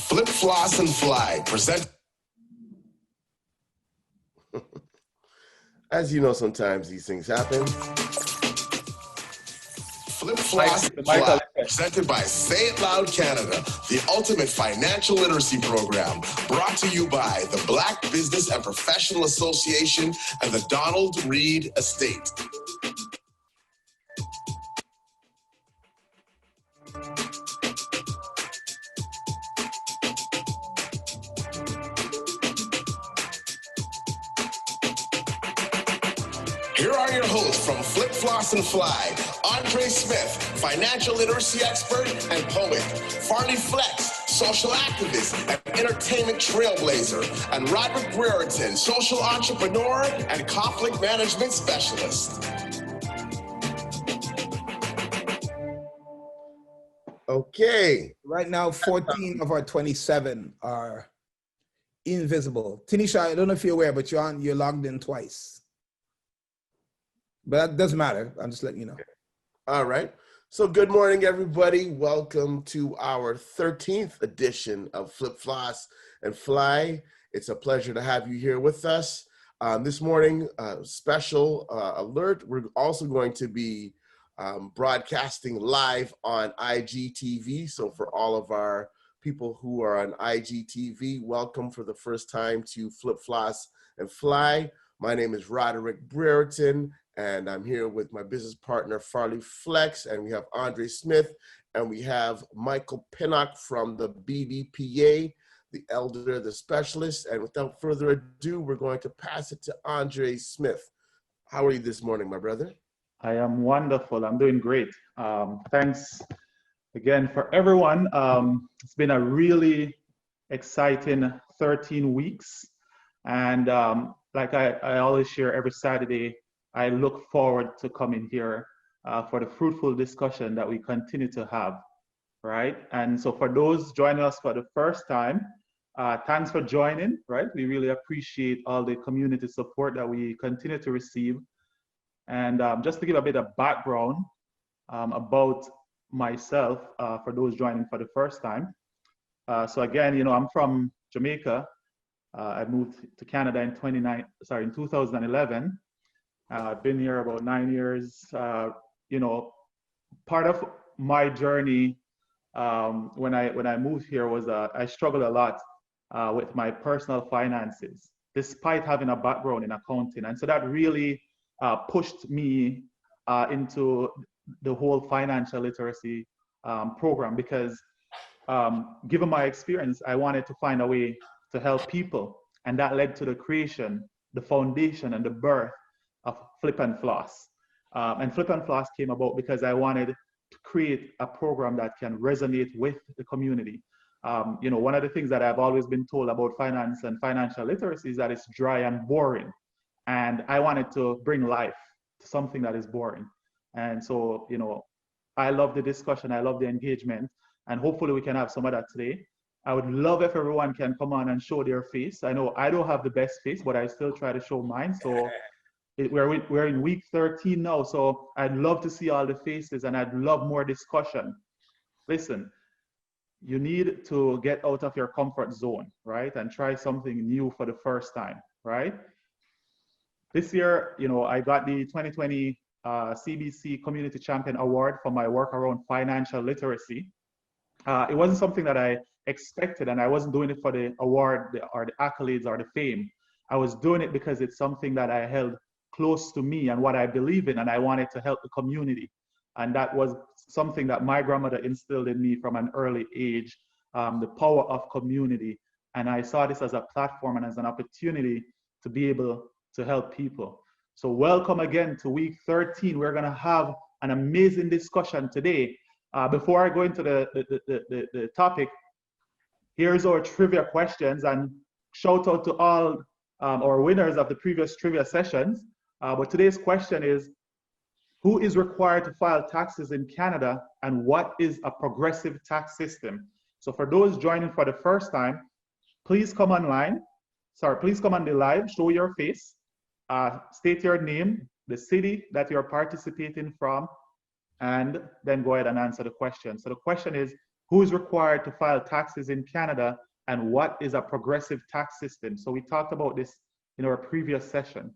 Flip, floss, and fly. Present. As you know, sometimes these things happen. Flip, floss, and fly. Presented by Say It Loud Canada, the ultimate financial literacy program. Brought to you by the Black Business and Professional Association and the Donald Reid Estate. Here are your hosts from Flip, Floss, and Fly, Andre Smith, financial literacy expert and poet, Farley Flex, social activist and entertainment trailblazer, and Roderick Brereton, social entrepreneur and conflict management specialist. Okay. Right now, 14 of our 27 are invisible. Tanisha, I don't know if you're aware, but you're logged in twice. But that doesn't matter. I'm just letting you know. All right. So good morning, everybody. Welcome to our 13th edition of Flip, Floss, and Fly. It's a pleasure to have you here with us. This morning, special alert. We're also going to be broadcasting live on IGTV. So for all of our people who are on IGTV, welcome for the first time to Flip, Floss, and Fly. My name is Roderick Brereton, and I'm here with my business partner, Farley Flex, and we have Andre Smith, and we have Michael Pinnock from the BBPA, the elder, the specialist. And without further ado, we're going to pass it to Andre Smith. How are you this morning, my brother? I am wonderful. I'm doing great. Thanks again for everyone. It's been a really exciting 13 weeks. And like I always share every Saturday, I look forward to coming here for the fruitful discussion that we continue to have, right? And so for those joining us for the first time, thanks for joining, right? We really appreciate all the community support that we continue to receive. And just to give a bit of background about myself for those joining for the first time. So again, you know, I'm from Jamaica. I moved to Canada in 2011. I've been here about 9 years. You know, part of my journey when I moved here was I struggled a lot with my personal finances, despite having a background in accounting. And so that really pushed me into the whole financial literacy program because given my experience, I wanted to find a way to help people. And that led to the creation, the foundation, and the birth of Flip and Floss. And Flip and Floss came about because I wanted to create a program that can resonate with the community. You know, one of the things that I've always been told about finance and financial literacy is that it's dry and boring. And I wanted to bring life to something that is boring. And so, you know, I love the discussion, I love the engagement, and hopefully we can have some of that today. I would love if everyone can come on and show their face. I know I don't have the best face, but I still try to show mine. So we're in week 13 now. So I'd love to see all the faces and I'd love more discussion. Listen, you need to get out of your comfort zone, right? And try something new for the first time, right? This year, you know, I got the 2020 CBC Community Champion Award for my work around financial literacy. It wasn't something that I expected, and I wasn't doing it for the award or the accolades or the fame. I was doing it because it's something that I held close to me and what I believe in, and I wanted to help the community. And that was something that my grandmother instilled in me from an early age, the power of community. And I saw this as a platform and as an opportunity to be able to help people. So welcome again to week 13. We're gonna have an amazing discussion today. Before I go into the topic, here's our trivia questions, and shout out to all our winners of the previous trivia sessions. But today's question is, who is required to file taxes in Canada, and what is a progressive tax system? So for those joining for the first time, please come online. Please come on the live, show your face, state your name, the city that you're participating from, and then go ahead and answer the question. So the question is, who is required to file taxes in Canada, and what is a progressive tax system? So we talked about this in our previous session.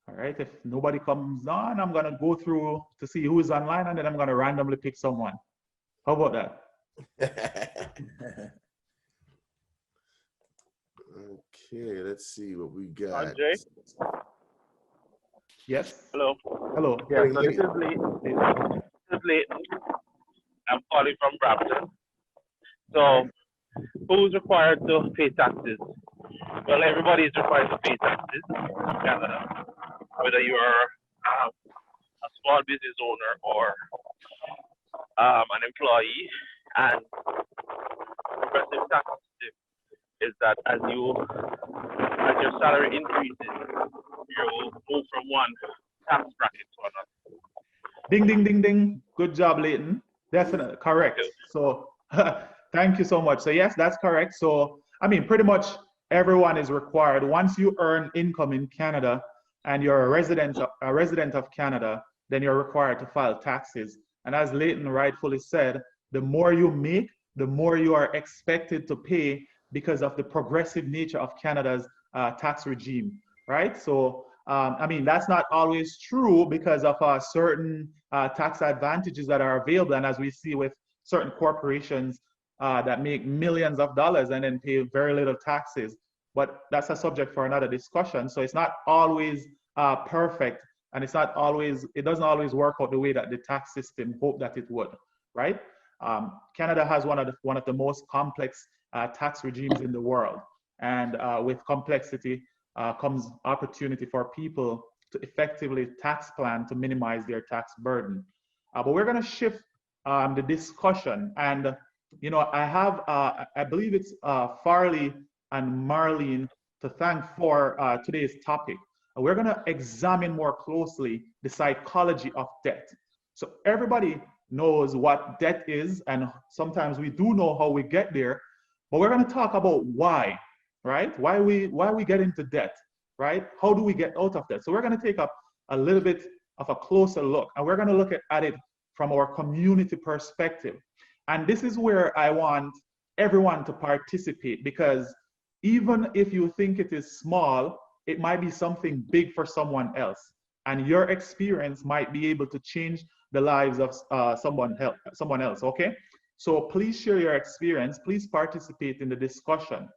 All right, if nobody comes on, I'm gonna go through to see who is online, and then I'm gonna randomly pick someone. How about that? Okay, let's see what we got. Andre? Yes? Hello. Hello. Yeah, Morning, so this is Leighton. I'm calling from Brampton. So, who's required to pay taxes? Well, everybody is required to pay taxes in Canada, whether you are a small business owner or an employee. And progressive tax system is that as your salary increases, you move from one tax bracket to another. Ding, ding, ding, ding. Good job, Leighton. Definitely correct. So thank you so much. So yes, that's correct. So, I mean, pretty much everyone is required. Once you earn income in Canada and you're a resident of Canada, then you're required to file taxes. And as Leighton rightfully said, the more you make, the more you are expected to pay because of the progressive nature of Canada's tax regime, right? So, I mean, that's not always true because of certain tax advantages that are available. And as we see with certain corporations that make millions of dollars and then pay very little taxes. But that's a subject for another discussion. So it's not always perfect, and it doesn't always work out the way that the tax system hoped that it would, right? Canada has one of the most complex tax regimes in the world. And with complexity comes opportunity for people to effectively tax plan to minimize their tax burden. But we're going to shift the discussion. And, you know, I have, I believe it's Farley and Marlene to thank for today's topic. We're going to examine more closely the psychology of debt. So everybody knows what debt is, and sometimes we do know how we get there, but we're going to talk about why, right? Why we get into debt, right? How do we get out of debt? So we're going to take up a little bit of a closer look, and we're going to look at it from our community perspective. And this is where I want everyone to participate, because even if you think it is small, it might be something big for someone else. And your experience might be able to change the lives of someone else, okay? So please share your experience. Please participate in the discussion.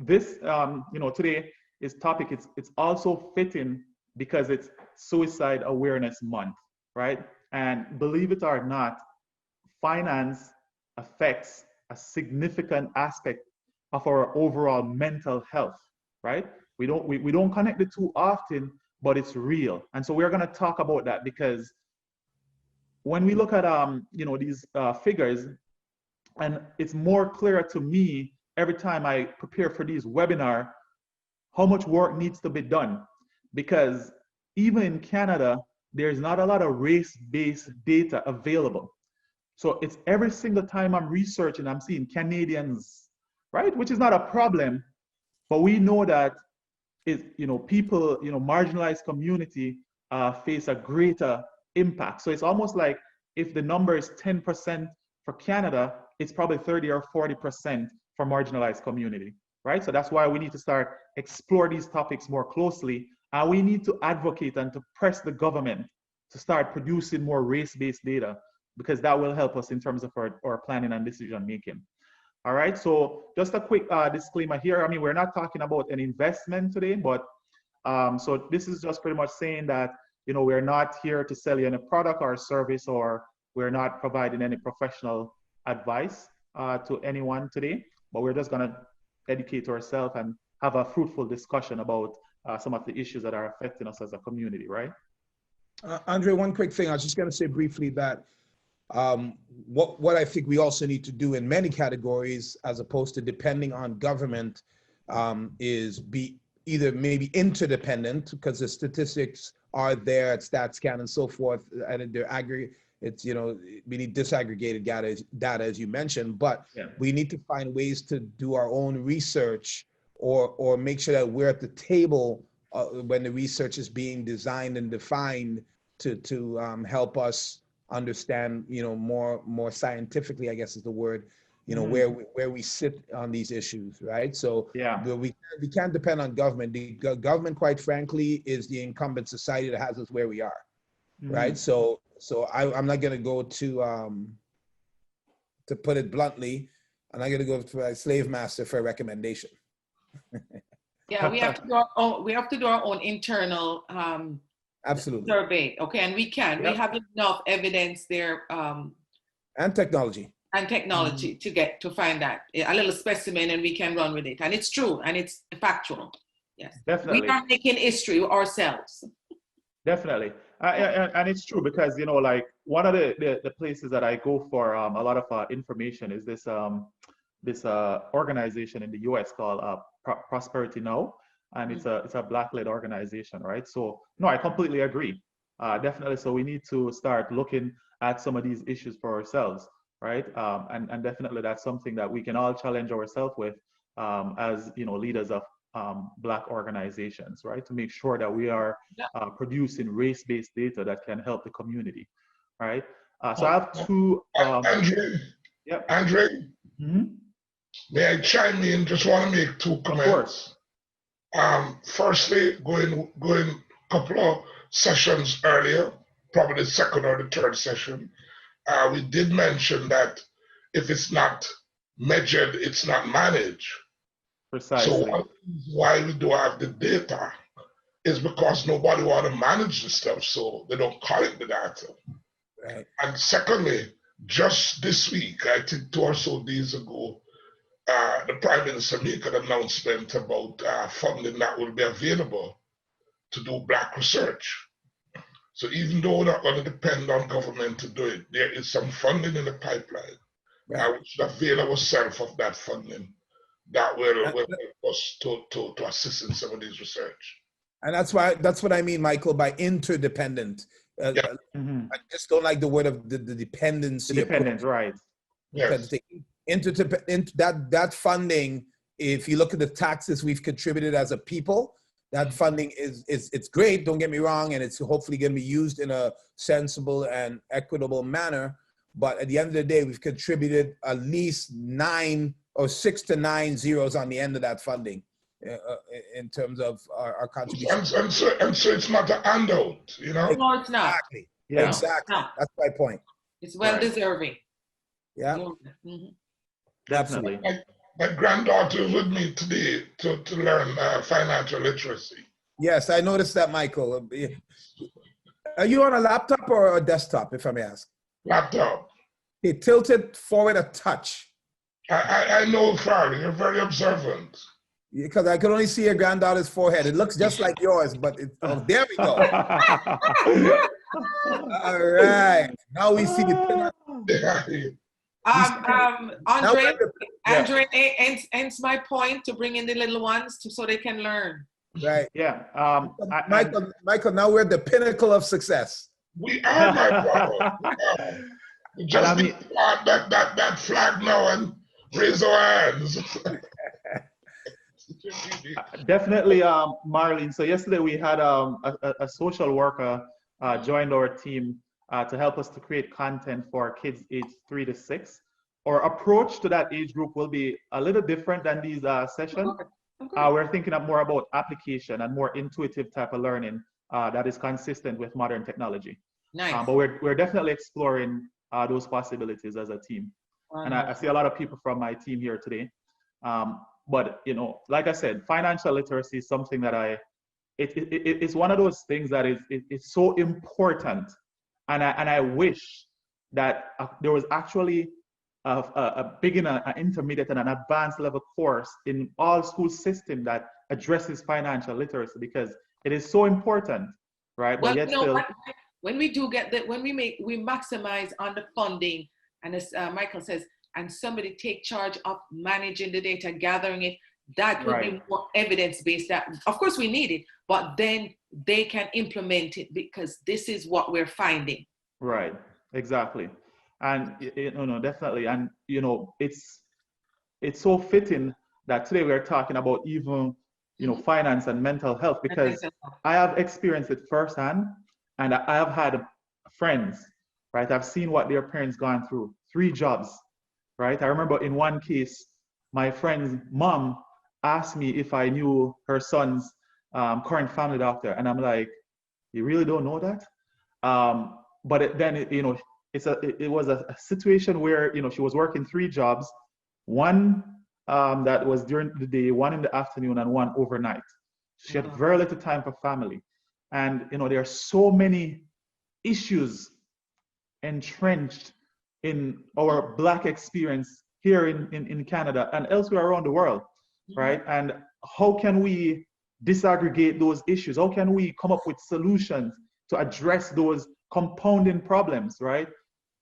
This, you know, today is topic, it's also fitting because it's Suicide Awareness Month, right? And believe it or not, finance affects a significant aspect of our overall mental health, right? We don't connect the two often, but it's real. And so we're going to talk about that, because when we look at you know, these figures, and it's more clear to me every time I prepare for these webinars how much work needs to be done, because even in Canada there's not a lot of race-based data available. So it's every single time I'm researching, I'm seeing Canadians, right? Which is not a problem, but we know that you know, people, you know, marginalized community face a greater impact. So it's almost like if the number is 10% for Canada, it's probably 30 or 40% for marginalized community, right? So that's why we need to start explore these topics more closely, and we need to advocate and to press the government to start producing more race-based data, because that will help us in terms of our planning and decision making. All right, so just a quick disclaimer here. I mean, we're not talking about an investment today, but so this is just pretty much saying that, you know, we're not here to sell you any product or service, or we're not providing any professional advice to anyone today, but we're just gonna educate ourselves and have a fruitful discussion about some of the issues that are affecting us as a community, right? Andre, one quick thing. I was just gonna say briefly that what I think we also need to do in many categories, as opposed to depending on government, is be either maybe interdependent, because the statistics are there at StatScan and so forth, and they're it's, you know, we need disaggregated data as you mentioned, but we need to find ways to do our own research or make sure that we're at the table when the research is being designed and defined to help us understand, you know, more scientifically, I guess is the word, you know, where we sit on these issues, right? So we can't depend on government. The government, quite frankly, is the incumbent society that has us where we are, right? So I'm not going to go to put it bluntly, I'm not going to go to a slave master for a recommendation. Yeah, we have to do our own. We have to do our own internal absolutely survey. Okay, and we can. We have enough evidence there. And technology. And technology to find that a little specimen, and we can run with it. And it's true, and it's factual. Yes, definitely. We are making history ourselves. Definitely, and it's true because, you know, like one of the places that I go for a lot of information is this organization in the U.S. called Prosperity Now, and it's a Black-led organization, right? So no, I completely agree. Definitely. So we need to start looking at some of these issues for ourselves, right? And definitely that's something that we can all challenge ourselves with as, you know, leaders of Black organizations, right? To make sure that we are producing race-based data that can help the community, right? So I have two. Andre. Yep. Andre. May I chime in? Just want to make two comments. Of course. Firstly, going a couple of sessions earlier, probably the second or the third session, we did mention that if it's not measured, it's not managed. Precisely. So one reason why we do have the data is because nobody want to manage the stuff, so they don't collect the data. Right. And secondly, just this week, I think 2 or so days ago, the Prime Minister made an announcement about funding that will be available to do Black research. So even though we're not going to depend on government to do it, there is some funding in the pipeline. Right. We should avail ourselves of that funding that will help us to assist in some of these research. And that's what I mean, Michael, by interdependent. I just don't like the word of the dependency. Dependent, right? Yes. That funding, if you look at the taxes we've contributed as a people, that funding it's great, don't get me wrong, and it's hopefully going to be used in a sensible and equitable manner. But at the end of the day, we've contributed at least 6 to 9 zeros on the end of that funding in terms of our contribution. And so it's not a handout, you know? No, it's not. Exactly. Yeah. Exactly. No. That's my point. It's well deserving. Yeah. Definitely. My granddaughter is with me today to learn financial literacy. Yes, I noticed that, Michael. Are you on a laptop or a desktop, if I may ask? Laptop. Okay, tilt it forward a touch. I know, Farley, you're very observant. Because I could only see your granddaughter's forehead. It looks just like yours, but there we go. All right. Now we see the Andre, ends my point to bring in the little ones so they can learn. Right. Yeah. Michael, now we're at the pinnacle of success. We are, my brother. Just that flag now and raise our hands. Definitely, Marlene. So yesterday we had a social worker joined our team to help us to create content for kids aged 3 to 6. Our approach to that age group will be a little different than these sessions. Okay. We're thinking more about application and more intuitive type of learning that is consistent with modern technology. Nice. But we're definitely exploring those possibilities as a team. And I see a lot of people from my team here today. But, you know, like I said, financial literacy is something that it's one of those things that it's so important. And I wish that there was actually a beginner, an intermediate, and an advanced level course in all school system that addresses financial literacy, because it is so important, right? But yet still, when we do get that, when we maximize on the funding, and as Michael says, and somebody take charge of managing the data, gathering it, that would be more evidence-based. That, of course, we need it, but then they can implement it because this is what we're finding. Right. Exactly. And definitely. And it's so fitting that today we're talking about even finance and mental health, because I have experienced it firsthand, and I have had friends, right? I've seen what their parents gone through, 3 jobs, right? I remember in one case, my friend's mom asked me if I knew her son's current family doctor, and I'm like, you really don't know that? But it was a situation where she was working 3 jobs, one that was during the day, one in the afternoon, and one overnight. She had very little time for family, and there are so many issues entrenched in our Black experience here in Canada and elsewhere around the world, right? And how can we disaggregate those issues? How can we come up with solutions to address those compounding problems, right?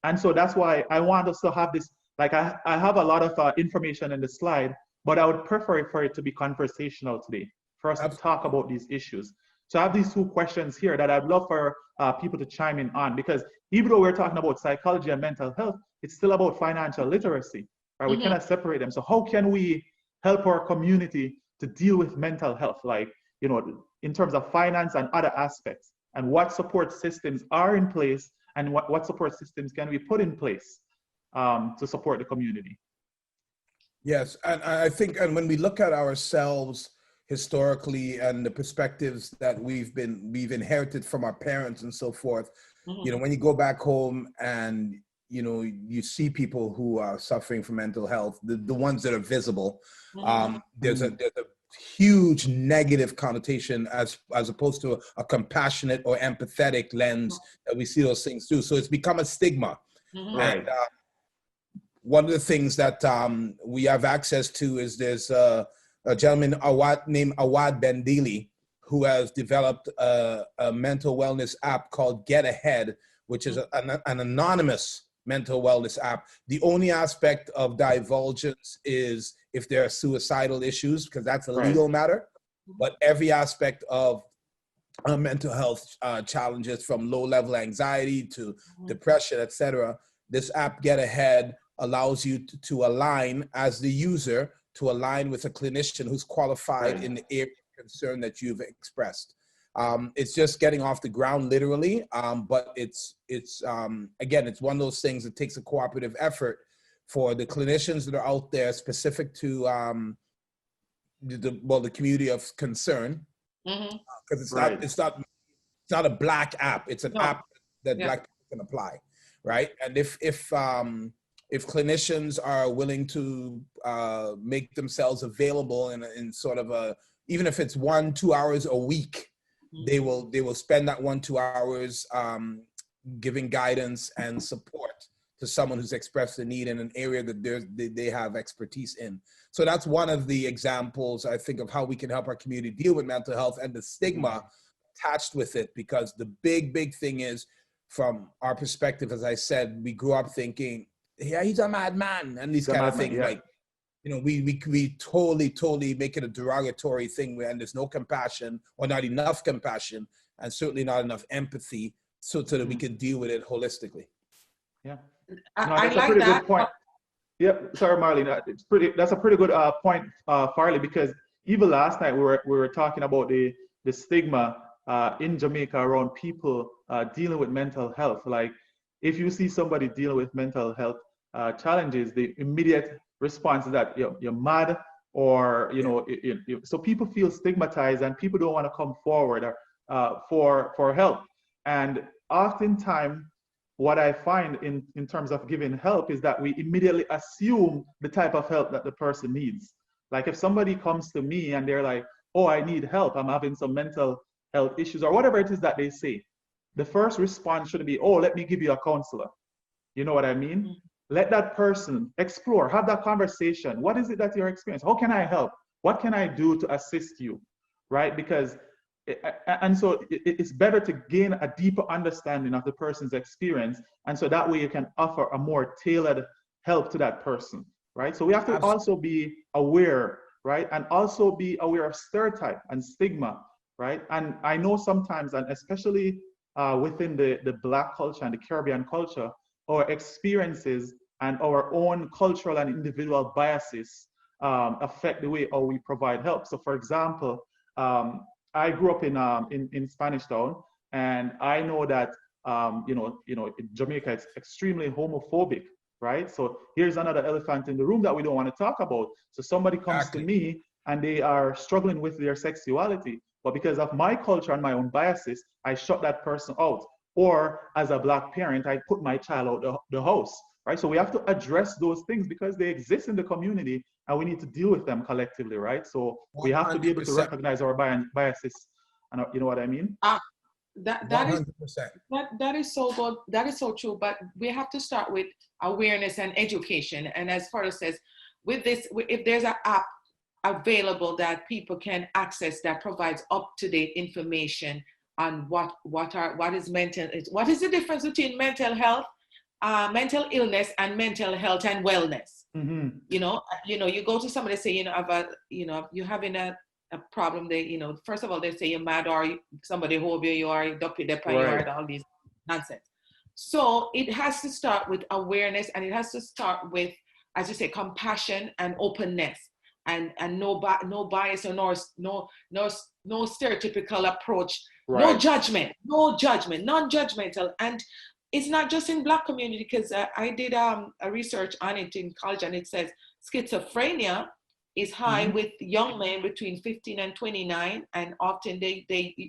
And so that's why I want us to have this, like I have a lot of information in the slide, but I would prefer for it to be conversational today, for us to talk about these issues. So I have these 2 questions here that I'd love for people to chime in on, because even though we're talking about psychology and mental health, it's still about financial literacy, right? We cannot separate them. So how can we help our community to deal with mental health, like, in terms of finance and other aspects, and what support systems are in place, and what support systems can we put in place to support the community? Yes, and I think, and when we look at ourselves historically and the perspectives that we've inherited from our parents and so forth, when you go back home and you see people who are suffering from mental health, the ones that are visible, there's a huge negative connotation as opposed to a compassionate or empathetic lens that we see those things through. So it's become a stigma. Right. And one of the things that we have access to is there's a gentleman named Awad Bendili, who has developed a mental wellness app called Get Ahead, which is an anonymous mental wellness app. The only aspect of divulgence is if there are suicidal issues, because that's a legal matter. But every aspect of mental health challenges, from low-level anxiety to depression, etc., this app Get Ahead allows you to align, as the user, to align with a clinician who's qualified in the area of concern that you've expressed. It's just getting off the ground, literally, but it's again, it's one of those things that takes a cooperative effort for the clinicians that are out there specific to the community of concern, because it's not a Black app. It's an app that Black people can apply, right? And if clinicians are willing to make themselves available in sort of a, even if it's 1-2 hours a week, they will spend that 1-2 hours giving guidance and support to someone who's expressed a need in an area that they have expertise in. So that's one of the examples, I think, of how we can help our community deal with mental health and the stigma attached with it, because the big thing is, from our perspective, as I said, we grew up thinking, yeah, he's a madman, and these kind of things. Like, we totally make it a derogatory thing, and there's no compassion, or not enough compassion, and certainly not enough empathy, so that we can deal with it holistically. Yeah, I that's like a pretty that. good point. Yeah, sorry, Marlene. That's a pretty good point, Farley, because even last night we were talking about the stigma in Jamaica around people dealing with mental health. Like, if you see somebody dealing with mental health challenges, the immediate response is that you're mad, or so people feel stigmatized, and people don't want to come forward for help. And oftentimes, what I find in terms of giving help is that we immediately assume the type of help that the person needs. Like, if somebody comes to me and they're like, oh, I need help, I'm having some mental health issues, or whatever it is that they say, the first response should be, oh, let me give you a counselor. You know what I mean? Let that person explore, have that conversation. What is it that you're experiencing? How can I help? What can I do to assist you? Right? Because so it's better to gain a deeper understanding of the person's experience, and so that way you can offer a more tailored help to that person, right? So we have to also be aware, right? And also be aware of stereotype and stigma, right? And I know sometimes, and especially within the Black culture and the Caribbean culture, our experiences and our own cultural and individual biases affect the way how we provide help. So for example, I grew up in Spanish Town, and I know that Jamaica is extremely homophobic, right? So here's another elephant in the room that we don't want to talk about. So somebody comes to me and they are struggling with their sexuality, but because of my culture and my own biases, I shut that person out. Or as a Black parent, I put my child out the house, right? So we have to address those things because they exist in the community and we need to deal with them collectively, right? So we have to be able to recognize our biases. And you know what I mean? That is so good. That is so true. But we have to start with awareness and education. And as Farrell says, with this, if there's an app available that people can access that provides up-to-date information on what is the difference between mental health, mental illness, and mental health and wellness. Mm-hmm. You go to somebody say, you're having a problem. They, first of all, they say you're mad, or somebody hold you are dumpy, you are, all these nonsense. So it has to start with awareness, and it has to start with, as you say, compassion and openness, and no bias or no stereotypical approach, no judgment, non-judgmental. And it's not just in Black community, because I did a research on it in college, and it says schizophrenia is high with young men between 15 and 29, and often they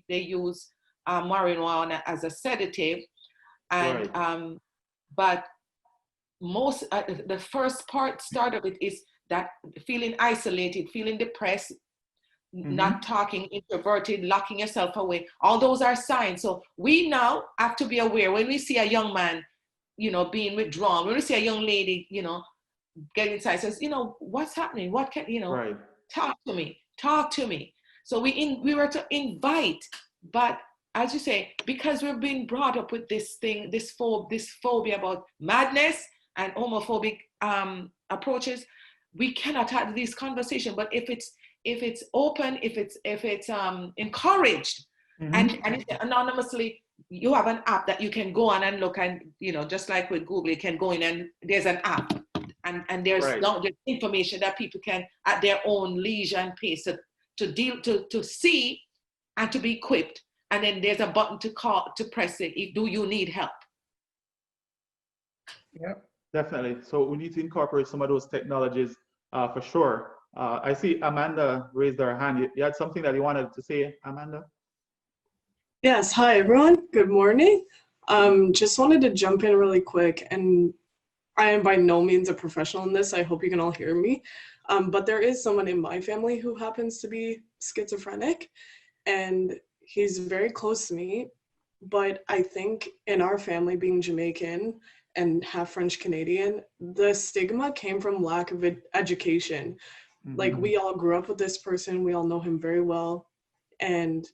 use marijuana as a sedative. And but most the first start of it is that feeling isolated, feeling depressed, not talking, introverted, locking yourself away. All those are signs. So we now have to be aware when we see a young man, being withdrawn, when we see a young lady, getting inside, says, what's happening? What can, talk to me. So we were to invite, but as you say, because we're being brought up with this thing, this phobia about madness and homophobic approaches, we cannot have this conversation. But if it's open, if it's encouraged, and it's anonymously, you have an app that you can go on and look, and just like with Google, you can go in and there's an app, and there's information that people can at their own leisure and pace to see and to be equipped. And then there's a button to press it if you need help. Yeah, definitely. So we need to incorporate some of those technologies for sure. I see Amanda raised her hand. You had something that you wanted to say, Amanda? Yes, hi everyone, good morning. Just wanted to jump in really quick, and I am by no means a professional in this, I hope you can all hear me. But there is someone in my family who happens to be schizophrenic, and he's very close to me. But I think in our family, being Jamaican and half French Canadian, the stigma came from lack of education. Like, we all grew up with this person, we all know him very well. And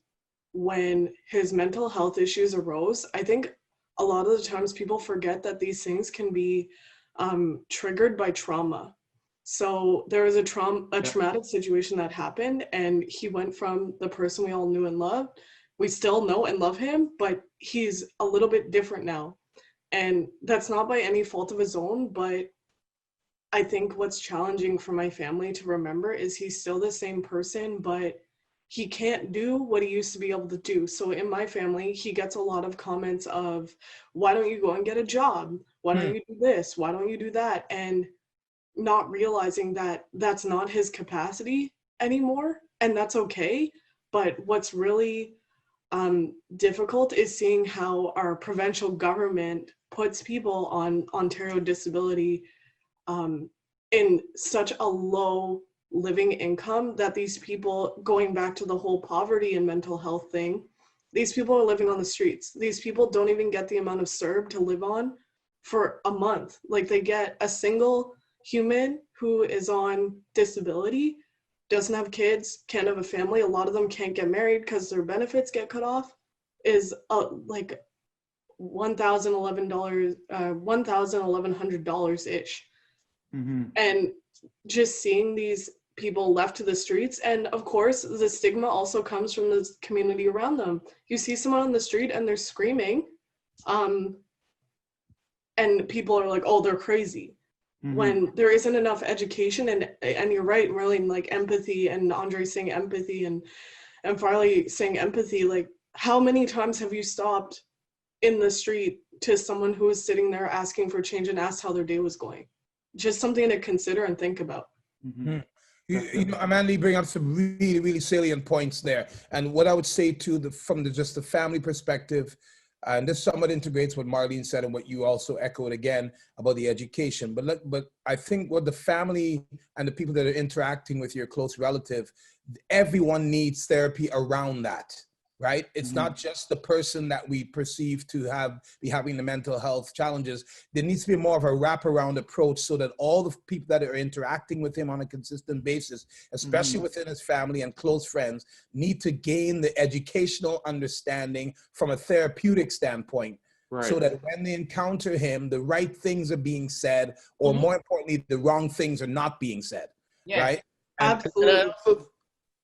when his mental health issues arose, I think a lot of the times people forget that these things can be triggered by trauma. So there was a traumatic situation that happened, and he went from the person we all knew and loved. We still know and love him, but he's a little bit different now. And that's not by any fault of his own, but I think what's challenging for my family to remember is he's still the same person, but he can't do what he used to be able to do. So in my family, he gets a lot of comments of, why don't you go and get a job? Why don't you do this? Why don't you do that? And not realizing that that's not his capacity anymore, and that's okay. But what's really difficult is seeing how our provincial government puts people on Ontario disability in such a low living income that these people, going back to the whole poverty and mental health thing, these people are living on the streets. These people don't even get the amount of CERB to live on for a month. Like, they get a single human who is on disability, doesn't have kids, can't have a family, a lot of them can't get married because their benefits get cut off, is like $1,100 ish. And just seeing these people left to the streets, and of course the stigma also comes from the community around them. You see someone on the street and they're screaming, and people are like, oh, they're crazy. When there isn't enough education, and you're right, Marlene, like empathy, and Andre saying empathy, and Farley saying empathy, like how many times have you stopped in the street to someone who is sitting there asking for change and asked how their day was going? Just something to consider and think about. You know, Amanda, you bring up some really, really salient points there. And what I would say to just the family perspective, and this somewhat integrates what Marlene said and what you also echoed again about the education. But I think what the family and the people that are interacting with your close relative, everyone needs therapy around that, right? It's not just the person that we perceive to be having the mental health challenges. There needs to be more of a wraparound approach so that all the people that are interacting with him on a consistent basis, especially within his family and close friends, need to gain the educational understanding from a therapeutic standpoint. Right. So that when they encounter him, the right things are being said, or more importantly, the wrong things are not being said, right? Absolutely.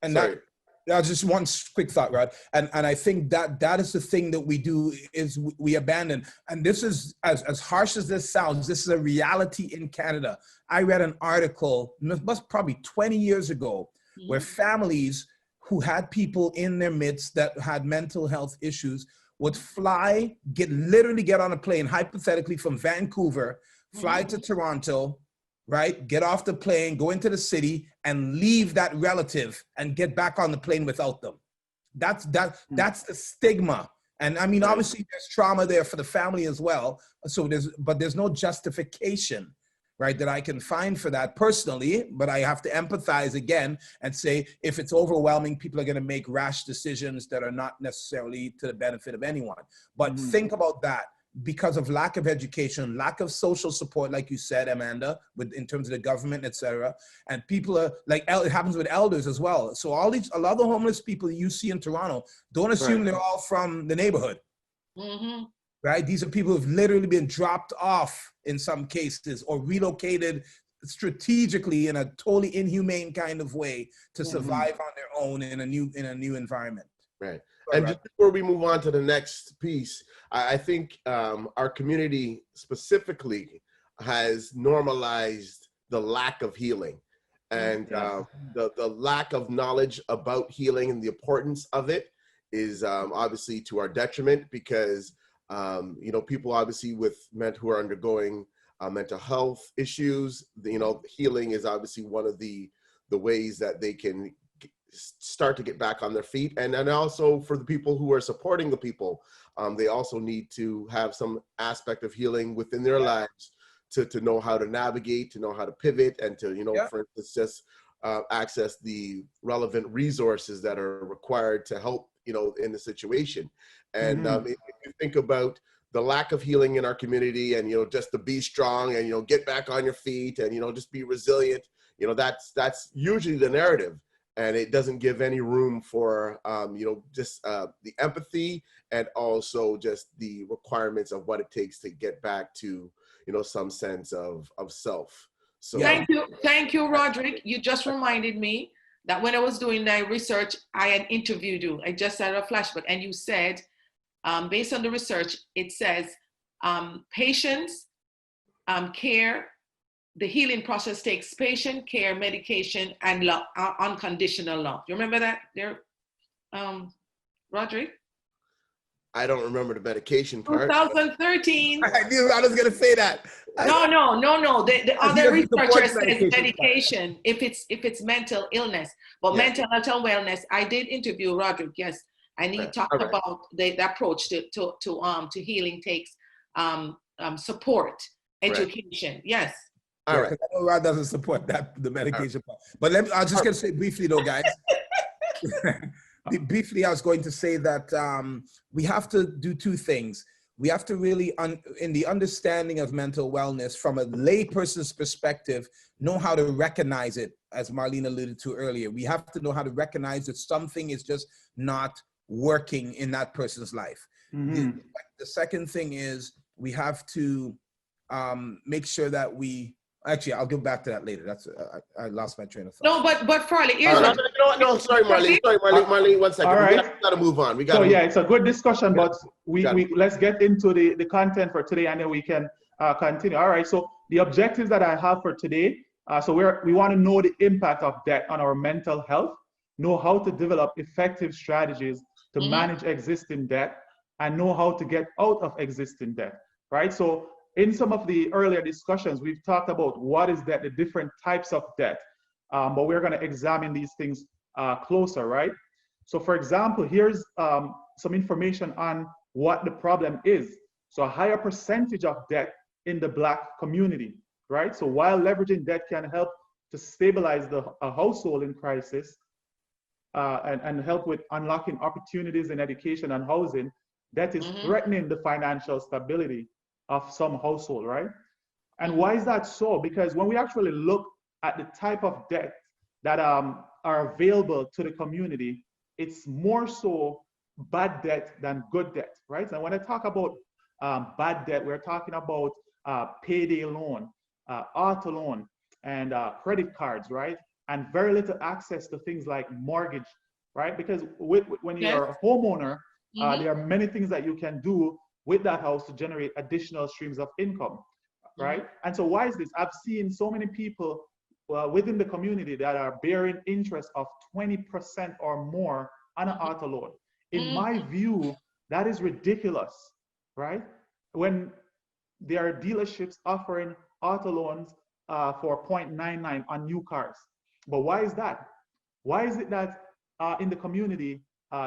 And that's just one quick thought, Rod. And I think that is the thing that we do, is we abandon. And this is, as harsh as this sounds, this is a reality in Canada. I read an article, must probably 20 years ago, where families who had people in their midst that had mental health issues would literally get on a plane, hypothetically from Vancouver, fly to Toronto, right? Get off the plane, go into the city, and leave that relative and get back on the plane without them. That's the stigma. And I mean, obviously there's trauma there for the family as well. So there's no justification, right, that I can find for that personally, but I have to empathize again and say, if it's overwhelming, people are going to make rash decisions that are not necessarily to the benefit of anyone. But think about that. Because of lack of education, lack of social support, like you said, Amanda, in terms of the government, etc., and people are like, it happens with elders as well. So a lot of the homeless people you see in Toronto, don't assume they're all from the neighborhood, right? These are people who've literally been dropped off in some cases, or relocated strategically in a totally inhumane kind of way to survive on their own in a new environment. Right. And just before we move on to the next piece, I think our community specifically has normalized the lack of healing, and the lack of knowledge about healing and the importance of it is obviously to our detriment, because you know, people obviously who are undergoing mental health issues, you know, healing is obviously one of the ways that they can start to get back on their feet. And also for the people who are supporting the people, they also need to have some aspect of healing within their lives to know how to navigate, to know how to pivot, and to, you know, for instance, just access the relevant resources that are required to help, you know, in the situation. And if you think about the lack of healing in our community, and, you know, just to be strong and, you know, get back on your feet and, you know, just be resilient, you know, that's usually the narrative. And it doesn't give any room for, you know, just the empathy, and also just the requirements of what it takes to get back to, you know, some sense of self. So Thank you, Roderick. You just reminded me that when I was doing my research, I had interviewed you. I just had a flashback, and you said, based on the research, it says patients, care. The healing process takes patient care, medication, and love, unconditional love. You remember that there, Roderick? I don't remember the medication part. 2013. I knew I was going to say that. No. The other researcher says medication if it's mental illness, but mental health and wellness. I did interview Roderick. Yes, and he talked about the approach to healing takes support, education. Yes. All right. I know Rod doesn't support the medication part. But I'm just going to say briefly, though, guys. Briefly, I was going to say that we have to do two things. We have to really, in the understanding of mental wellness from a layperson's perspective, know how to recognize it, as Marlene alluded to earlier. We have to know how to recognize that something is just not working in that person's life. The second thing is we have to make sure that we, actually, I'll get back to that later. That's I lost my train of thought. No, but Farley, sorry, Marlene, 1 second. All right. We got to move on. It's a good discussion, but we let's get into the content for today, and then we can continue. All right, so the objectives that I have for today, so we want to know the impact of debt on our mental health, know how to develop effective strategies to manage existing debt, and know how to get out of existing debt, right? So in some of the earlier discussions, we've talked about what is debt, the different types of debt, but we're going to examine these things closer, right? So for example, here's some information on what the problem is. So a higher percentage of debt in the Black community, right? So while leveraging debt can help to stabilize a household in crisis and help with unlocking opportunities in education and housing, debt is threatening the financial stability of some household, right? And why is that so? Because when we actually look at the type of debt that are available to the community, it's more so bad debt than good debt, right? And when I talk about bad debt, we're talking about payday loan, auto loan, and credit cards, right? And very little access to things like mortgage, right? Because when you're a homeowner, there are many things that you can do with that house to generate additional streams of income, right? And so why is this? I've seen so many people within the community that are bearing interest of 20% or more on an auto loan. In my view, that is ridiculous, right? When there are dealerships offering auto loans for 0.99 on new cars. But why is that? Why is it that in the community,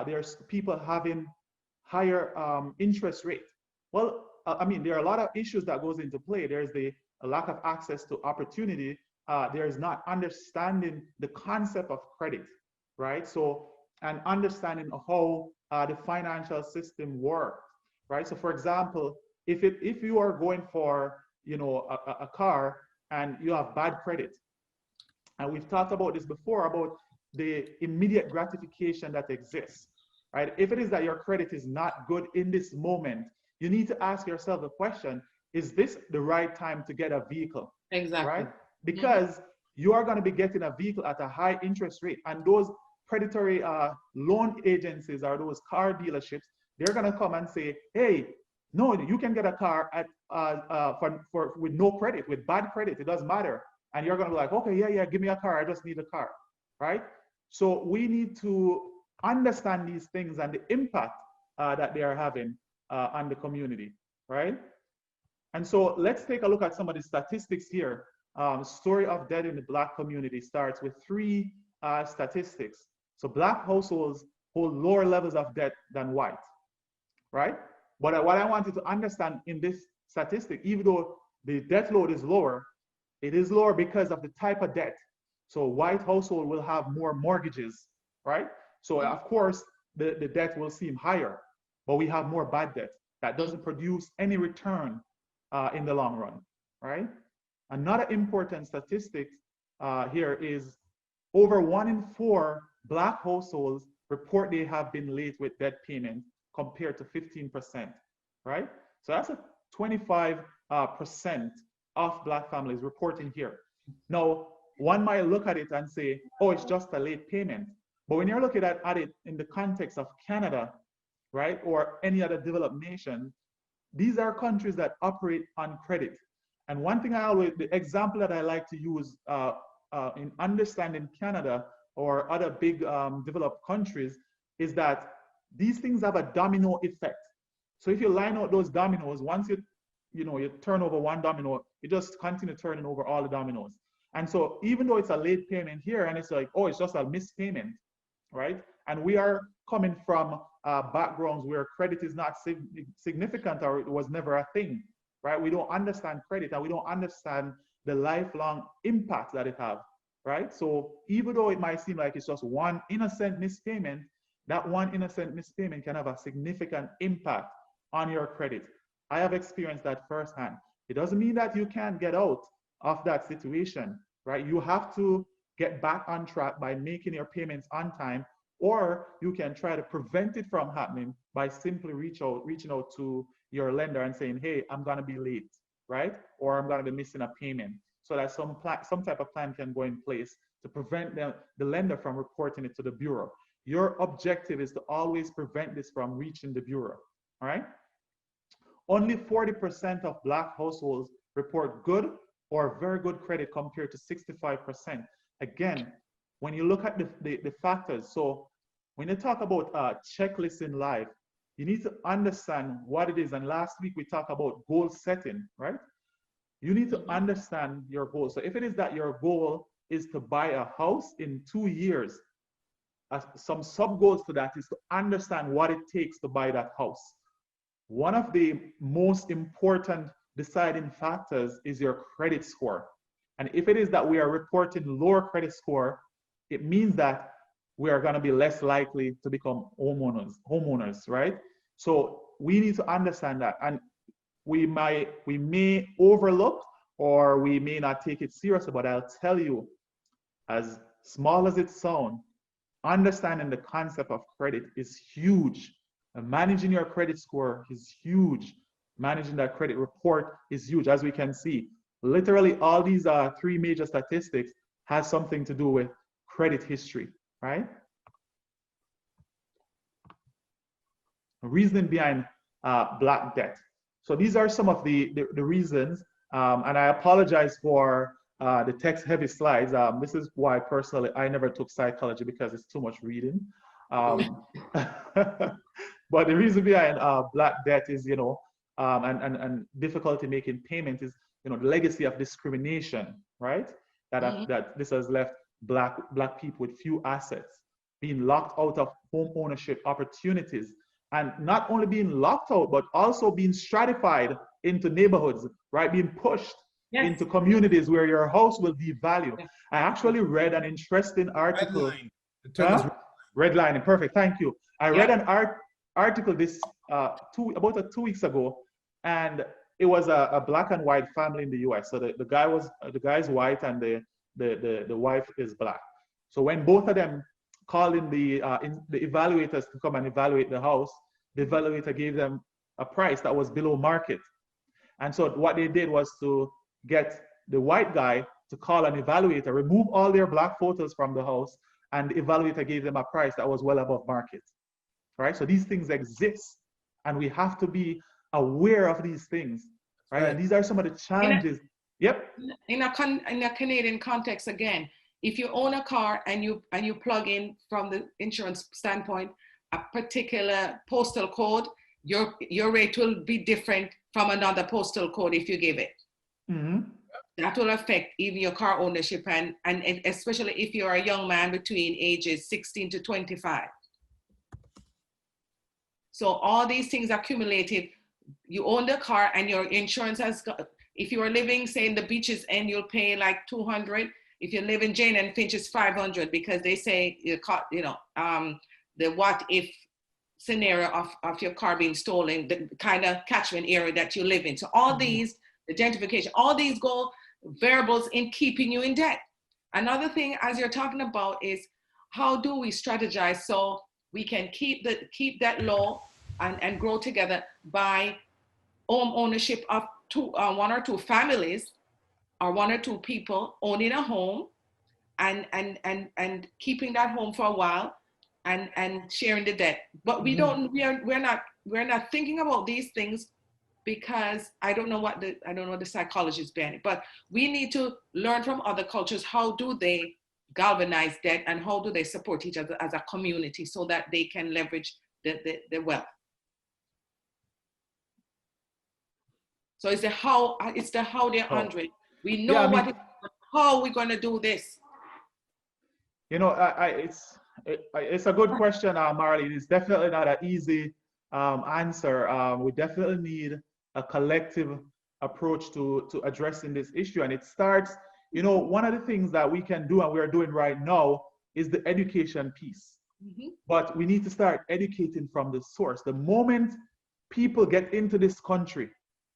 there's people having higher interest rate? Well, I mean, there are a lot of issues that goes into play. There's the lack of access to opportunity. There's not understanding the concept of credit, right? So, and understanding how the financial system works, right? So for example, if you are going for, you know, a car and you have bad credit, and we've talked about this before, about the immediate gratification that exists, right? If it is that your credit is not good in this moment, you need to ask yourself the question, is this the right time to get a vehicle? Exactly. Right? Because you are going to be getting a vehicle at a high interest rate, and those predatory loan agencies or those car dealerships, they're going to come and say, hey, no, you can get a car at with no credit, with bad credit, it doesn't matter. And you're going to be like, okay, yeah, give me a car, I just need a car, right? So we need to understand these things and the impact that they are having on the community, right? And so let's take a look at some of the statistics here. Story of debt in the Black community starts with 3 statistics. So Black households hold lower levels of debt than white, right? But what I want you to understand in this statistic, even though the debt load is lower, it is lower because of the type of debt. So white household will have more mortgages, right? So of course, the debt will seem higher, but we have more bad debt that doesn't produce any return in the long run, right? Another important statistic here is over 1 in 4 Black households report they have been late with debt payment compared to 15%, right? So that's a 25% of Black families reporting here. Now, one might look at it and say, oh, it's just a late payment. But when you're looking at it in the context of Canada, right, or any other developed nation, these are countries that operate on credit. And one thing the example that I like to use in understanding Canada or other big developed countries is that these things have a domino effect. So if you line out those dominoes, once you turn over one domino, you just continue turning over all the dominoes. And so even though it's a late payment here and it's like, oh, it's just a missed payment, right? And we are coming from backgrounds where credit is not significant or it was never a thing, right? We don't understand credit and we don't understand the lifelong impact that it has, right? So even though it might seem like it's just one innocent mispayment, that one innocent mispayment can have a significant impact on your credit. I have experienced that firsthand. It doesn't mean that you can't get out of that situation, right? You have to get back on track by making your payments on time, or you can try to prevent it from happening by simply reaching out to your lender and saying, hey, I'm gonna be late, right? Or I'm gonna be missing a payment, so that some type of plan can go in place to prevent the lender from reporting it to the bureau. Your objective is to always prevent this from reaching the bureau, all right? only 40% of Black households report good or very good credit compared to 65%. Again, when you look at the factors, so when you talk about checklists in life, you need to understand what it is. And last week we talked about goal setting, right? You need to understand your goal. So if it is that your goal is to buy a house in 2 years, some sub goals to that is to understand what it takes to buy that house. One of the most important deciding factors is your credit score. And if it is that we are reporting lower credit score, it means that we are going to be less likely to become homeowners, right? So we need to understand that. And we may overlook or we may not take it seriously, but I'll tell you, as small as it sounds, understanding the concept of credit is huge. And managing your credit score is huge. Managing that credit report is huge. As we can see, literally all these 3 major statistics has something to do with credit history, right? Reasoning behind Black debt. So these are some of the reasons, and I apologize for the text-heavy slides. This is why personally I never took psychology, because it's too much reading. But the reason behind Black debt is, you know, and difficulty making payment is, you know, the legacy of discrimination, right? That this has left black people with few assets, being locked out of home ownership opportunities, and not only being locked out, but also being stratified into neighborhoods, right? Being pushed into communities where your house will devalue. I actually read an interesting article. Redlining, perfect, thank you. I read an article this about 2 weeks ago, and it was a black and white family in the US. So the guy is white and the wife is black. So when both of them called in the evaluators to come and evaluate the house, the evaluator gave them a price that was below market. And so what they did was to get the white guy to call an evaluator, remove all their black photos from the house, and the evaluator gave them a price that was well above market, right? So these things exist, and we have to be aware of these things, right? And these are some of the challenges. In a Canadian context, again, if you own a car and you plug in from the insurance standpoint a particular postal code, your rate will be different from another postal code if you give it. That will affect even your car ownership, and especially if you're a young man between ages 16 to 25. So all these things are cumulative. You own the car and your insurance has got, if you are living, say, in the beaches, and you'll pay like 200. If you live in Jane and Finch, it's 500, because they say, you know, the what if scenario of your car being stolen, the kind of catchment area that you live in. So all these, identification, all these go variables in keeping you in debt. Another thing, as you're talking about, is how do we strategize so we can keep that low and grow together by home ownership of 1 or 2 families or 1 or 2 people owning a home and keeping that home for a while and sharing the debt. But we're not thinking about these things, because I don't know what the psychology is behind it. But we need to learn from other cultures. How do they galvanize debt, and how do they support each other as a community so that they can leverage the wealth? So it's the how there, Andre. We know how we're going to do this. You know, it's a good question, Marlene. It's definitely not an easy answer. We definitely need a collective approach to addressing this issue. And it starts, you know, one of the things that we can do, and we're doing right now, is the education piece. But we need to start educating from the source. The moment people get into this country,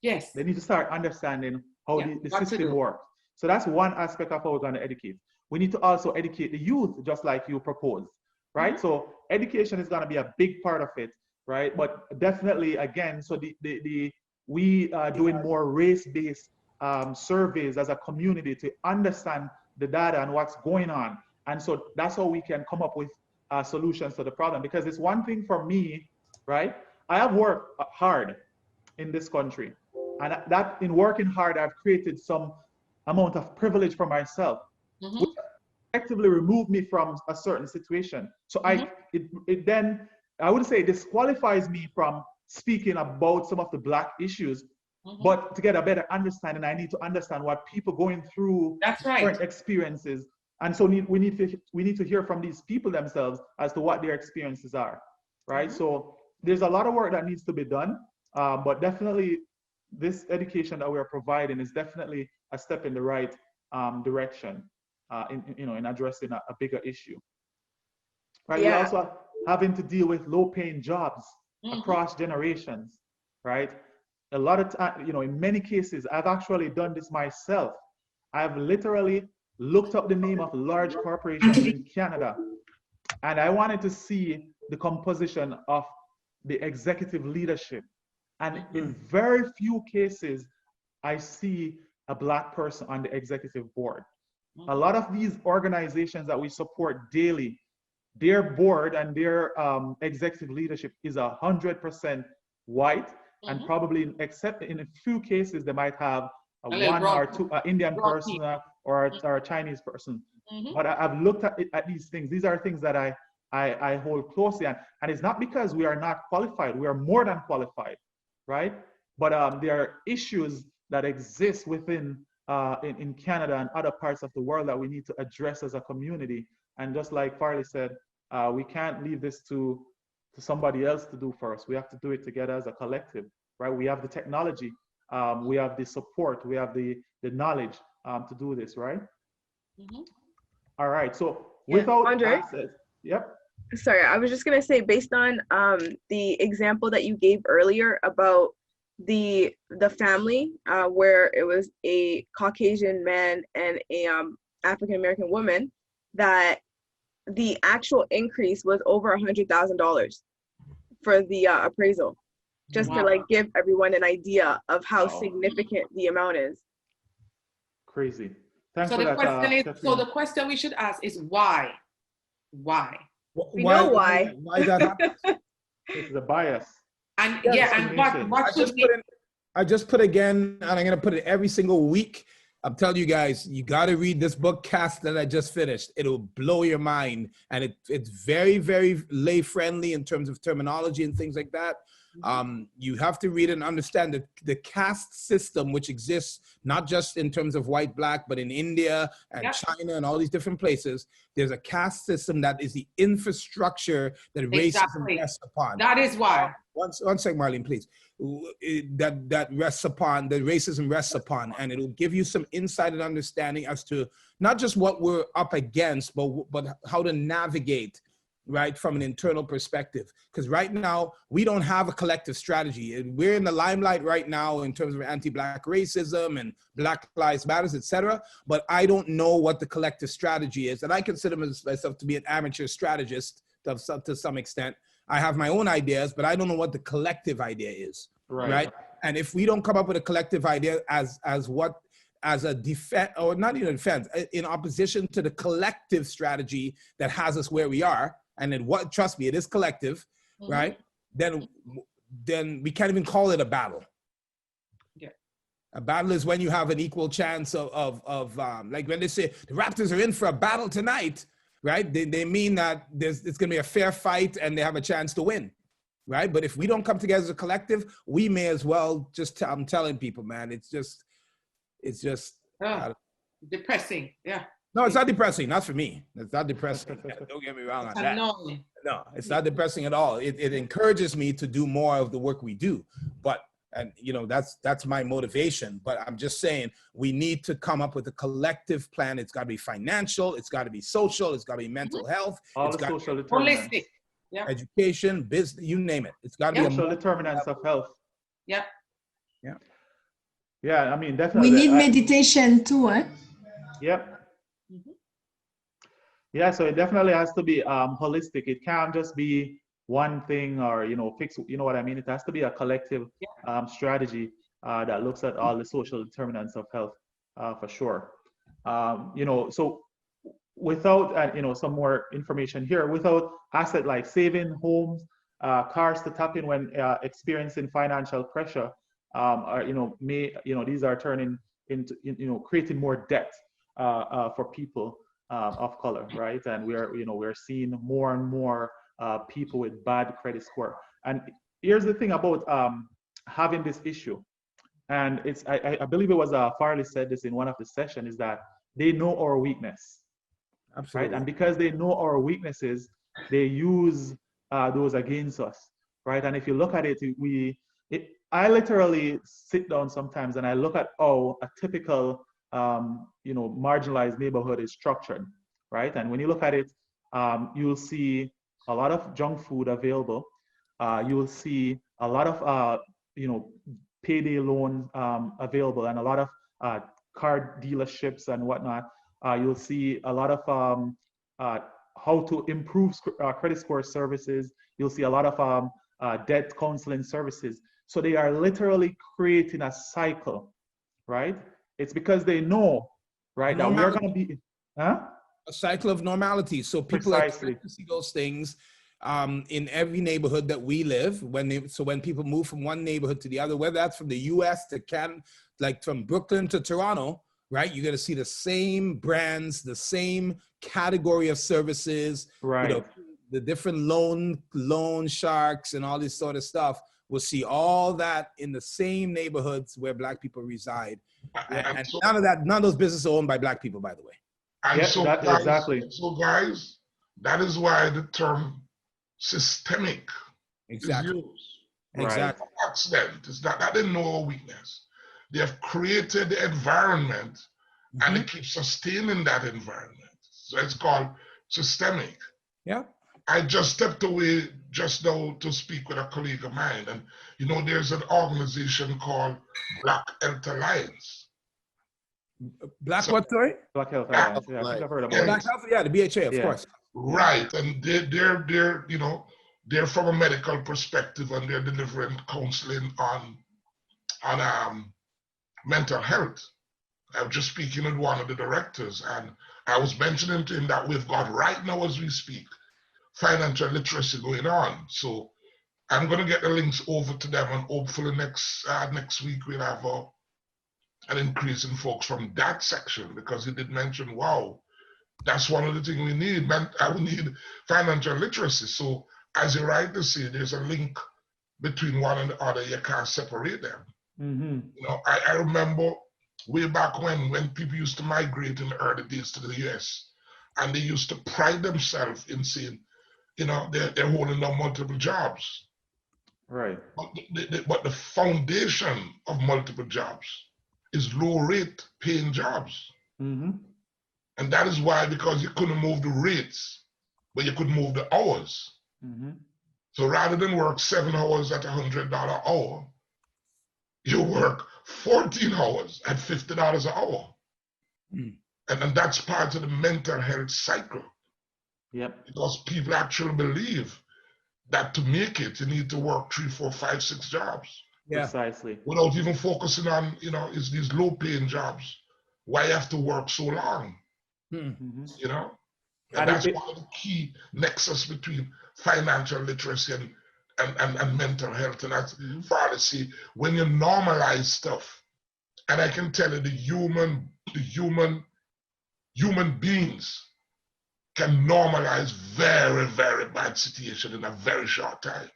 they need to start understanding how the system works. So that's one aspect of how we're going to educate. We need to also educate the youth, just like you proposed, right? So education is going to be a big part of it, right? But definitely, again, so we are doing more race-based surveys as a community to understand the data and what's going on. And so that's how we can come up with solutions to the problem. Because it's one thing for me, right? I have worked hard in this country. And that in working hard, I've created some amount of privilege for myself, which effectively removed me from a certain situation. So it then, I would say, disqualifies me from speaking about some of the Black issues. But to get a better understanding, I need to understand what people going through different experiences. And so we need to hear from these people themselves as to what their experiences are, right? So there's a lot of work that needs to be done, but definitely this education that we're providing is definitely a step in the right direction in addressing a bigger issue. Right? We're also having to deal with low-paying jobs across generations, right? A lot of time, in many cases, I've actually done this myself. I've literally looked up the name of large corporations in Canada, and I wanted to see the composition of the executive leadership. And in very few cases, I see a Black person on the executive board. A lot of these organizations that we support daily, their board and their executive leadership is 100% white, and probably, except in a few cases, they might have a one or two Indian person or a Chinese person. But I've looked at these things. These are things that I hold closely, and it's not because we are not qualified. We are more than qualified, right? But there are issues that exist within in Canada and other parts of the world that we need to address as a community. And just like Farley said, we can't leave this to somebody else to do for us. We have to do it together as a collective, right? We have the technology, we have the support, we have the knowledge to do this, right? All right, so without Andre? access, Sorry, I was just gonna say, based on the example that you gave earlier about the family where it was a Caucasian man and a African-American woman, that the actual increase was over $100,000 for the appraisal, just to like give everyone an idea of how significant the amount is. Crazy. Thanks So for the that, question is, Kathleen. so the question we should ask is why? Why? We know why. Why that happens? This is a bias. And and what should we? I just put again, and I'm gonna put it every single week. I'm telling you guys, you got to read this book, Cast, that I just finished. It'll blow your mind, and it's very, very lay friendly in terms of terminology and things like that. You have to read and understand that the caste system, which exists not just in terms of white, black, but in India and China and all these different places, there's a caste system that is the infrastructure that racism rests upon. That is why. One sec, Marlene, please. That rests upon, that racism rests upon, and it'll give you some insight and understanding as to not just what we're up against, but how to navigate, right, from an internal perspective. Because right now, we don't have a collective strategy. We're in the limelight right now in terms of anti-Black racism and Black Lives Matters, etc. But I don't know what the collective strategy is. And I consider myself to be an amateur strategist to some extent. I have my own ideas, but I don't know what the collective idea is, right? And if we don't come up with a collective idea as a defense, or not even a defense, in opposition to the collective strategy that has us where we are, and then trust me, it is collective, right? Then we can't even call it a battle. A battle is when you have an equal chance of like when they say the Raptors are in for a battle tonight, right? They mean that it's going to be a fair fight and they have a chance to win, right? But if we don't come together as a collective, we may as well just, I'm telling people, man, it's just depressing. Yeah. No, it's not depressing. Not for me. It's not depressing. Don't get me wrong on that. No, it's not depressing at all. It encourages me to do more of the work we do. But, and you know, that's my motivation. But I'm just saying we need to come up with a collective plan. It's got to be financial. It's got to be social. It's got to be mental health. All it's the social to be determinants. Holistic. Yeah. Education, business, you name it. It's got to be a social determinants of health. Yeah. Yeah. Yeah, I mean, definitely. We need meditation too, eh? Yep. Yeah, so it definitely has to be holistic. It can't just be one thing or, you know, fix, you know what I mean? It has to be a collective strategy that looks at all the social determinants of health for sure. You know, so without, you know, some more information here, without asset like saving homes, cars to tap in when experiencing financial pressure, are, these are turning into, creating more debt for people of color, right? And we're seeing more and more people with bad credit score. And here's the thing about having this issue, and I believe it was Farley said this in one of the sessions, is that they know our weakness. Absolutely. Right? And because they know our weaknesses, they use those against us, right? And if you look at it, I literally sit down sometimes and I look at how a typical, marginalized neighborhood is structured, right? And when you look at it, you'll see a lot of junk food available. You will see a lot of, payday loans available, and a lot of car dealerships and whatnot. You'll see a lot of how to improve credit score services. You'll see a lot of debt counseling services. So they are literally creating a cycle, right? It's because they know, right, that we are going to be, a cycle of normality. So people expect to see those things in every neighborhood that we live. When people move from one neighborhood to the other, whether that's from the U.S. to Canada, like from Brooklyn to Toronto, right? You're going to see the same brands, the same category of services, right? The different loan sharks and all this sort of stuff. We'll see all that in the same neighborhoods where Black people reside. And none of those businesses are owned by Black people, by the way. And yes, exactly. So guys, that is why the term systemic is used. Exactly. It's not accident. It's not, that didn't know our weakness. They have created the environment and they keep sustaining that environment. So it's called systemic. Yeah. I just stepped away just now to speak with a colleague of mine, and there's an organization called Black Health Alliance. What, sorry? Black Health Alliance. Yeah, I think I've heard about it. Black Health, yeah, the BHA, of course. Right, and they're from a medical perspective, and they're delivering counseling on mental health. I was just speaking with one of the directors, and I was mentioning to him that we've got right now as we speak financial literacy going on. So I'm going to get the links over to them, and hopefully next week we'll have an increase in folks from that section, because he did mention, wow, that's one of the things we need. We need financial literacy. So as you rightly say, there's a link between one and the other. You can't separate them. I remember way back when people used to migrate in the early days to the US, and they used to pride themselves in saying, they're holding down multiple jobs. Right. But the foundation of multiple jobs is low rate paying jobs. And that is why, because you couldn't move the rates, but you could move the hours. So rather than work 7 hours at $100 an hour, you work 14 hours at $50 an hour. And that's part of the mental health cycle. Yep. Because people actually believe that to make it, you need to work 3, 4, 5, 6 jobs. Yeah. Precisely. Without even focusing on, is these low paying jobs. Why you have to work so long? And that's one of the key nexus between financial literacy and mental health. And that's policy. When you normalize stuff, and I can tell you, the human beings can normalize very, very bad situation in a very short time.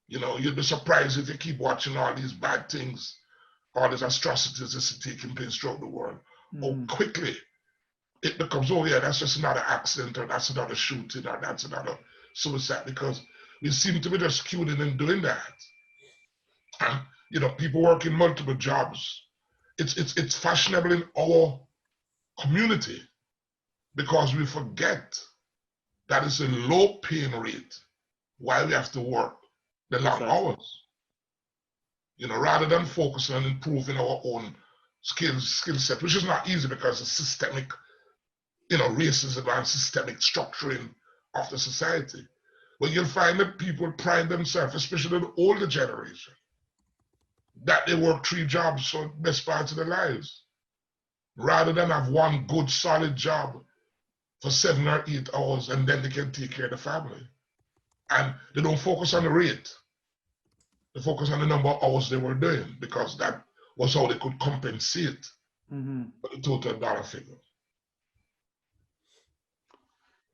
You'd be surprised if you keep watching all these bad things, all these atrocities that's taking place throughout the world. How quickly it becomes, oh yeah, that's just another accident, or that's another shooting, or that's another suicide, because we seem to be just skewed in doing that. And people working multiple jobs. It's fashionable in our community, because we forget that it's a low paying rate why we have to work the long hours. Rather than focusing on improving our own skill set, which is not easy because of systemic, racism and systemic structuring of the society. But you'll find that people pride themselves, especially the older generation, that they work 3 jobs for the best parts of their lives, rather than have one good solid job for 7 or 8 hours, and then they can take care of the family. And they don't focus on the rate. They focus on the number of hours they were doing because that was how they could compensate for the total dollar figure.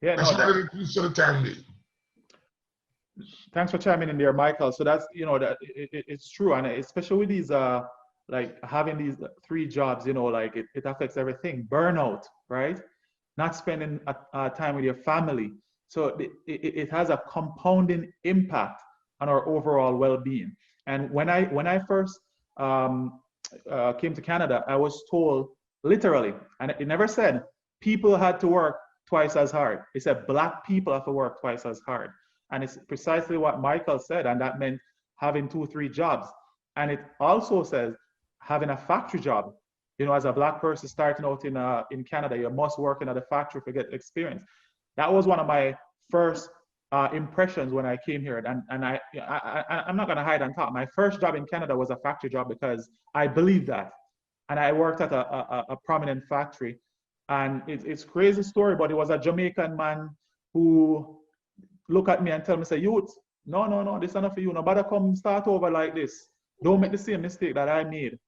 Yeah, That's no, why they increase to the time being. thanks for chiming in there, Michael. So that's, you know, that it's true. And especially with these, like having these 3 jobs, you know, like it affects everything. Burnout, right? Not spending time with your family. So it has a compounding impact on our overall well-being. And when I first came to Canada, I was told literally, and it never said people had to work twice as hard. It said Black people have to work twice as hard. And it's precisely what Michael said, and that meant having 2 or 3 jobs. And it also says having a factory job. You know, as a Black person starting out in Canada, you must work in a factory to get experience. That was one of my first impressions when I came here. And I'm not going to hide and talk. My first job in Canada was a factory job because I believed that. And I worked at a prominent factory. And it's a crazy story, but it was a Jamaican man who look at me and tell me, say, youth, no, this is not for you. Nobody come start over like this. Don't make the same mistake that I made.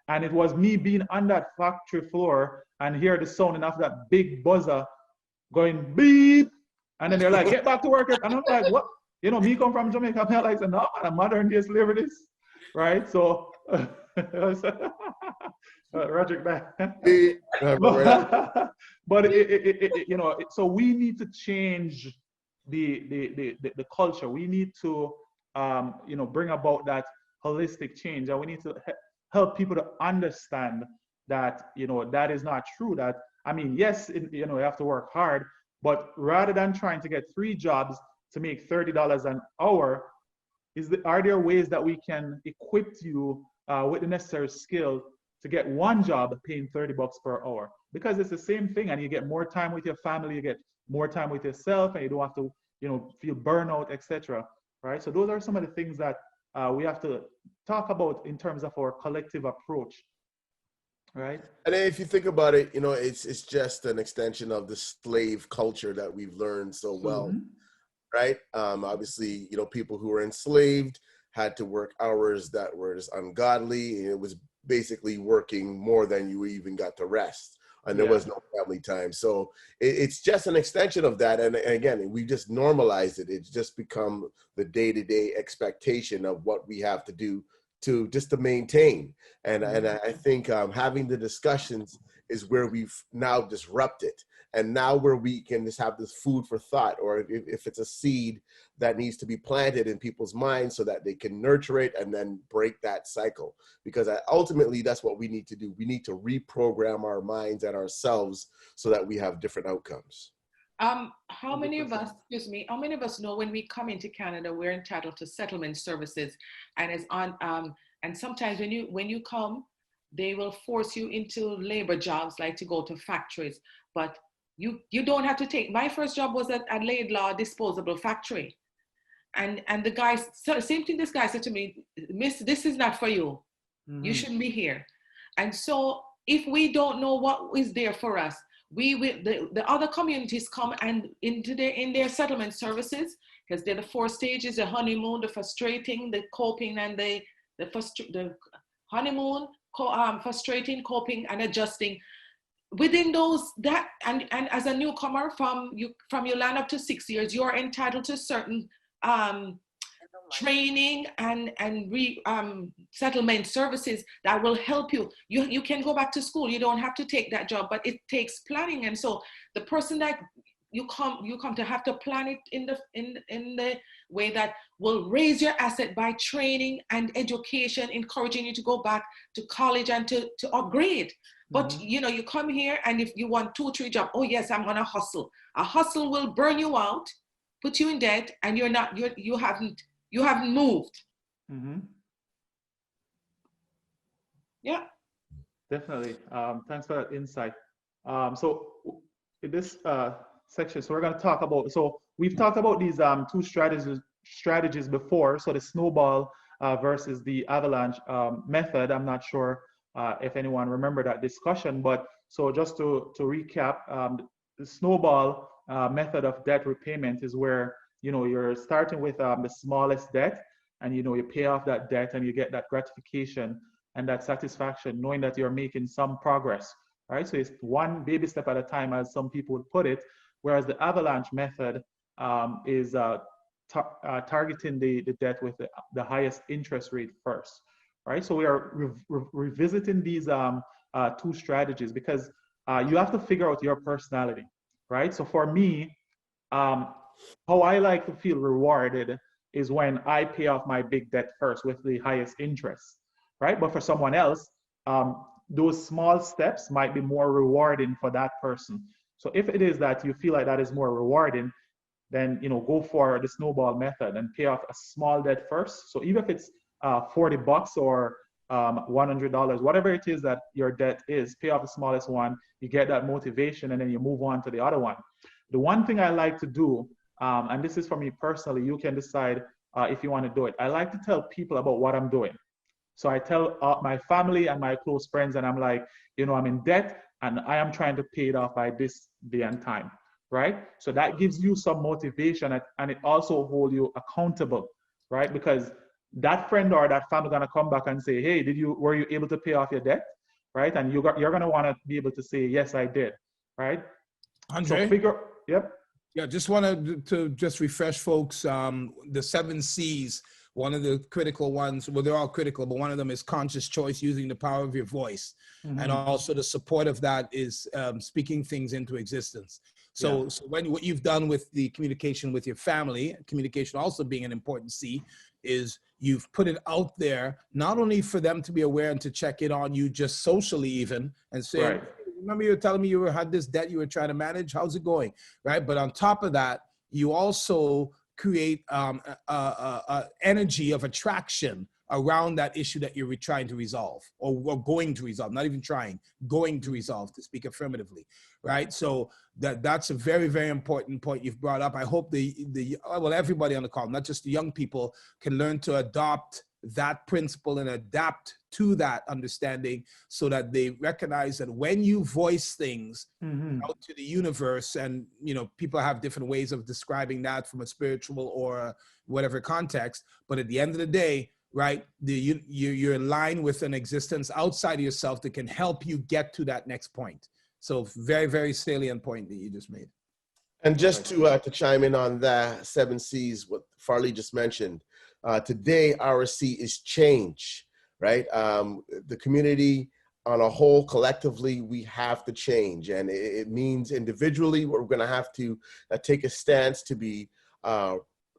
And it was me being on that factory floor and hear the sounding of that big buzzer going beep. And then they're like, get back to work. And I'm like, what? You know, me come from Jamaica. I'm like, no, I'm modern day slavery this. Right? So, Roger back. But you know, so we need to change the culture. We need to you know, bring about that holistic change, and we need to help people to understand that, you know, that is not true. That, I mean, yes, you know, you have to work hard, but rather than trying to get 3 jobs to make $30 an hour, are there ways that we can equip you with the necessary skill to get 1 job paying $30 per hour? Because it's the same thing, and you get more time with your family, you get more time with yourself, and you don't have to, you know, feel burnout, etc. Right? So those are some of the things that we have to talk about in terms of our collective approach. Right? And then if you think about it, you know, it's just an extension of the slave culture that we've learned so well, right? Obviously, you know, people who were enslaved had to work hours that were just ungodly, and it was basically working more than you even got to rest, and there was no family time. So it's just an extension of that. And again, we just normalized it. It's just become the day-to-day expectation of what we have to do to maintain. And I think having the discussions is where we've now disrupted, and now where we can just have this food for thought, or if it's a seed that needs to be planted in people's minds so that they can nurture it and then break that cycle. Because ultimately that's what we need to do. We need to reprogram our minds and ourselves so that we have different outcomes. How many of us, excuse me, how many of us know when we come into Canada, we're entitled to settlement services, and it's on, and sometimes when you come, they will force you into labor jobs, like to go to factories, but you don't have to take. My first job was at a Laidlaw disposable factory, and the guy, same thing. This guy said to me, "Miss, this is not for you. You shouldn't be here." And so, if we don't know what is there for us, we will, the other communities come and in their settlement services, because they're the 4 stages: the honeymoon, the frustrating, the coping, and the honeymoon, frustrating, coping, and adjusting. Within those, that and as a newcomer, from you land up to 6 years, you are entitled to certain training and settlement services that will help you. You can go back to school. You don't have to take that job, but it takes planning. And so the person that you come to have to plan it in the way that will raise your asset by training and education, encouraging you to go back to college and to upgrade. But you know, you come here, and if you want 2 or 3 jobs, oh yes, I'm gonna hustle. A hustle will burn you out, put you in debt, and you haven't moved. Yeah, definitely. Thanks for that insight. So in this section, so we're going to talk about, so we've talked about these 2 strategies before. So the snowball versus the avalanche method. I'm not sure if anyone remember that discussion, but so just to recap, the snowball method of debt repayment is where, you know, you're starting with the smallest debt, and you pay off that debt and you get that gratification and that satisfaction knowing that you're making some progress, right? So it's one baby step at a time, as some people would put it, whereas the avalanche method is targeting the debt with the highest interest rate first, right? So we are revisiting these two strategies because you have to figure out your personality, right? So for me, how I like to feel rewarded is when I pay off my big debt first with the highest interest, right? But for someone else, those small steps might be more rewarding for that person. So if it is that you feel like that is more rewarding, then go for the snowball method and pay off a small debt first. So even if it's $40 or $100, whatever it is that your debt is, pay off the smallest one, you get that motivation, and then you move on to the other one. The one thing I like to do, and this is for me personally, you can decide if you want to do it. I like to tell people about what I'm doing. So I tell my family and my close friends, and I'm like, I'm in debt and I am trying to pay it off by this day and time, right? So that gives you some motivation, and it also holds you accountable, right? Because that friend or that family gonna come back and say, hey, were you able to pay off your debt, right? And you're gonna want to be able to say, yes, I did, right? Andre? So yep. Yeah, just wanted to just refresh folks, the 7 C's, one of the critical ones, well, they're all critical, but one of them is conscious choice, using the power of your voice. Mm-hmm. And also the support of that is speaking things into existence. So what you've done with the communication with your family, communication also being an important C, is you've put it out there, not only for them to be aware and to check in on you just socially even, and say, right, remember you were telling me you had this debt you were trying to manage, how's it going, right? But on top of that, you also create energy of attraction around that issue that you're trying to resolve, or going to resolve, not even trying, going to resolve, to speak affirmatively, right? So that's a very, very important point you've brought up. I hope everybody on the call, not just the young people, can learn to adopt that principle and adapt to that understanding, so that they recognize that when you voice things out to the universe, and people have different ways of describing that from a spiritual or whatever context, but at the end of the day, right, you're in line with an existence outside of yourself that can help you get to that next point. So very, very salient point that you just made. And just to chime in on that 7 C's, what Farley just mentioned, today our C is change, right? The community on a whole, collectively, we have to change. And it means individually, we're gonna have to take a stance to be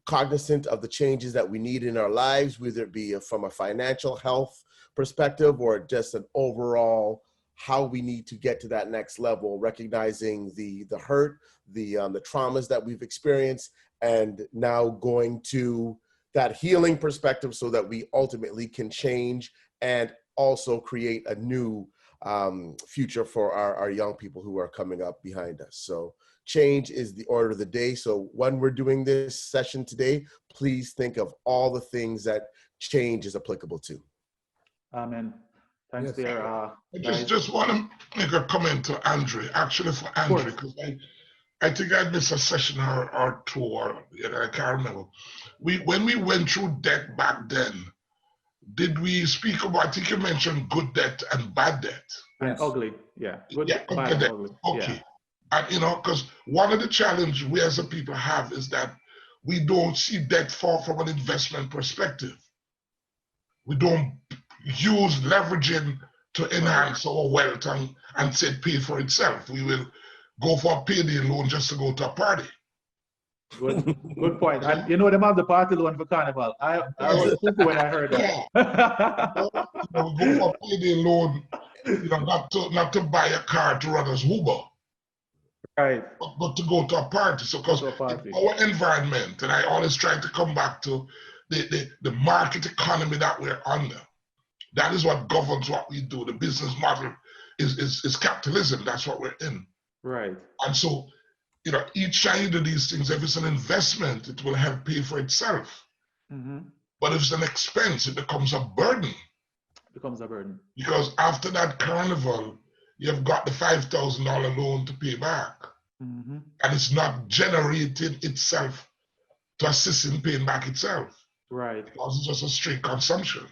cognizant of the changes that we need in our lives, whether it be from a financial health perspective or just an overall how we need to get to that next level, recognizing the hurt, the traumas that we've experienced, and now going to that healing perspective so that we ultimately can change and also create a new future for our young people who are coming up behind us. So change is the order of the day. So when we're doing this session today, please think of all the things that change is applicable to. Amen. Thanks, dear. I just want to make a comment to Andre, actually for Andre, because I think I missed a session or two, or I can't remember. When we went through debt back then, did we speak about, I think you mentioned good debt and bad debt. And ugly, yeah. Good, yeah, bad, debt. ugly. Okay. Yeah. And because one of the challenges we as a people have is that we don't see debt fall from an investment perspective. We don't use leveraging to enhance our wealth and say pay for itself. We will go for a payday loan just to go to a party. Good point. And them have the party loan for Carnival. I was cuckoo when I heard that. We go for a payday loan, not to buy a car to run as Uber. Right. But to go to a party. So because our environment, and I always try to come back to the market economy that we're under. That is what governs what we do. The business model is capitalism. That's what we're in. Right. And so, each time you do these things, if it's an investment, it will help pay for itself. Mm-hmm. But if it's an expense, it becomes a burden. Because after that carnival, you've got the $5,000 loan to pay back. Mm-hmm. And it's not generating itself to assist in paying back itself. Right. Because it's just a straight consumption.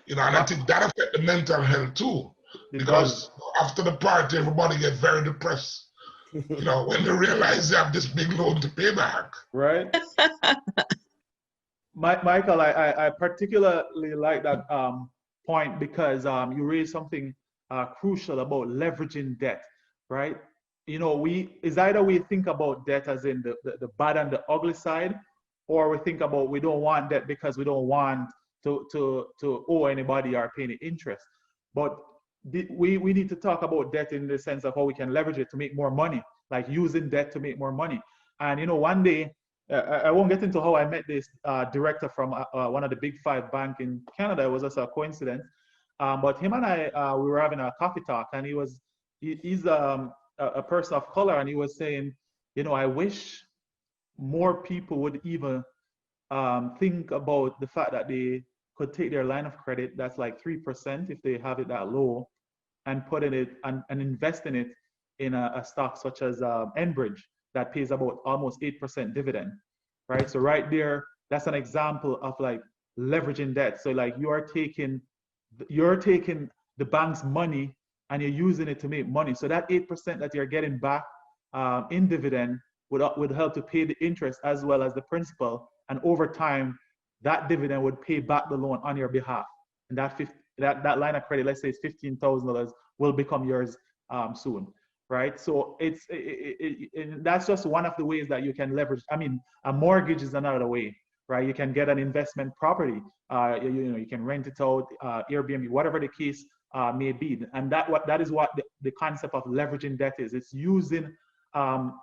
You know, and I think that affects the mental health too. Because after the party, everybody get very depressed. You know, when they realize they have this big loan to pay back. Right. Michael, I particularly like that point because you raised something crucial about leveraging debt, right? You know, it's either we think about debt as in the bad and the ugly side, or we think about we don't want debt because we don't want to owe anybody or pay any interest. But we need to talk about debt in the sense of how we can leverage it to make more money, like using debt to make more money. And, you know, one day, I won't get into how I met this director from one of the big 5 banks in Canada. It was just a coincidence. But him and I, we were having a coffee talk, and he's a person of color, and he was saying, you know, I wish more people would even think about the fact that they could take their line of credit that's like 3% if they have it that low, and put in it and invest in it in a stock such as Enbridge that pays about almost 8% dividend, right? So right there, that's an example of like leveraging debt. So like you're taking the bank's money and you're using it to make money. So that 8% that you're getting back in dividend would help to pay the interest as well as the principal. And over time, that dividend would pay back the loan on your behalf. And that line of credit, let's say it's $15,000, will become yours soon, right? So that's just one of the ways that you can leverage. I mean, a mortgage is another way, right? You can get an investment property. You can rent it out, Airbnb, whatever the case may be. And that is what the concept of leveraging debt is. It's using what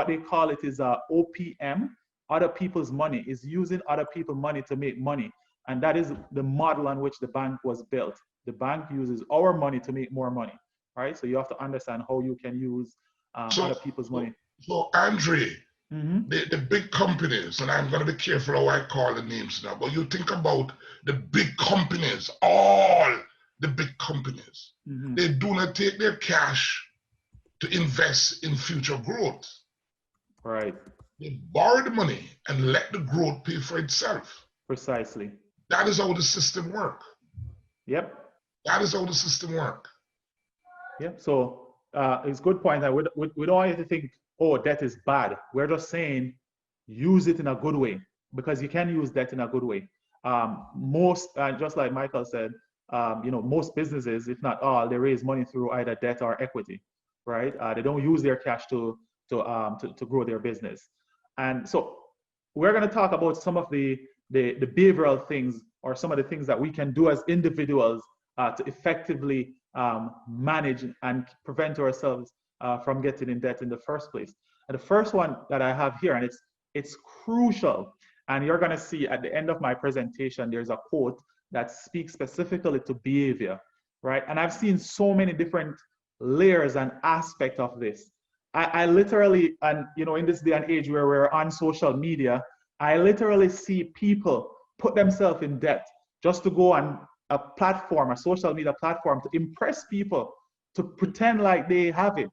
they call it is OPM, other people's money, is using other people's money to make money. And that is the model on which the bank was built. The bank uses our money to make more money, right? So you have to understand how you can use other people's money. So Andre, the big companies, and I'm going to be careful how I call the names now, but you think about the big companies, all the big companies, they do not take their cash to invest in future growth. Right. They borrow the money and let the growth pay for itself. Precisely. That is how the system works. Yep. That is how the system works. Yep. So it's a good point. We don't want you to think, oh, debt is bad. We're just saying use it in a good way, because you can use debt in a good way. Just like Michael said, most businesses, if not all, they raise money through either debt or equity, right? They don't use their cash to grow their business. And so we're going to talk about some of the behavioral things, or some of the things that we can do as individuals to effectively manage and prevent ourselves from getting in debt in the first place. And the first one that I have here, and it's crucial, and you're going to see at the end of my presentation, there's a quote that speaks specifically to behavior, right? And I've seen so many different layers and aspects of this. I literally, and in this day and age where we're on social media, I literally see people put themselves in debt just to go on a platform, a social media platform, to impress people, to pretend like they have it.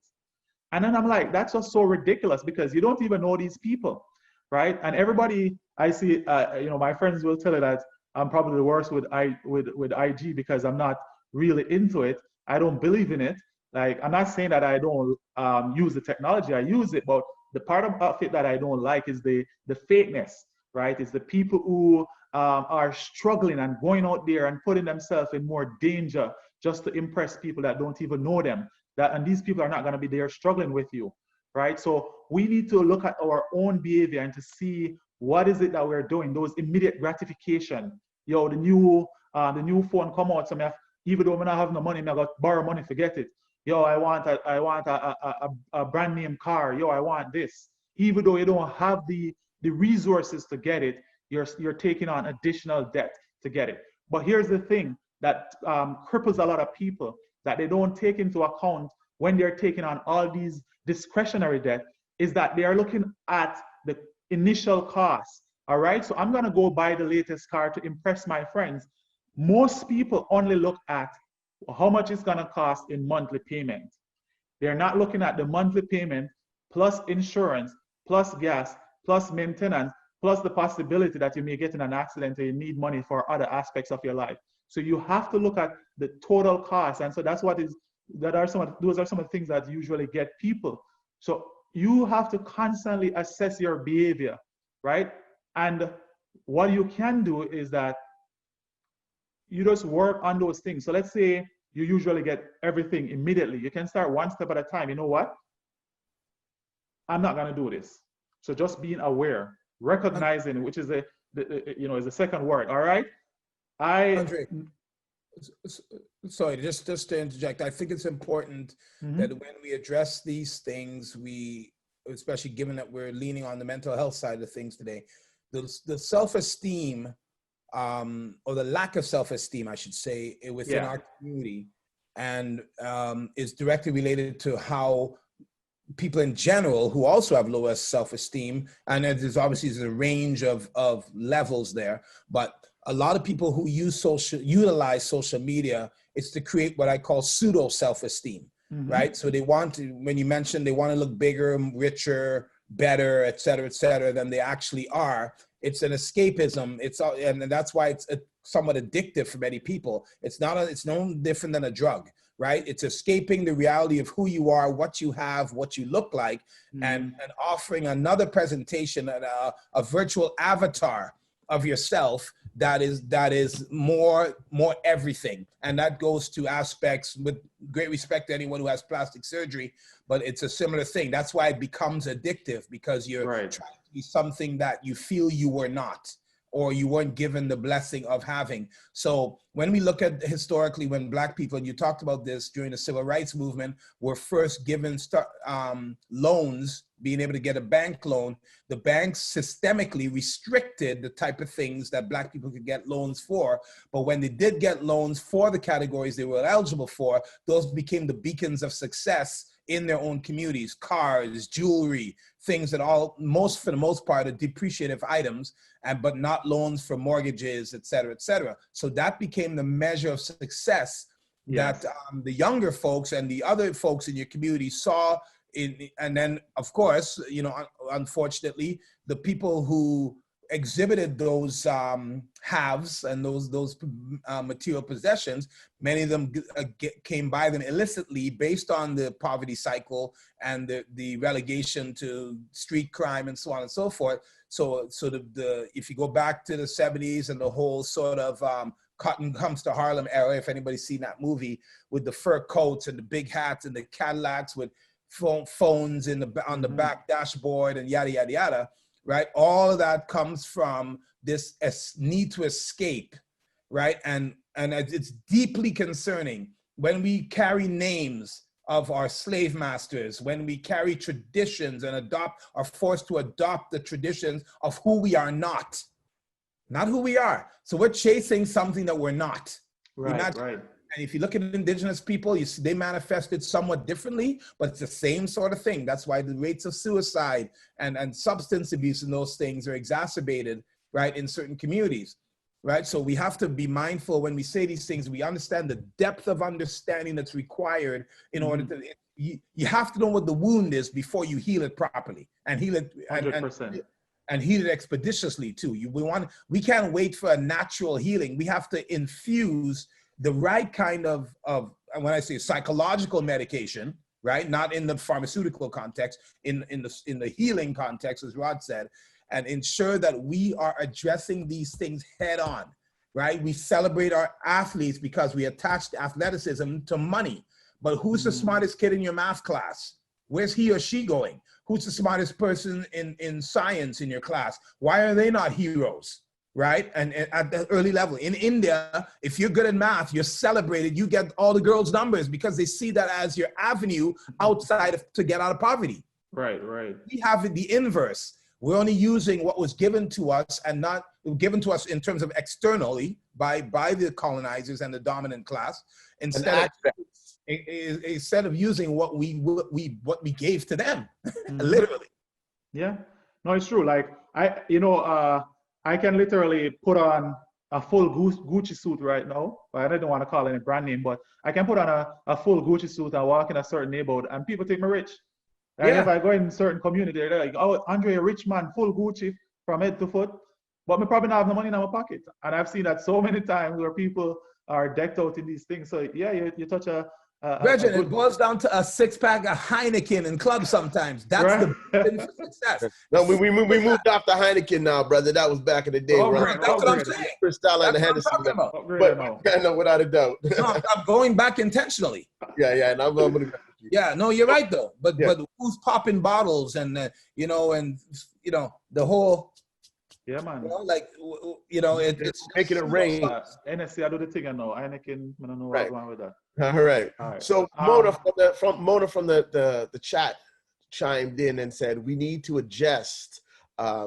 And then I'm like, that's just so ridiculous, because you don't even know these people, right? And everybody I see, my friends will tell you that I'm probably the worst with IG, because I'm not really into it. I don't believe in it. Like, I'm not saying that I don't use the technology. I use it, but the part of it that I don't like is the fakeness, right? It's the people who are struggling and going out there and putting themselves in more danger just to impress people that don't even know them. And these people are not going to be there struggling with you, right? So we need to look at our own behavior and to see what is it that we're doing. Those immediate gratification. The new phone come out, so even though I don't have no money, I got to borrow money to get it. I want a brand name car. I want this. Even though you don't have the resources to get it, you're taking on additional debt to get it. But here's the thing that cripples a lot of people, that they don't take into account when they're taking on all these discretionary debt, is that they are looking at the initial cost. All right, so I'm gonna go buy the latest car to impress my friends. Most people only look at how much it's gonna cost in monthly payment. They're not looking at the monthly payment plus insurance, plus gas, plus maintenance, plus the possibility that you may get in an accident or you need money for other aspects of your life. So you have to look at the total cost. And so those are some of the things that usually get people. So you have to constantly assess your behavior, right? And what you can do is that you just work on those things. So let's say you usually get everything immediately. You can start one step at a time. You know what? I'm not going to do this. So just being aware, recognizing, which is is the second word. All right. Andre, sorry, just to interject, I think it's important that when we address these things, especially given that we're leaning on the mental health side of things today, the self-esteem or the lack of self-esteem, I should say, within our community, and is directly related to how people in general who also have lower self-esteem, and there's obviously a range of levels there, but a lot of people who utilize social media, it's to create what I call pseudo self-esteem, right? So they want to, when you mentioned they want to look bigger, richer, better, et cetera, than they actually are. It's an escapism. And that's why it's somewhat addictive for many people. It's no different than a drug, right? It's escaping the reality of who you are, what you have, what you look like, and offering another presentation, a virtual avatar of yourself that is more everything. And that goes to aspects, with great respect to anyone who has plastic surgery, but it's a similar thing. That's why it becomes addictive, because you're trying to be something that you feel you were not, or you weren't given the blessing of having. So when we look at historically, when Black people, and you talked about this during the civil rights movement, were first given loans, being able to get a bank loan, the banks systemically restricted the type of things that Black people could get loans for. But when they did get loans for the categories they were eligible for, those became the beacons of success in their own communities: cars, jewelry, things that for the most part are depreciative items, but not loans for mortgages, et cetera, So that became the measure of success that the younger folks and the other folks in your community saw. And then, of course, unfortunately, the people who exhibited those haves and those material possessions, many of them came by them illicitly based on the poverty cycle and the relegation to street crime and so on and so forth. So if you go back to the 70s and the whole sort of Cotton Comes to Harlem era, if anybody's seen that movie, with the fur coats and the big hats and the Cadillacs with phones on the back dashboard and yada, yada, yada, right? All of that comes from this need to escape, right? And it's deeply concerning when we carry names of our slave masters, when we carry traditions and are forced to adopt the traditions of who we are not who we are. So we're chasing something that we're not. Right. And if you look at indigenous people, you see they manifested somewhat differently, but it's the same sort of thing. That's why the rates of suicide and substance abuse and those things are exacerbated, right, in certain communities, right? So we have to be mindful when we say these things. We understand the depth of understanding that's required in order to, you have to know what the wound is before you heal it properly and heal it 100%. And heal it expeditiously too. We can't wait for a natural healing. We have to infuse the right kind of when I say psychological medication, right? Not in the pharmaceutical context, in the healing context, as Rod said, and ensure that we are addressing these things head on, right? We celebrate our athletes because we attach athleticism to money. But who's the smartest kid in your math class? Where's he or she going? Who's the smartest person in science in your class? Why are they not heroes? Right? And at the early level in India, if you're good at math, you're celebrated. You get all the girls' numbers because they see that as your avenue to get out of poverty. Right. We have the inverse. We're only using what was given to us and not given to us in terms of externally by the colonizers and the dominant class, instead of using what we gave to them, literally. Yeah, no, it's true. Like I can literally put on a full Gucci suit right now. I don't want to call it a brand name, but I can put on a full Gucci suit and walk in a certain neighborhood and people think me rich. And if I go in certain community, they're like, oh, Andre, a rich man, full Gucci. from head to foot, but me probably not have the money in my pocket. And I've seen that so many times where people are decked out in these things. So yeah, you touch a Reggie, it boils down to a 6-pack of Heineken in clubs sometimes. That's right? the thing for success. No, we moved off the Heineken now, brother. That was back in the day. Upgrade, That's what I'm saying. Crystal and the That's what I'm Hennessy. talking about. But no, without a doubt. No, I'm going back intentionally. Yeah, and I'm gonna. Yeah, no, you're right though. But Yeah. but who's popping bottles and the whole, Yeah, man. it's making it rain. NSC, I do the thing I know. Heineken, I don't know Right. what's wrong with that. All right. So Mona from the chat chimed in and said we need to adjust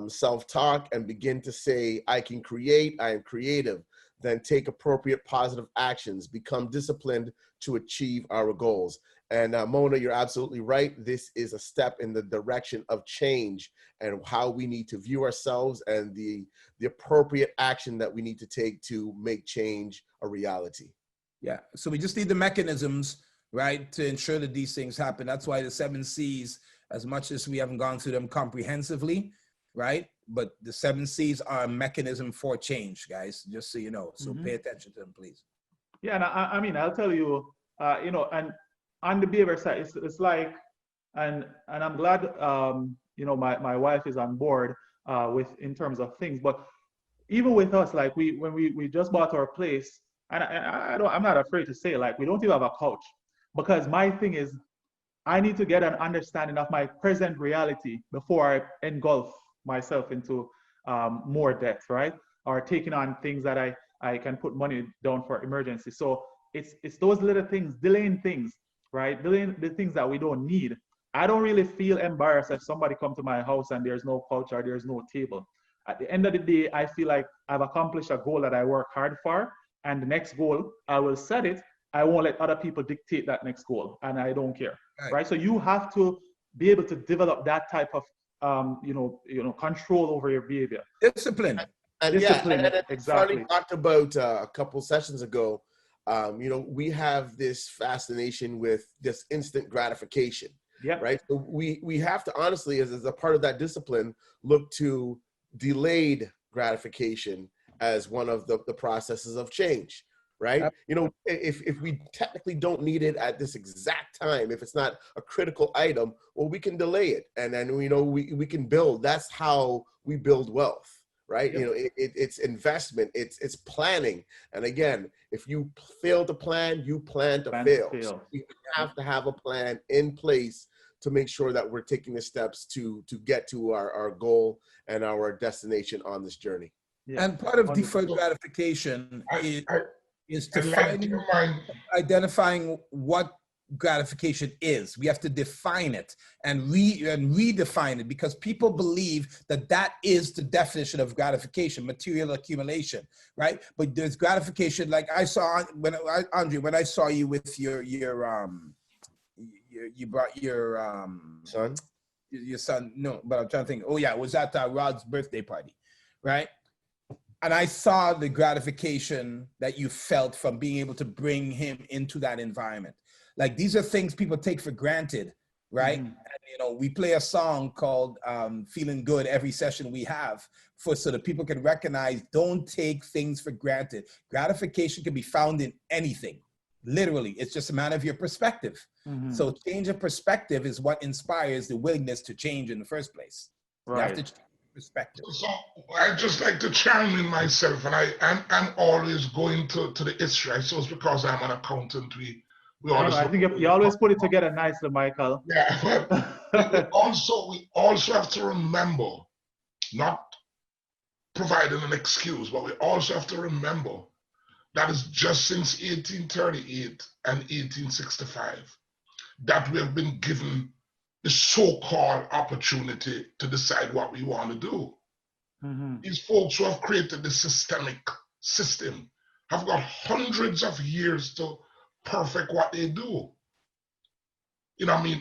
self-talk and begin to say I can create, I am creative, then take appropriate positive actions, become disciplined to achieve our goals. And Mona, you're absolutely right. This is a step in the direction of change and how we need to view ourselves and the appropriate action that we need to take to make change a reality. Yeah, so we just need the mechanisms, right, to ensure that these things happen. That's why the 7 C's, as much as we haven't gone through them comprehensively, right, but the 7 C's are a mechanism for change, guys, just so you know. So pay attention to them, please. Yeah, and I mean, I'll tell you, and on the behavior side, it's like, and I'm glad, my wife is on board in terms of things, but even with us, like when we just bought our place, and I'm not afraid to say, like, we don't even have a couch, because my thing is, I need to get an understanding of my present reality before I engulf myself into more debt, right? Or taking on things that I can put money down for emergency. So it's those little things, delaying things, right? Delaying the things that we don't need. I don't really feel embarrassed if somebody come to my house and there's no couch or there's no table. At the end of the day, I feel like I've accomplished a goal that I work hard for. And the next goal, I will set it. I won't let other people dictate that next goal, and I don't care, right? So you have to be able to develop that type of, control over your behavior. Discipline. And Discipline, yeah, and exactly. Farley talked about a couple sessions ago. We have this fascination with this instant gratification. Yeah. Right. So we have to honestly, as a part of that discipline, look to delayed gratification as one of the processes of change, right? If we technically don't need it at this exact time, if it's not a critical item, well, we can delay it, and then we can build. That's how we build wealth, right? Yep. It's investment, it's planning, and again, if you fail to plan, you plan to fail. So we have to have a plan in place to make sure that we're taking the steps to get to our goal and our destination on this journey. Yeah. And part of deferred gratification is identifying what gratification is. We have to define it and redefine it, because people believe that is the definition of gratification, material accumulation, right? But there's gratification, like I saw Andre, when I saw you with you brought your son. Your son, no, but I'm trying to think. Oh yeah, it was at Rod's birthday party, right? And I saw the gratification that you felt from being able to bring him into that environment. Like, these are things people take for granted, right? And, we play a song called Feeling Good every session we have so that people can recognize, don't take things for granted. Gratification can be found in anything. Literally, it's just a matter of your perspective. So change of perspective is what inspires the willingness to change in the first place. Right. You have to change perspective. So I just like to chime in myself, and I'm always going to the history. I suppose because I'm an accountant, we always. I think you always put it together nicely, Michael. Yeah, but we also have to remember, not providing an excuse, but we also have to remember that is just since 1838 and 1865 that we have been given the so-called opportunity to decide what we want to do. These folks who have created the systemic system have got hundreds of years to perfect what they do.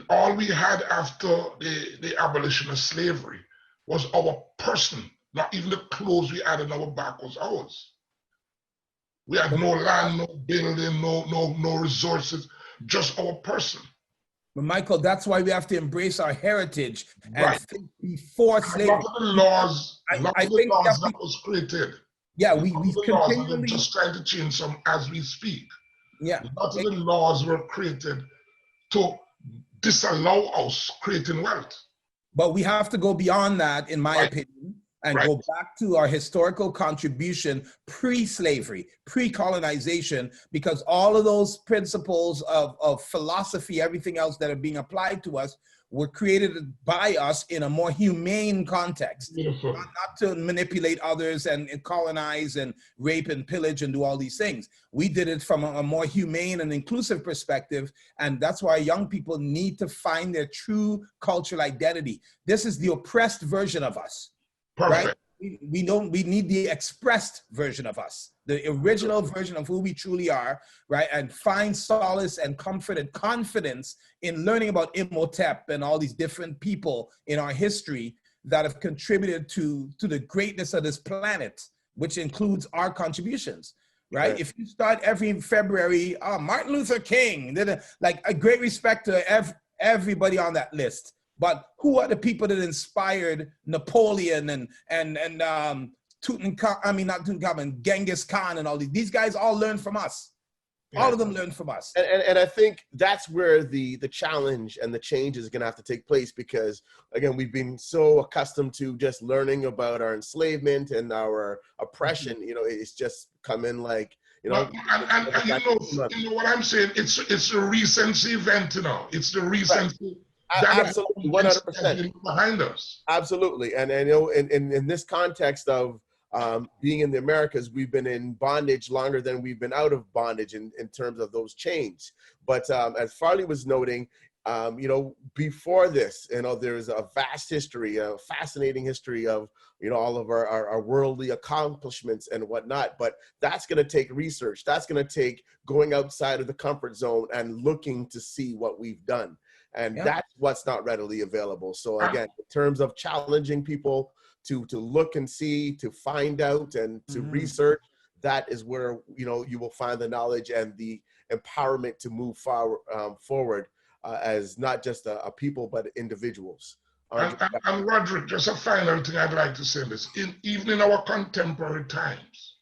All we had after the abolition of slavery was our person. Not even the clothes we had in our back was ours. We had no land, no building, no resources, just our person. But Michael, that's why we have to embrace our heritage and Right. think before slavery. Not the laws, not I the think laws that was created. yeah, we the laws that we're continually, just trying to change some as we speak. yeah. Not the laws were created to disallow us creating wealth. But we have to go beyond that, in my opinion, and go back to our historical contribution pre-slavery, pre-colonization, because all of those principles of philosophy, everything else that are being applied to us, were created by us in a more humane context, not to manipulate others and colonize and rape and pillage and do all these things. We did it from a more humane and inclusive perspective, and that's why young people need to find their true cultural identity. This is the oppressed version of us. Perfect. Right? We need the expressed version of us, the original version of who we truly are, right? And find solace and comfort and confidence in learning about Imhotep and all these different people in our history that have contributed to the greatness of this planet, which includes our contributions, right? Okay. If you start every February, Martin Luther King, like a great respect to everybody on that list. But who are the people that inspired Napoleon and Genghis Khan and all these? These guys all learned from us. Yeah. All of them learned from us. And I think that's where the challenge and the change is going to have to take place, because again, we've been so accustomed to just learning about our enslavement and our oppression. You know, it's just come in like, you know, and you know what I'm saying? It's a recency event, you know. It's the recency. Absolutely, 100% behind us. Absolutely, and you know, in this context of being in the Americas, we've been in bondage longer than we've been out of bondage in terms of those chains. But as Farley was noting, you know, before this, you know, there's a vast history, a fascinating history of, you know, all of our worldly accomplishments and whatnot. But that's going to take research. That's going to take going outside of the comfort zone and looking to see what we've done. And that's what's not readily available. So again, in terms of challenging people to look and see, to find out and to research, that is where, you know, you will find the knowledge and the empowerment to move forward as not just a people, but individuals. And Roderick, just a final thing I'd like to say this. Even in our contemporary times,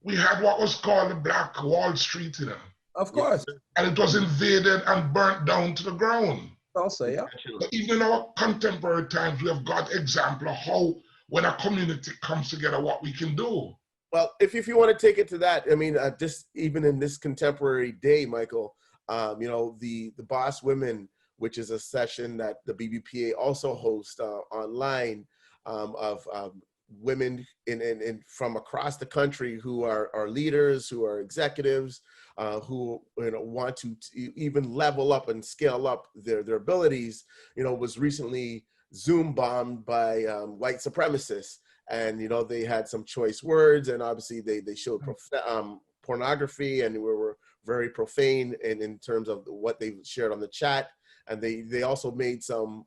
we had what was called the Black Wall Street, you know. Of course. And it was invaded and burnt down to the ground. Also, yeah. But even in our contemporary times, we have got example of how, when a community comes together, what we can do. Well, if you want to take it to that, I mean, just even in this contemporary day, Michael, you know, the Boss Women, which is a session that the BBPA also hosts online of women in from across the country who are leaders, who are executives, who, you know, want to even level up and scale up their abilities, you know, was recently Zoom bombed by white supremacists. And, you know, they had some choice words, and obviously they showed pornography, and were very profane in terms of what they shared on the chat. And they also made some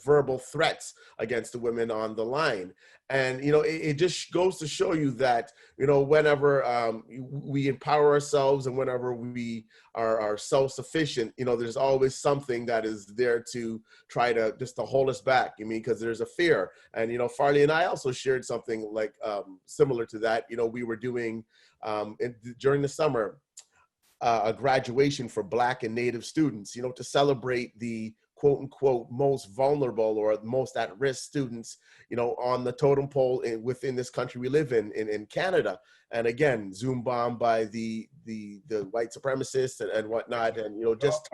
verbal threats against the women on the line. And, you know, it just goes to show you that, you know, whenever we empower ourselves and whenever we are self-sufficient, you know, there's always something that is there to try to just to hold us back. I mean, because there's a fear. And, you know, Farley and I also shared something like similar to that. You know, we were doing during the summer a graduation for Black and Native students, you know, to celebrate the quote unquote most vulnerable or most at-risk students, you know, on the totem pole within this country we live in Canada. And again, Zoom bombed by the white supremacists and whatnot, and, you know, just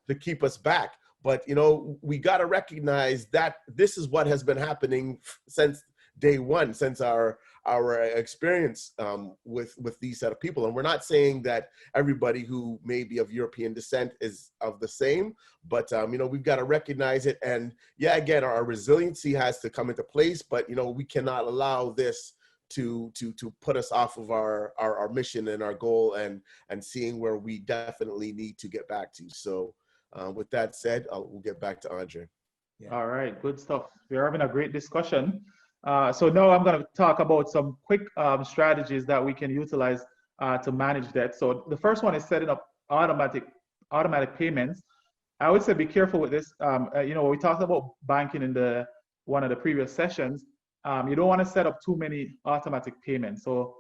to keep us back. But, you know, we got to recognize that this is what has been happening since day one, since our experience with these set of people. And we're not saying that everybody who may be of European descent is of the same, but you know, we've got to recognize it. And yeah, again, our resiliency has to come into place, but, you know, we cannot allow this to put us off of our mission and our goal and seeing where we definitely need to get back to. So with that said, we'll get back to Andre. Yeah. All right, good stuff. We're having a great discussion. So now I'm going to talk about some quick strategies that we can utilize to manage debt. So the first one is setting up automatic automatic payments, I would say be careful with this. You know, we talked about banking in one of the previous sessions. You don't want to set up too many automatic payments. So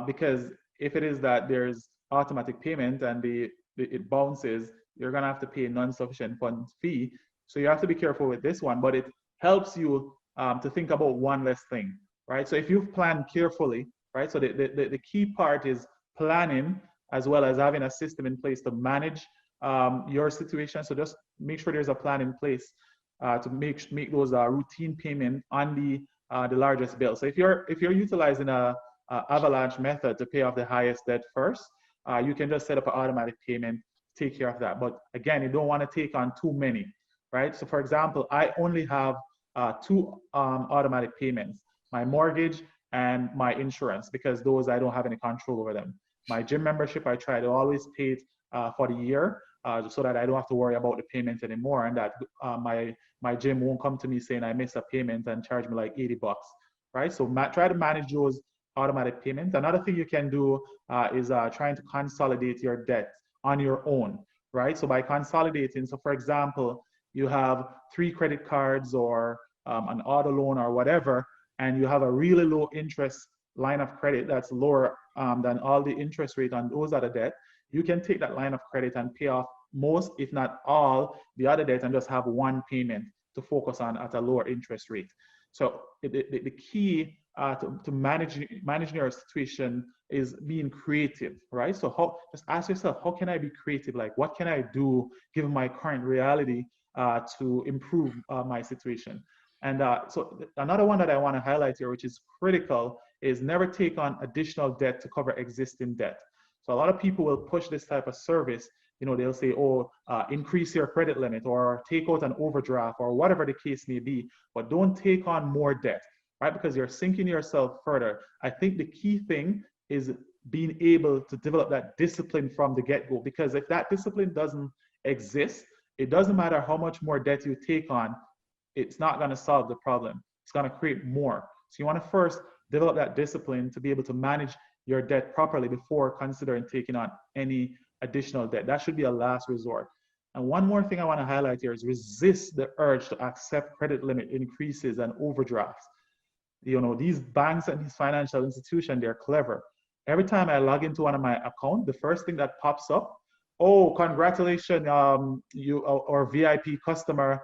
because if it is that there's automatic payment and it bounces, you're gonna have to pay non-sufficient funds fee. So you have to be careful with this one, but it helps you to think about one less thing, right? So if you've planned carefully, right? So the key part is planning as well as having a system in place to manage your situation. So just make sure there's a plan in place to make those routine payment on the largest bill. So if you're utilizing a avalanche method to pay off the highest debt first, you can just set up an automatic payment, take care of that. But again, you don't want to take on too many, right? So for example, I only have two automatic payments, my mortgage and my insurance, because those I don't have any control over them. My gym membership, I try to always pay it for the year so that I don't have to worry about the payment anymore, and that my gym won't come to me saying I missed a payment and charge me like $80, right? So try to manage those automatic payments. Another thing you can do is trying to consolidate your debt on your own, right? So by consolidating, so for example, you have 3 credit cards or an auto loan or whatever, and you have a really low interest line of credit that's lower than all the interest rate on those other debt, you can take that line of credit and pay off most, if not all, the other debt and just have one payment to focus on at a lower interest rate. So the key to managing your situation is being creative, right? So just ask yourself, how can I be creative? Like, what can I do given my current reality to improve my situation? And so another one that I want to highlight here, which is critical, is never take on additional debt to cover existing debt. So a lot of people will push this type of service. You know, they'll say, oh, increase your credit limit or take out an overdraft or whatever the case may be, but don't take on more debt, right? Because you're sinking yourself further. I think the key thing is being able to develop that discipline from the get-go, because if that discipline doesn't exist, it doesn't matter how much more debt you take on, it's not going to solve the problem. It's going to create more. So you want to first develop that discipline to be able to manage your debt properly before considering taking on any additional debt. That should be a last resort. And one more thing I want to highlight here is resist the urge to accept credit limit increases and overdrafts. You know, these banks and these financial institutions, they're clever. Every time I log into one of my accounts, the first thing that pops up, oh, congratulations, you or VIP customer,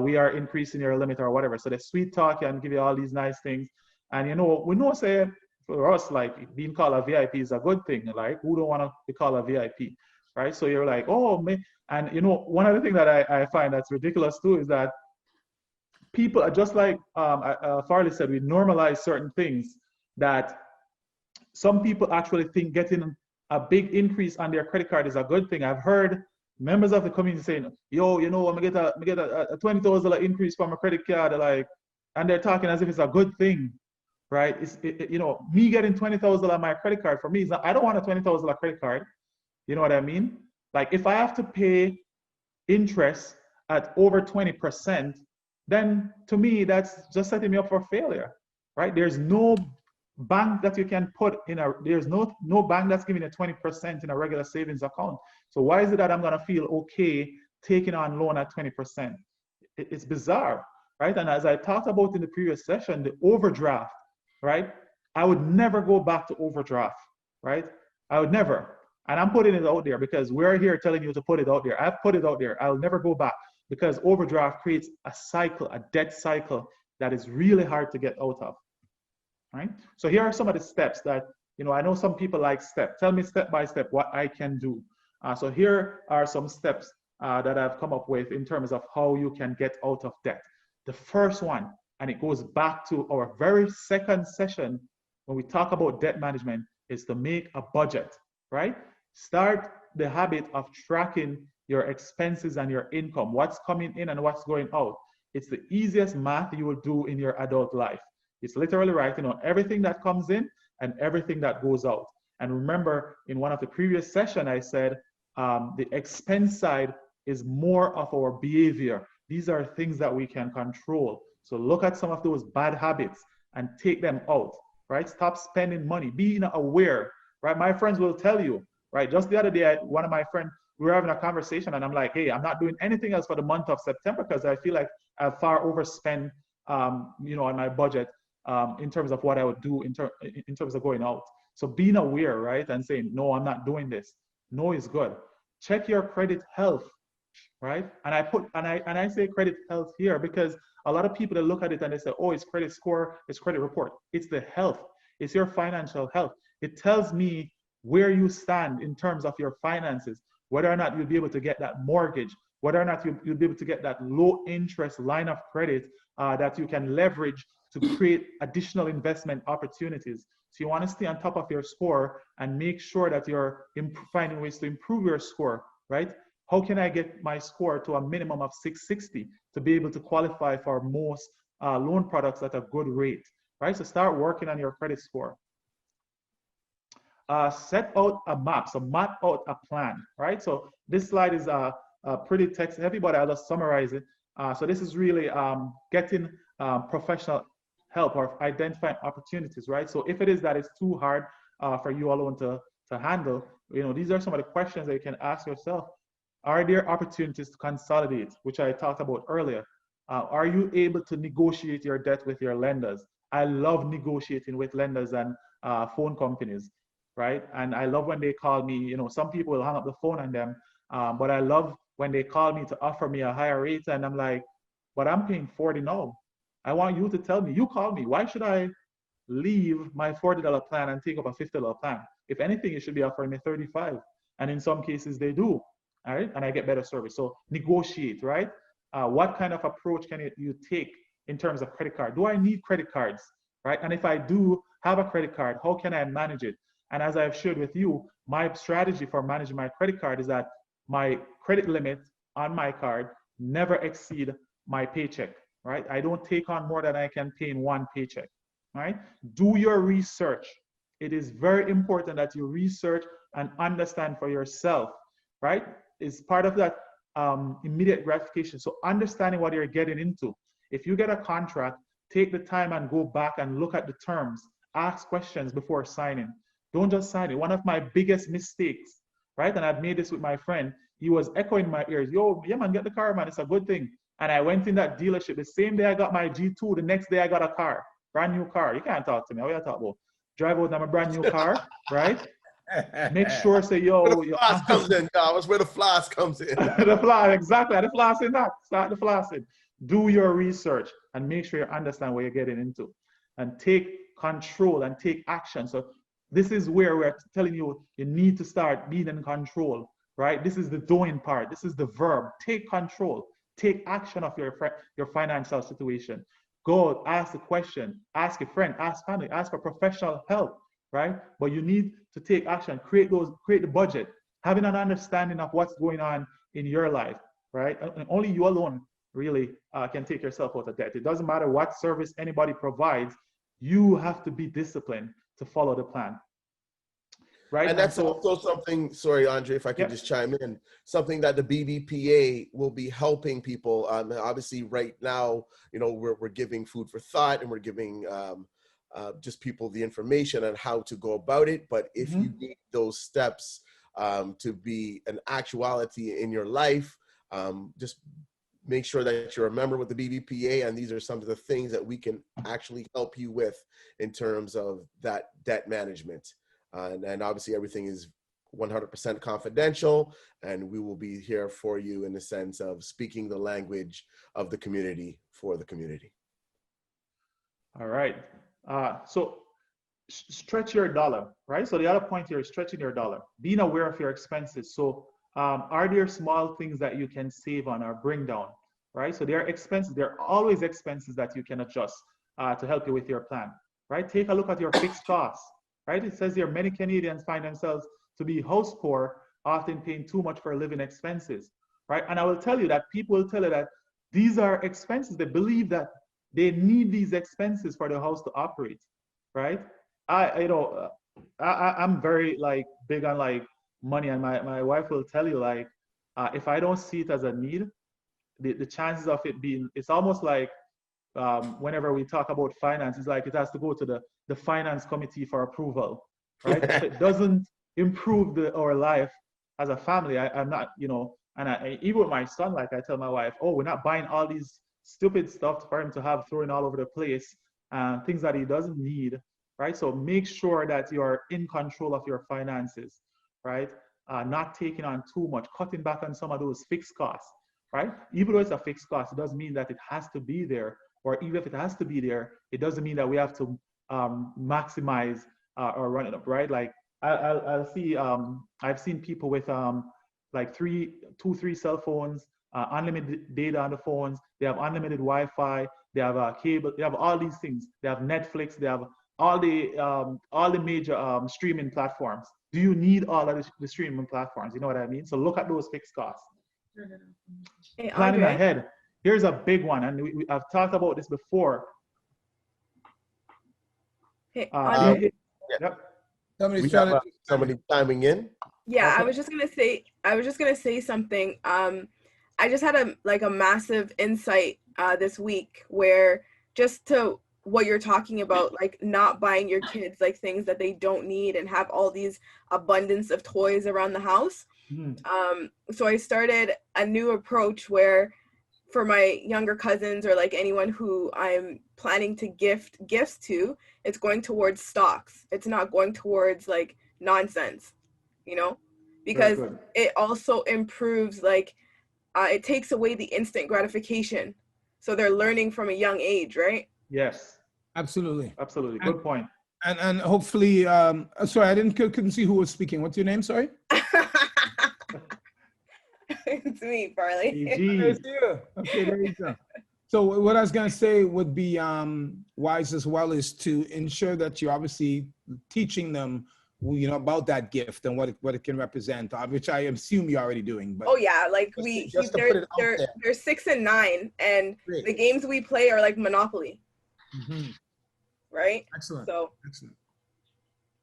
we are increasing your limit or whatever. So they sweet talk and give you all these nice things. And you know, we know, say, for us, like being called a VIP is a good thing. Like, who don't want to be called a VIP, right? So you're like, oh, man. And you know, one other thing that I find that's ridiculous too is that people are just like Farley said, we normalize certain things that some people actually think getting a big increase on their credit card is a good thing. I've heard members of the community saying, yo, you know, I'm gonna get a $20,000 increase from a credit card, like, and they're talking as if it's a good thing, right? You know, me getting $20,000 on my credit card, for me, I don't want a $20,000 credit card. You know what I mean? Like, if I have to pay interest at over 20%, then to me, that's just setting me up for failure, right? There's no bank that you can put in there's no bank that's giving you 20% in a regular savings account. So why is it that I'm gonna feel okay taking on loan at 20%? It's bizarre, right? And as I talked about in the previous session, the overdraft, right? I would never go back to overdraft, right? I would never. And I'm putting it out there because we're here telling you to put it out there. I've put it out there. I'll never go back because overdraft creates a cycle, a debt cycle that is really hard to get out of, right? So here are some of the steps that, you know, I know some people like steps. Tell me step by step what I can do. So here are some steps that I've come up with in terms of how you can get out of debt. The first one, and it goes back to our very second session when we talk about debt management, is to make a budget, right? Start the habit of tracking your expenses and your income, what's coming in and what's going out. It's the easiest math you will do in your adult life. It's literally writing on everything that comes in and everything that goes out. And remember, in one of the previous sessions, I said the expense side is more of our behavior. These are things that we can control. So look at some of those bad habits and take them out, right? Stop spending money, being aware, right? My friends will tell you, right? Just the other day, one of my friends we were having a conversation and I'm like, hey, I'm not doing anything else for the month of September because I feel like I've far overspent, you know, on my budget in terms of what I would do in terms of going out. So being aware, right, and saying, no, I'm not doing this. No is good. Check your credit health, right? And I say credit health here because a lot of people that look at it and they say, oh, it's credit score, it's credit report. It's the health. It's your financial health. It tells me where you stand in terms of your finances, whether or not you'll be able to get that mortgage, whether or not you'll be able to get that low interest line of credit that you can leverage to create additional investment opportunities. So you want to stay on top of your score and make sure that you're finding ways to improve your score, right? How can I get my score to a minimum of 660 to be able to qualify for most loan products at a good rate, right? So start working on your credit score. Set out a map, so map out a plan, right? So this slide is pretty text heavy, but I'll just summarize it. So this is really getting professional help or identifying opportunities, right? So if it is that it's too hard for you alone to handle, you know, these are some of the questions that you can ask yourself. Are there opportunities to consolidate, which I talked about earlier? Are you able to negotiate your debt with your lenders? I love negotiating with lenders and phone companies, right? And I love when they call me, you know, some people will hang up the phone on them, but I love when they call me to offer me a higher rate and I'm like, but I'm paying 40 now. I want you to tell me, you call me, why should I leave my $40 plan and take up a $50 plan? If anything, you should be offering me 35. And in some cases they do, all right? And I get better service. So negotiate, right? What kind of approach can you take in terms of credit card? Do I need credit cards, right? And if I do have a credit card, how can I manage it? And as I've shared with you, my strategy for managing my credit card is that my credit limit on my card never exceed my paycheck, right? I don't take on more than I can pay in one paycheck, right? Do your research. It is very important that you research and understand for yourself, right? It's part of that immediate gratification. So understanding what you're getting into. If you get a contract, take the time and go back and look at the terms. Ask questions before signing. Don't just sign it. One of my biggest mistakes, right? And I've made this with my friend. He was echoing in my ears, yo, yeah, man, get the car, man. It's a good thing. And I went in that dealership. The same day I got my G2, the next day I got a car, brand new car. You can't talk to me. What are you talking about? Drive out on a brand new car, right? Make sure, say, yo. Where the floss comes in, y'all. That's where the floss comes in. The floss, exactly. The flossing that. Start the flossing. Do your research and make sure you understand what you're getting into. And take control and take action. So this is where we're telling you, you need to start being in control, right? This is the doing part. This is the verb. Take control. Take action of your financial situation. Go ask the question, ask a friend, ask family, ask for professional help, right? But you need to take action, create the budget, having an understanding of what's going on in your life, right? And only you alone really can take yourself out of debt. It doesn't matter what service anybody provides, you have to be disciplined to follow the plan. Right? And that's also something, sorry, Andre, if I could just chime in, something that the BBPA will be helping people. Obviously, right now, you know, we're giving food for thought and we're giving just people the information on how to go about it. But if you need those steps to be an actuality in your life, just make sure that you're a member with the BBPA, and these are some of the things that we can actually help you with in terms of that debt management. And obviously everything is 100% confidential, and we will be here for you in the sense of speaking the language of the community for the community. All right. So stretch your dollar, right? So the other point here is stretching your dollar, being aware of your expenses. So are there small things that you can save on or bring down, right? So there are expenses, there are always expenses that you can adjust to help you with your plan, right? Take a look at your fixed costs. Right? It says here, many Canadians find themselves to be house poor, often paying too much for living expenses, right? And I will tell you that people will tell you that these are expenses. They believe that they need these expenses for the house to operate, right? I'm very like big on like money, and my wife will tell you like, if I don't see it as a need, the chances of it being, it's almost like whenever we talk about finance, it's like it has to go to the finance committee for approval, right? If it doesn't improve our life as a family, I'm not, you know, and even with my son, like I tell my wife, oh, we're not buying all these stupid stuff for him to have thrown all over the place, things that he doesn't need, right? So make sure that you're in control of your finances, right? Not taking on too much, cutting back on some of those fixed costs, right? Even though it's a fixed cost, it doesn't mean that it has to be there, or even if it has to be there, it doesn't mean that we have to maximize or run it up, right? Like I'll see, I've seen people with like 3 cell phones, unlimited data on the phones. They have unlimited Wi-Fi. They have cable. They have all these things. They have Netflix. They have all the major streaming platforms. Do you need all of the streaming platforms? You know what I mean? So look at those fixed costs. Hey, Planning Andre. ahead. Here's a big one, and I've talked about this before. Hey, Andre. Yep. We have somebody chiming in. Yeah, Okay. I was just gonna say something. I just had a massive insight this week where just to what you're talking about, like not buying your kids like things that they don't need and have all these abundance of toys around the house. So I started a new approach where for my younger cousins or like anyone who I'm planning to gift gifts to, it's going towards stocks. It's not going towards like nonsense, you know, because it also improves like it takes away the instant gratification. So they're learning from a young age, right? Yes. Absolutely. Absolutely. Good point. And hopefully, sorry, I couldn't see who was speaking. What's your name? Sorry. It's me, Farley. Okay, there you go. So what I was going to say would be wise as well is to ensure that you're obviously teaching them, you know, about that gift and what it can represent, which I assume you're already doing. But oh yeah, like they're 6 and 9, and Great. The games we play are like Monopoly. Right? Excellent. So excellent.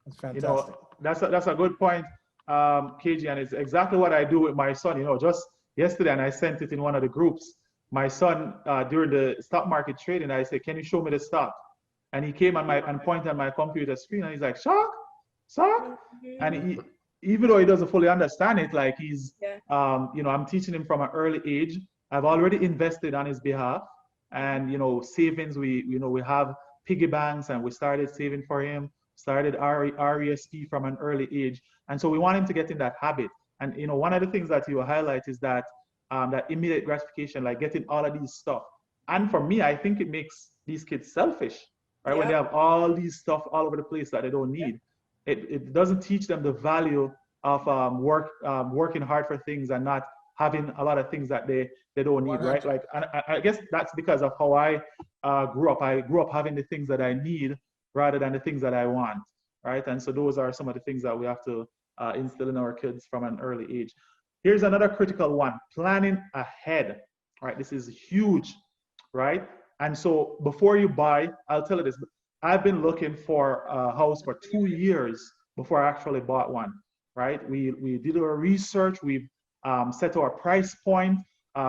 That's fantastic. You know, that's a good point, KG, and it's exactly what I do with my son. You know, just yesterday, and I sent it in one of the groups. My son, during the stock market trading, I said, "Can you show me the stock?" And he came and pointed at my computer screen, and he's like, "Stock? And even though he doesn't fully understand it, like he's, you know, I'm teaching him from an early age. I've already invested on his behalf, and you know, savings. We have piggy banks, and we started saving for him. Started RESP from an early age, and so we want him to get in that habit. And you know, one of the things that you highlight is that that immediate gratification, like getting all of these stuff. And for me, I think it makes these kids selfish, right? When they have all these stuff all over the place that they don't need. It doesn't teach them the value of working hard for things and not having a lot of things that they don't need, right? Like, and I guess that's because of how I grew up. I grew up having the things that I need rather than the things that I want, right? And so those are some of the things that we have to instill in our kids from an early age. Here's another critical one: planning ahead, right? This is huge, right? And so before you buy, I'll tell you this. I've been looking for a house for 2 years before I actually bought one, right? We did our research, we've set our price point,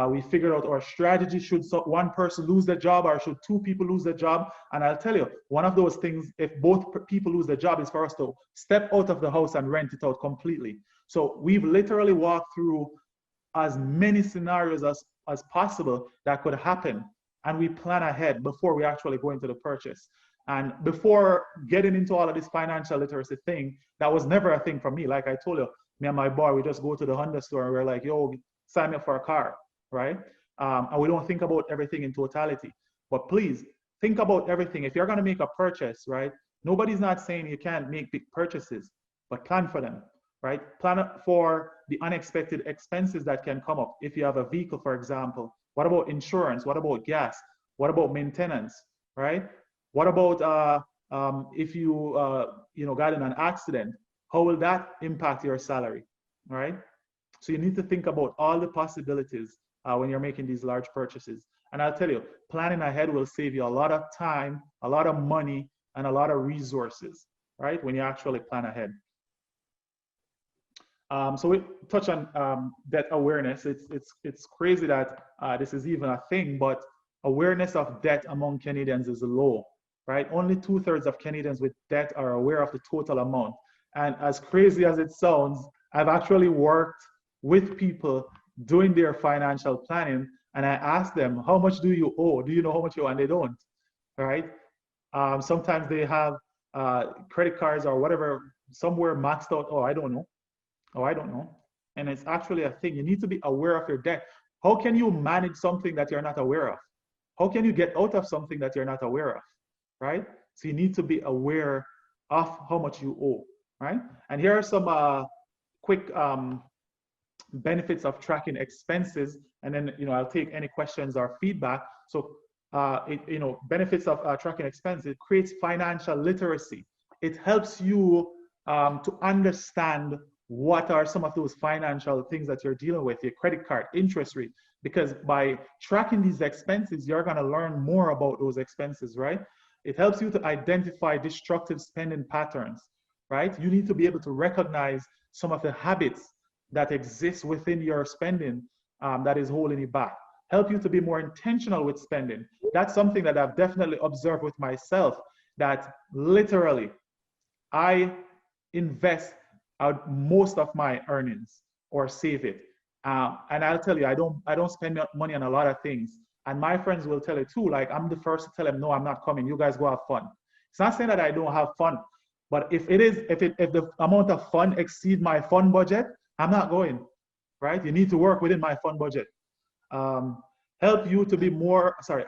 we figured out our strategy. Should one person lose their job or should 2 people lose their job? And I'll tell you, one of those things, if both people lose their job, is for us to step out of the house and rent it out completely. So we've literally walked through as many scenarios as possible that could happen. And we plan ahead before we actually go into the purchase. And before getting into all of this financial literacy thing, that was never a thing for me. Like I told you, me and my boy, we just go to the Honda store and we're like, yo, sign me up for a car, right? And we don't think about everything in totality. But please, think about everything. If you're gonna make a purchase, right? Nobody's not saying you can't make big purchases, but plan for them, right? Plan for the unexpected expenses that can come up. If you have a vehicle, for example, what about insurance? What about gas? What about maintenance, right? What about if you got in an accident? How will that impact your salary, right? So you need to think about all the possibilities when you're making these large purchases. And I'll tell you, planning ahead will save you a lot of time, a lot of money, and a lot of resources, right? When you actually plan ahead. So we touch on debt awareness. It's crazy that this is even a thing, but awareness of debt among Canadians is low, right? Only 2/3 of Canadians with debt are aware of the total amount. And as crazy as it sounds, I've actually worked with people doing their financial planning, and I ask them, how much do you owe? Do you know how much you owe? And they don't, all right? Sometimes they have credit cards or whatever somewhere maxed out. Oh, I don't know. Oh, I don't know. And it's actually a thing. You need to be aware of your debt. How can you manage something that you're not aware of? How can you get out of something that you're not aware of, right? So you need to be aware of how much you owe, right? And here are some quick benefits of tracking expenses, and then I'll take any questions or feedback. So benefits of tracking expenses: it creates financial literacy. It helps you to understand what are some of those financial things that you're dealing with, your credit card, interest rate, because by tracking these expenses, you're going to learn more about those expenses, right? It helps you to identify destructive spending patterns, right? You need to be able to recognize some of the habits that exist within your spending that is holding you back. Help you to be more intentional with spending. That's something that I've definitely observed with myself, that literally I invest out most of my earnings or save it. And I'll tell you, I don't spend money on a lot of things. And my friends will tell you too, like I'm the first to tell them, no, I'm not coming. You guys go have fun. It's not saying that I don't have fun, but if the amount of fun exceeds my fun budget, I'm not going, right? You need to work within my fun budget. Help you to be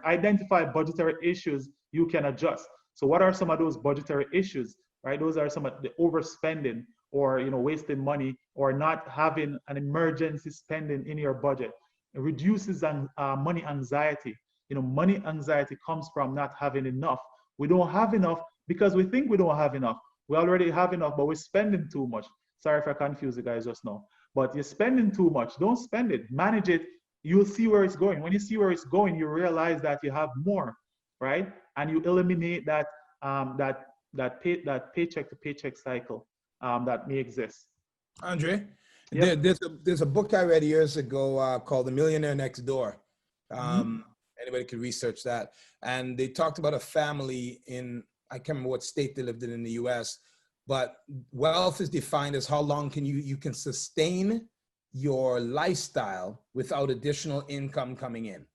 identify budgetary issues you can adjust. So what are some of those budgetary issues, right? Those are some of the overspending, or wasting money, or not having an emergency spending in your budget. It reduces money anxiety. Money anxiety comes from not having enough. We don't have enough because we think we don't have enough. We already have enough, but we're spending too much. Sorry if I confused you guys just now. But you're spending too much. Don't spend it. Manage it. You'll see where it's going. When you see where it's going, you realize that you have more, right? And you eliminate that paycheck to paycheck cycle that may exist. Andre, Yep. there's a book I read years ago called The Millionaire Next Door. Anybody could research that. And they talked about a family I can't remember what state they lived in the US, but wealth is defined as how long you can sustain your lifestyle without additional income coming in.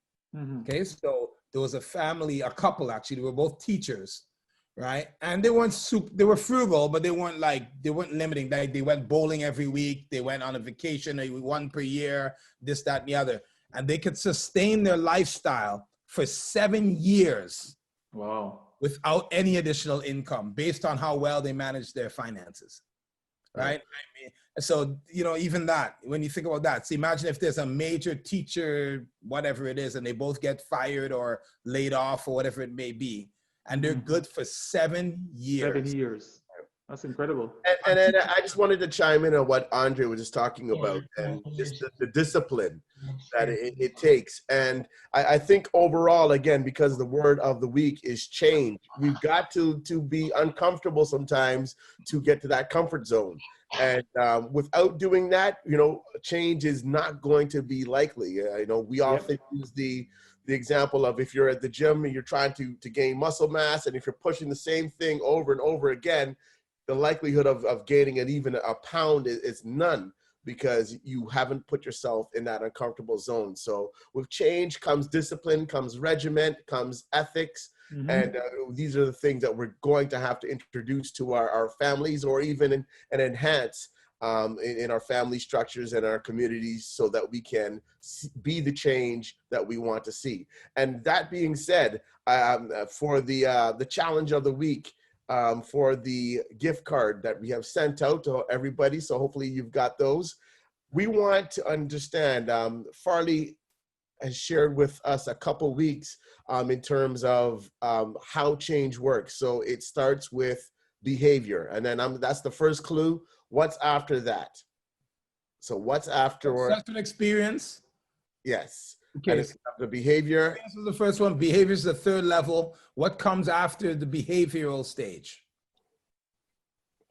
Okay, so there was a couple actually, they were both teachers, right? And they were frugal, but they weren't limiting. They went bowling every week. They went on a vacation, one per year, this, that, and the other. And they could sustain their lifestyle for 7 years. Wow. Without any additional income, based on how well they managed their finances, right? I mean, so, even that, when you think about that, so imagine if there's a major teacher, whatever it is, and they both get fired or laid off or whatever it may be, and they're good for 7 years. 7 years. That's incredible. And I just wanted to chime in on what Andre was just talking about, and just the discipline that it takes. And I think overall, again, because the word of the week is change, we've got to be uncomfortable sometimes to get to that comfort zone. And without doing that, change is not going to be likely. We often use the example of if you're at the gym and you're trying to gain muscle mass, and if you're pushing the same thing over and over again, the likelihood of gaining even a pound is none, because you haven't put yourself in that uncomfortable zone. So with change comes discipline, comes regiment, comes ethics. And these are the things that we're going to have to introduce to our families, or even and enhance in our family structures and our communities, so that we can be the change that we want to see. And that being said, for the challenge of the week, for the gift card that we have sent out to everybody, so hopefully you've got those. We want to understand, Farley has shared with us a couple weeks in terms of how change works. So it starts with behavior, and then that's the first clue. What's after that? So what's after? That's an experience. Yes. Okay. The behavior. This is the first one. Behavior is the third level. What comes after the behavioral stage?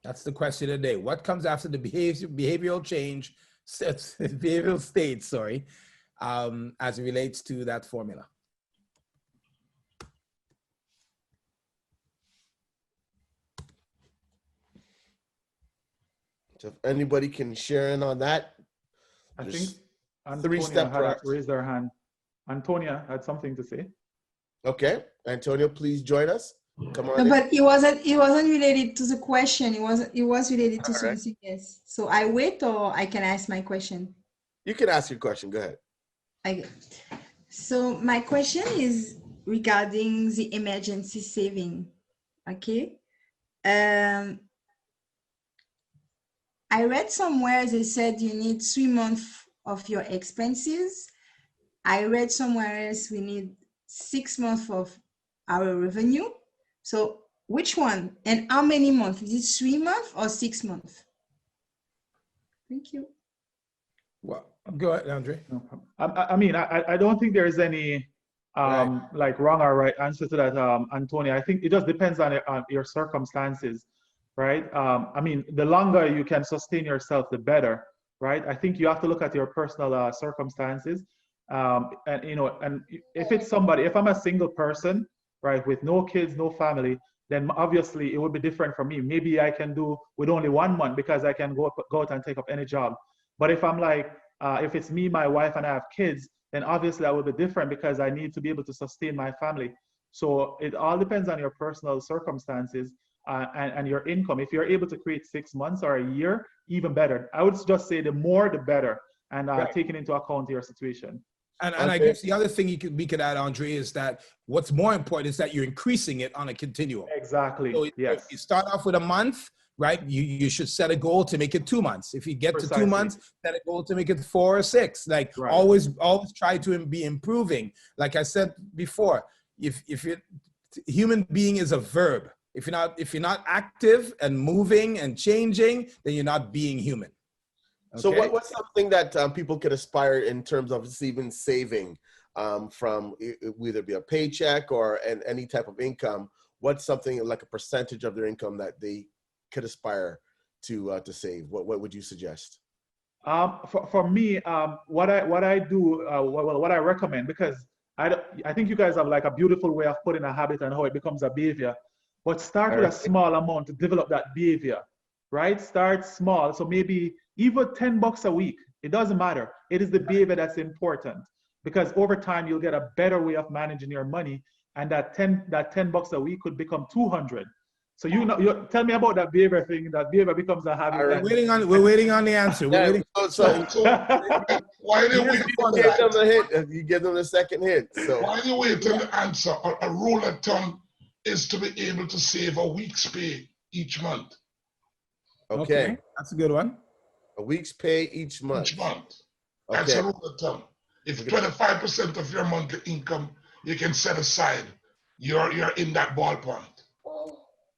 That's the question of the day. What comes after the behavioral change, behavioral stage, sorry, as it relates to that formula? So if anybody can share in on that, I think Antonia three-step process. raised her hand. Antonia had something to say. Okay, Antonio, please join us. Come on. No, in. but it wasn't related to the question. It was related to All right. something else. So I wait or I can ask my question. You can ask your question. Go ahead. So my question is regarding the emergency saving. Okay. I read somewhere they said you need 3 months of your expenses. I read somewhere else we need 6 months of our revenue. So which one and how many months? Is it 3 months or 6 months? Thank you. Well, go ahead, Andre. No problem. I mean, I don't think there is any like wrong or right answer to that, Antonia. I think it just depends on your circumstances, right? I mean, the longer you can sustain yourself, the better, right? I think you have to look at your personal circumstances, and you know, and if it's somebody, if I'm a single person, right, with no kids, no family, then obviously it would be different for me. Maybe I can do with only 1 month because I can go out and take up any job. But if I'm like, if it's me, my wife, and I have kids, then obviously I will be different because I need to be able to sustain my family. So it all depends on your personal circumstances and your income. If you're able to create 6 months or a year, even better. I would just say the more, the better, and taking into account your situation. And I guess the other thing we could add, Andre, is that what's more important is that you're increasing it on a continuum. Exactly. So yes. If you start off with a month, right? You should set a goal to make it 2 months. If you get to 2 months, set a goal to make it 4 or 6. Like always try to be improving. Like I said before, if you're human being is a verb. If you're not active and moving and changing, then you're not being human. Okay? So what's something that people could aspire in terms of even saving from either be a paycheck or any type of income? What's something like a percentage of their income that they could aspire to save? What would you suggest? For me, what I do, what I recommend, because I think you guys have like a beautiful way of putting a habit and how it becomes a behavior. But start with a small amount to develop that behavior, right? Start small. So maybe even $10 a week. It doesn't matter. It is the behavior that's important, because over time you'll get a better way of managing your money, and that $10 a week could become 200. So you tell me about that behavior thing. That behavior becomes a habit. We're waiting on the answer. We're waiting. So why do you wait for that? You give them the second hint. So why do you wait till the answer? A rule of thumb is to be able to save a week's pay each month. Okay. That's a good one. A week's pay each month. Each month. That's a rule of thumb. If 25% of your monthly income you can set aside, you're in that ballpark.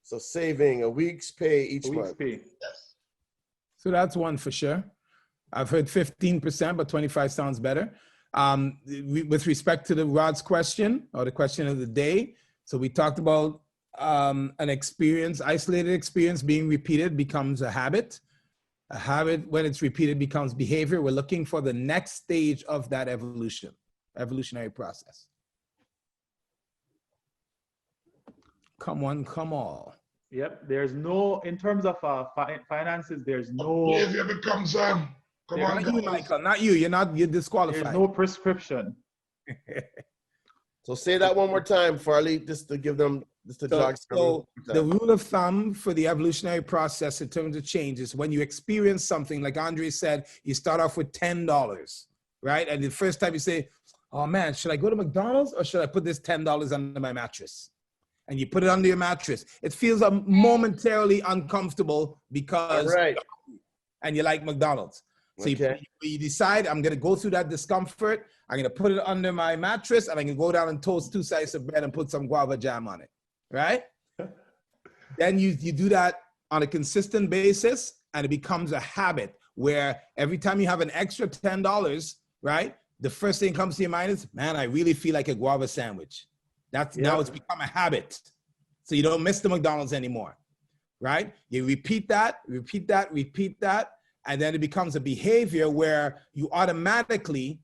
So saving a week's pay each month. Yes. So that's one for sure. I've heard 15%, but 25 sounds better. With respect to Rod's question, or the question of the day, so we talked about an experience, isolated experience being repeated becomes a habit. A habit, when it's repeated, becomes behavior. We're looking for the next stage of that evolutionary process. Come on, come all. Yep, there's no, in terms of finances, there's no. Behavior becomes, come on, not you, Michael, not you. You're disqualified. There's no prescription. So say that one more time, Farley, just to give them, just to jog. So the rule of thumb for the evolutionary process in terms of change is when you experience something, like Andre said, you start off with $10, right? And the first time you say, oh man, should I go to McDonald's or should I put this $10 under my mattress? And you put it under your mattress. It feels momentarily uncomfortable because, and you like McDonald's. So you decide, I'm going to go through that discomfort. I'm going to put it under my mattress, and I can go down and toast 2 slices of bread and put some guava jam on it, right? Then you do that on a consistent basis, and it becomes a habit where every time you have an extra $10, right, the first thing that comes to your mind is, man, I really feel like a guava sandwich. Now it's become a habit. So you don't miss the McDonald's anymore, right? You repeat that, and then it becomes a behavior where you automatically,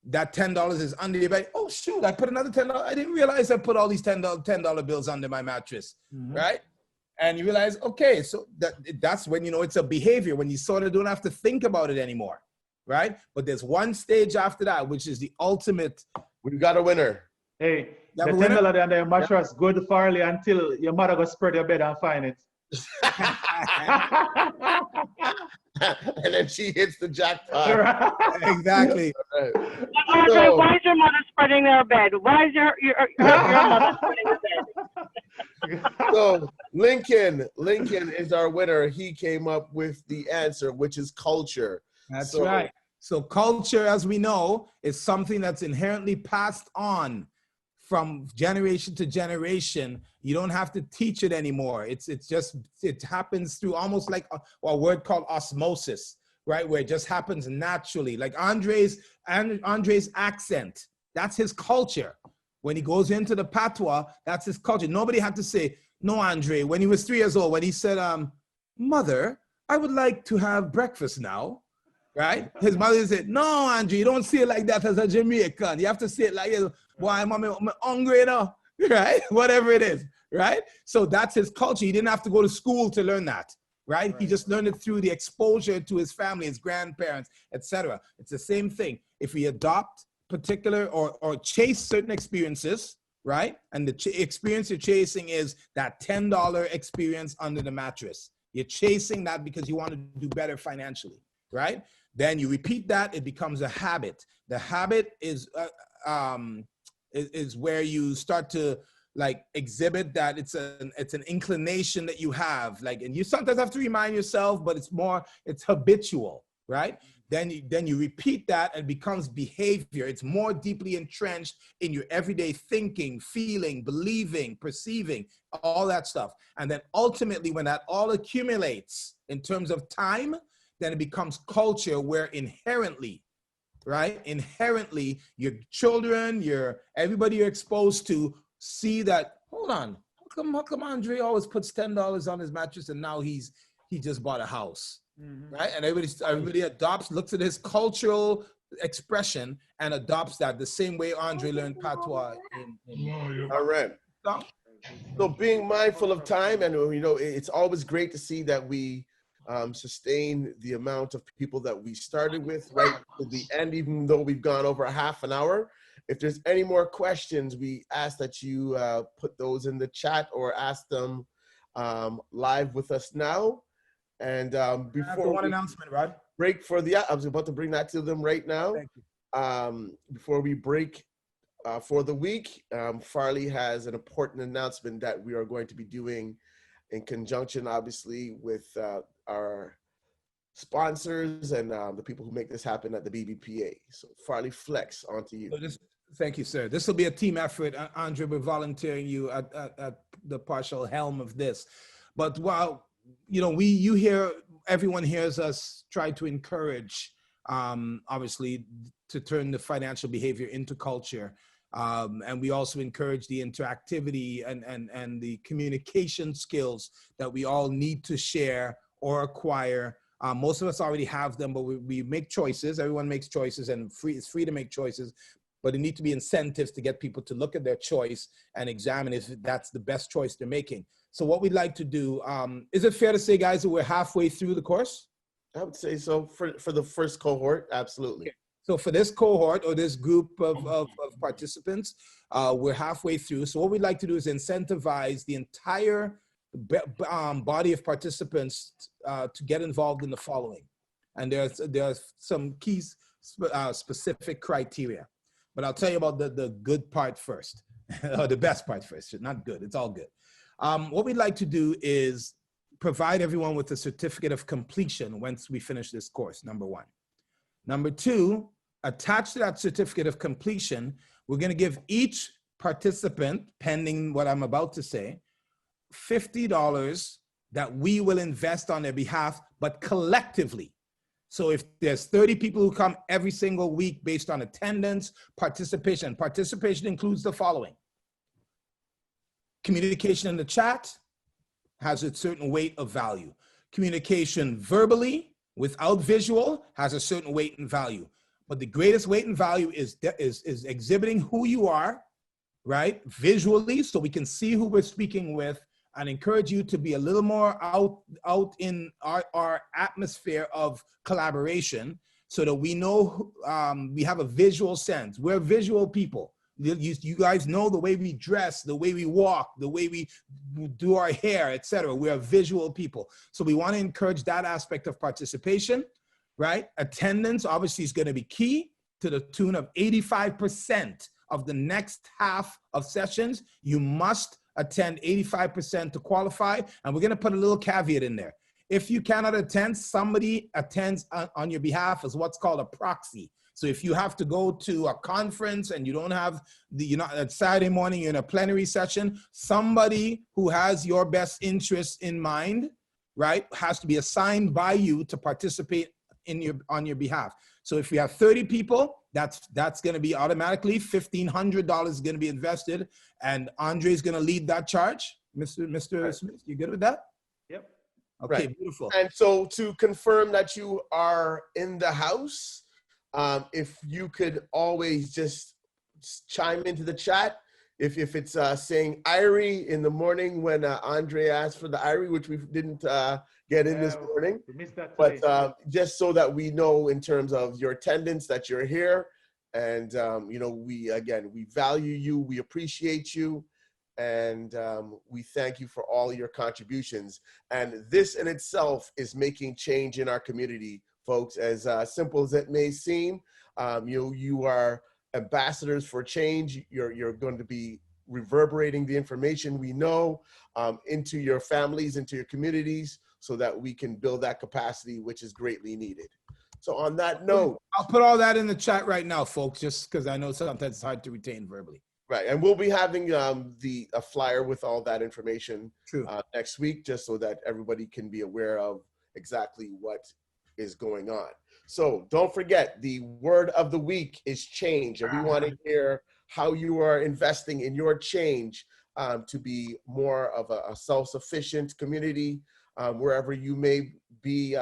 that $10 is under your bed. Oh shoot, I put another $10. I didn't realize I put all these $10 bills under my mattress, right? And you realize, okay, so that's when you know it's a behavior, when you sort of don't have to think about it anymore, right? But there's one stage after that, which is the ultimate. We've got a winner. Hey, You the have a winner? $10 under your mattress, good fairly until your mother go spread your bed and find it. And then she hits the jackpot. Exactly. Right. Andre, So- why is your mother spreading their bed? Why is your mother spreading the bed? So Lincoln is our winner. He came up with the answer, which is culture. That's So- right. So culture, as we know, is something that's inherently passed on from generation to generation. You don't have to teach it anymore. It happens through almost like a word called osmosis, right? Where it just happens naturally. Like Andre's accent, that's his culture. When he goes into the patois, that's his culture. Nobody had to say, no, Andre, when he was 3 years old, when he said, mother, I would like to have breakfast now. Right? His mother said, no, Andre, you don't say it like that as a Jamaican. You have to say it like, boy, mommy, I'm hungry now. Right? Whatever it is. Right? So that's his culture. He didn't have to go to school to learn that. Right? He just learned it through the exposure to his family, his grandparents, etc. It's the same thing. If we adopt particular or chase certain experiences, right? And the experience you're chasing is that $10 experience under the mattress. You're chasing that because you want to do better financially, right? Then you repeat that, it becomes a habit. The habit is where you start to like exhibit that it's an inclination that you have, like, and you sometimes have to remind yourself, but it's habitual, right? Then you repeat that and it becomes behavior. It's more deeply entrenched in your everyday thinking, feeling, believing, perceiving, all that stuff. And then ultimately, when that all accumulates in terms of time, then it becomes culture, where inherently, right? Inherently, your children, everybody you're exposed to see that, hold on, how come Andre always puts $10 on his mattress and now he just bought a house, right? And everybody adopts, looks at his cultural expression and adopts that the same way Andre learned patois. All right. So being mindful of time, and it's always great to see that we sustain the amount of people that we started with right to the end, even though we've gone over a half an hour. If there's any more questions, we ask that you put those in the chat or ask them live with us now. And before one announcement, Rod. Break for I was about to bring that to them right now. Thank you. Before we break for the week, Farley has an important announcement that we are going to be doing in conjunction, obviously, with our sponsors and the people who make this happen at the BBPA. So Farley, flex onto you. Thank you, sir. This will be a team effort. Andre, we're volunteering you at the partial helm of this. But while, everyone hears us try to encourage, obviously, to turn the financial behavior into culture. And we also encourage the interactivity and the communication skills that we all need to share or acquire. Most of us already have them, but we make choices. Everyone makes choices, and it's free to make choices. But there need to be incentives to get people to look at their choice and examine if that's the best choice they're making. So what we'd like to do, is it fair to say, guys, that we're halfway through the course? I would say so for the first cohort, absolutely. Okay. So for this cohort or this group of participants, we're halfway through. So what we'd like to do is incentivize the entire body of participants to get involved in the following. And there's some key specific criteria. But I'll tell you about the good part first, or the best part first. Not good, it's all good. What we'd like to do is provide everyone with a certificate of completion once we finish this course, number one. Number two, attached to that certificate of completion, we're gonna give each participant, pending what I'm about to say, $50 that we will invest on their behalf, but collectively. So if there's 30 people who come every single week based on attendance, participation includes the following. Communication in the chat has a certain weight of value. Communication verbally without visual has a certain weight and value. But the greatest weight and value is exhibiting who you are, right? Visually, so we can see who we're speaking with and encourage you to be a little more out in our atmosphere of collaboration, so that we know, we have a visual sense. We're visual people. You guys know the way we dress, the way we walk, the way we do our hair, etc. We're visual people. So we want to encourage that aspect of participation, right? Attendance obviously is going to be key, to the tune of 85% of the next half of sessions. You must attend 85% to qualify. And we're going to put a little caveat in there. If you cannot attend, somebody attends on your behalf as what's called a proxy. So if you have to go to a conference and you don't have at Saturday morning, you're in a plenary session, somebody who has your best interests in mind, right, has to be assigned by you to participate on your behalf. So if you have 30 people, that's going to be automatically $1,500 is going to be invested, and Andre is going to lead that charge. Mr. Smith, you good with that? Yep. Okay, Right. beautiful. And so to confirm that you are in the house, if you could always just chime into the chat. If it's saying Irie in the morning when Andre asked for the Irie, which we didn't get in this morning. We missed that today. But just so that we know in terms of your attendance that you're here. And, we value you, we appreciate you. And we thank you for all your contributions. And this in itself is making change in our community, folks. As simple as it may seem, you are ambassadors for change. You're going to be reverberating the information we know into your families, into your communities, so that we can build that capacity, which is greatly needed. So on that note, I'll put all that in the chat right now, folks, just because I know sometimes it's hard to retain verbally. Right, and we'll be having a flyer with all that information next week, just so that everybody can be aware of exactly what is going on. So don't forget, the word of the week is change, and we want to hear how you are investing in your change to be more of a self-sufficient community, wherever you may be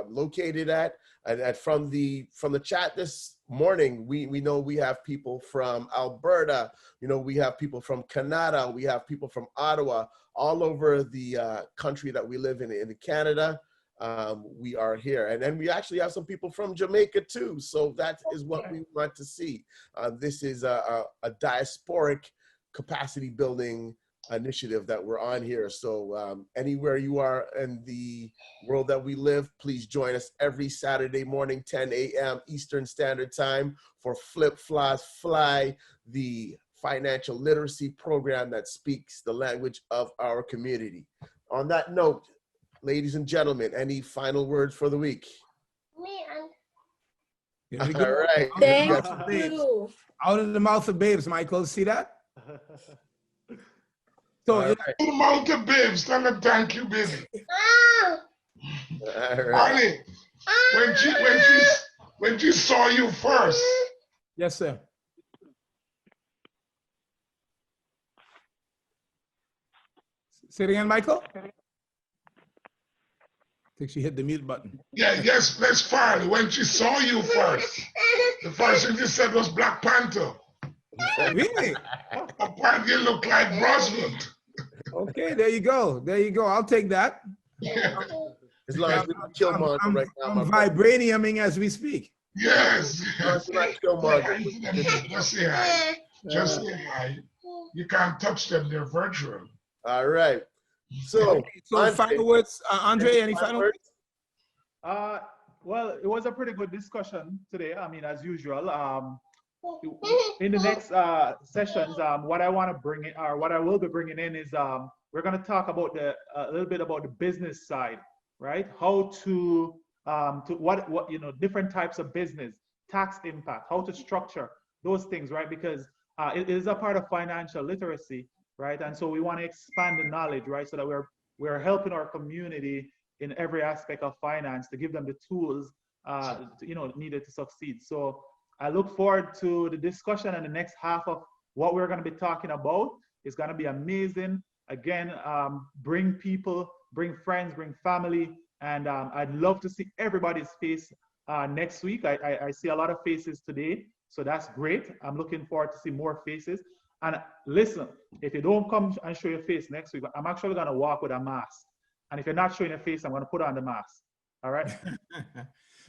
located at. And from the chat this morning, we know we have people from Alberta, we have people from Canada, we have people from Ottawa, all over the country that we live in Canada. We are here. And then we actually have some people from Jamaica too. So that is what we want to see. This is a diasporic capacity building initiative that we're on here. So anywhere you are in the world that we live, please join us every Saturday morning, 10 a.m. Eastern Standard Time for FLIP FLOSS FLY, the financial literacy program that speaks the language of our community. On that note, ladies and gentlemen, any final words for the week? All right. Thank you. Out of the mouth of babes, Michael. See that? So, out of the mouth of babes, tell her thank you, baby. All right. Honey, when she saw you first. Yes, sir. Say it again, Michael. I think she hit the mute button. Yeah, yes, let's finally. When she saw you first, the first thing she said was Black Panther. Really? Apparently you look like Rosamund. Okay, there you go. There you go. I'll take that. Yeah. As long as we don't kill Margaret right now. I'm vibraniuming as we speak. Yes. As long as we don't kill Margaret. Just say hi. Just say hi. You can't touch them. They're virtual. All right. So, so final words, Andre, any final words? Well, it was a pretty good discussion today. I mean, as usual. In the next sessions, what I want to bring in, or what I will be bringing in, is we're going to talk about a little bit about the business side, right? How to what different types of business, tax impact, how to structure those things, right? Because it is a part of financial literacy, right? And so we want to expand the knowledge, right? So that we're helping our community in every aspect of finance to give them the tools needed to succeed. So I look forward to the discussion, and the next half of what we're going to be talking about is going to be amazing. Again, bring people, bring friends, bring family, and I'd love to see everybody's face next week. I see a lot of faces today, so that's great. I'm looking forward to see more faces. And listen, if you don't come and show your face next week, I'm actually going to walk with a mask. And if you're not showing your face, I'm going to put on the mask. All right?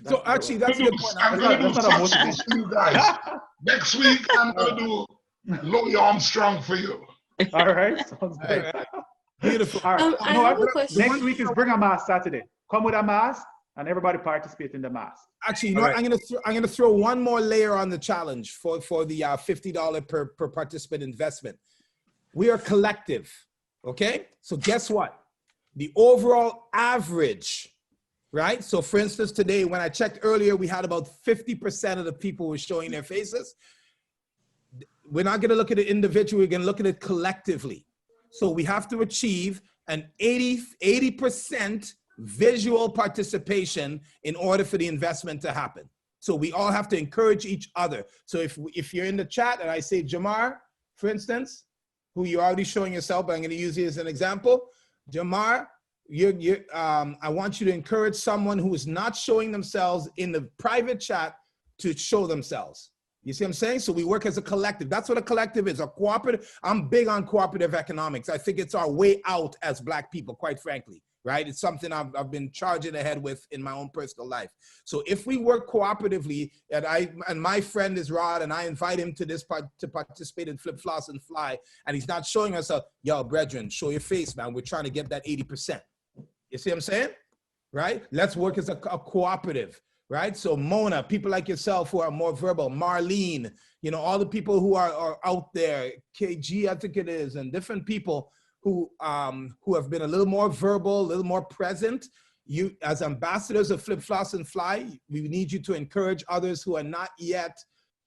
So actually, that's a good point. I'm going to do something for you guys. Next week, I'm going to do Louis Armstrong for you. All right. Sounds good. Beautiful. All right. I have a question. Next week is Bring a Mask Saturday. Come with a mask and everybody participate in the mask. Actually, you know what? I'm gonna throw one more layer on the challenge for the $50 per participant investment. We are collective, okay? So guess what? The overall average, right? So for instance, today when I checked earlier, we had about 50% of the people were showing their faces. We're not gonna look at it individually, we're gonna look at it collectively. So we have to achieve an 80% visual participation in order for the investment to happen. So we all have to encourage each other. So if you're in the chat and I say Jamar, for instance, who you're already showing yourself, but I'm going to use you as an example. Jamar, I want you to encourage someone who is not showing themselves in the private chat to show themselves. You see what I'm saying? So we work as a collective. That's what a collective is, a cooperative. I'm big on cooperative economics. I think it's our way out as Black people, quite frankly. Right? It's something I've been charging ahead with in my own personal life. So if we work cooperatively, and my friend is Rod, and I invite him to to participate in Flip, Floss, and Fly, and he's not showing us yo, brethren, show your face, man. We're trying to get that 80%. You see what I'm saying? Right? Let's work as a cooperative, right? So Mona, people like yourself who are more verbal, Marlene, you know, all the people who are out there, KG, I think it is, and different people who have been a little more verbal, a little more present. You, as ambassadors of Flip, Floss, and Fly, we need you to encourage others who are not yet,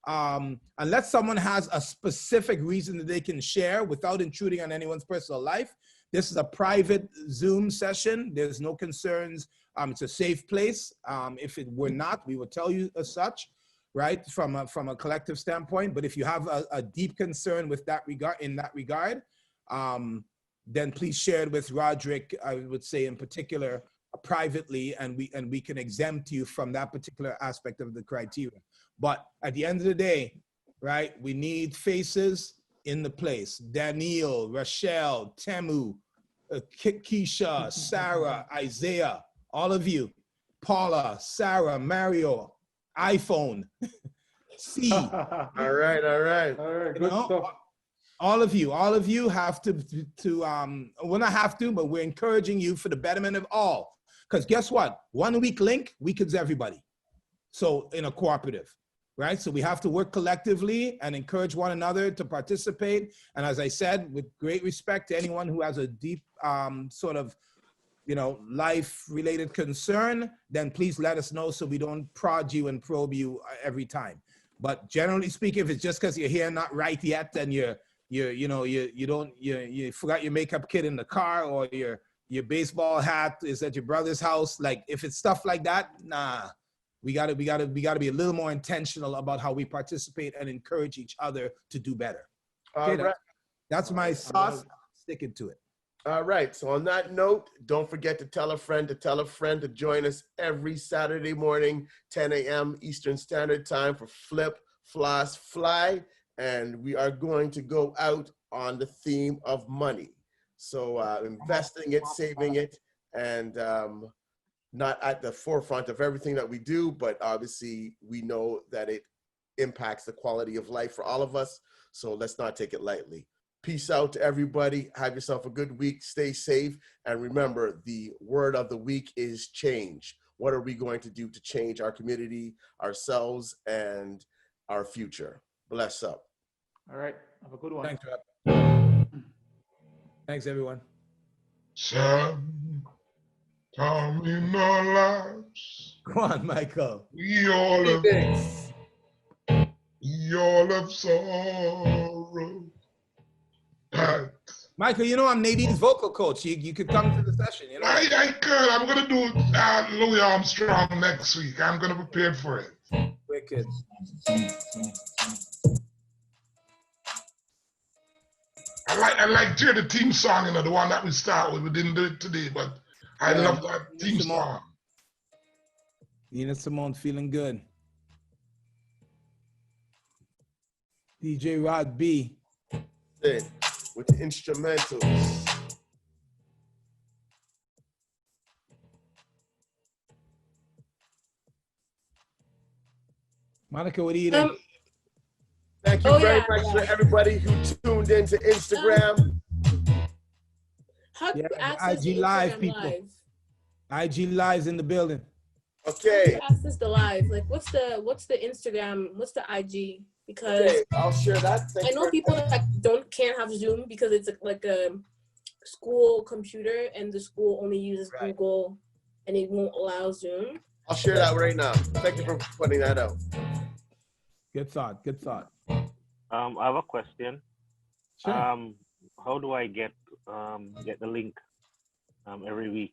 unless someone has a specific reason that they can share without intruding on anyone's personal life. This is a private Zoom session. There's no concerns. It's a safe place. If it were not, we would tell you as such, right? From a collective standpoint. But if you have a deep concern with that regard, then please share it with Roderick, I would say in particular, privately, and we can exempt you from that particular aspect of the criteria. But at the end of the day, right, we need faces in the place. Daniel, Rochelle, Temu, Keisha, Sarah, Isaiah, all of you, Paula, Sarah, Mario, iPhone, C. All right. Good stuff. All of you have to well, not have to, but we're encouraging you for the betterment of all. Because guess what? 1 weak link weakens everybody. So in a cooperative, right? So we have to work collectively and encourage one another to participate. And as I said, with great respect to anyone who has a deep sort of, you know, life-related concern, then please let us know so we don't prod you and probe you every time. But generally speaking, if it's just because your hair not right yet, then you forgot your makeup kit in the car, or your baseball hat is at your brother's house. Like if it's stuff like that, nah, we gotta be a little more intentional about how we participate and encourage each other to do better. Okay, right. That's my sauce. Sticking to it. All right. So on that note, don't forget to tell a friend to join us every Saturday morning, 10 a.m. Eastern Standard Time for Flip, Floss, Fly. And we are going to go out on the theme of money. So investing it, saving it, and not at the forefront of everything that we do, but obviously we know that it impacts the quality of life for all of us. So let's not take it lightly. Peace out to everybody. Have yourself a good week. Stay safe. And remember, the word of the week is change. What are we going to do to change our community, ourselves, and our future? Bless up. All right. Have a good one. Thanks, Rob. Thanks, everyone. Some time in our lives. Go on, Michael. We all have sorrow. Michael, you know I'm Nadine's vocal coach. You could come to the session. You know. I could. I'm gonna do Louis Armstrong next week. I'm gonna prepare for it. Wicked. I like to hear the team song, you know, the one that we start with. We didn't do it today, but I love that team song. Nina Simone, feeling good. DJ Rod B. That's it. With the instrumentals. Monica, what are you eating? Thank you very much for everybody who tuned into Instagram. How do you Yeah, access IG the Live Instagram people. Live? IG Live's in the building. Okay. How do you access the live? Like, what's the Instagram? What's the IG? Because Okay, I'll share that. I know people that can't have Zoom because it's like a school computer and the school only uses Google and it won't allow Zoom. I'll share that right now. Thank you for putting that out. Good thought. Good thought. I have a question. Sure. How do I get the link every week?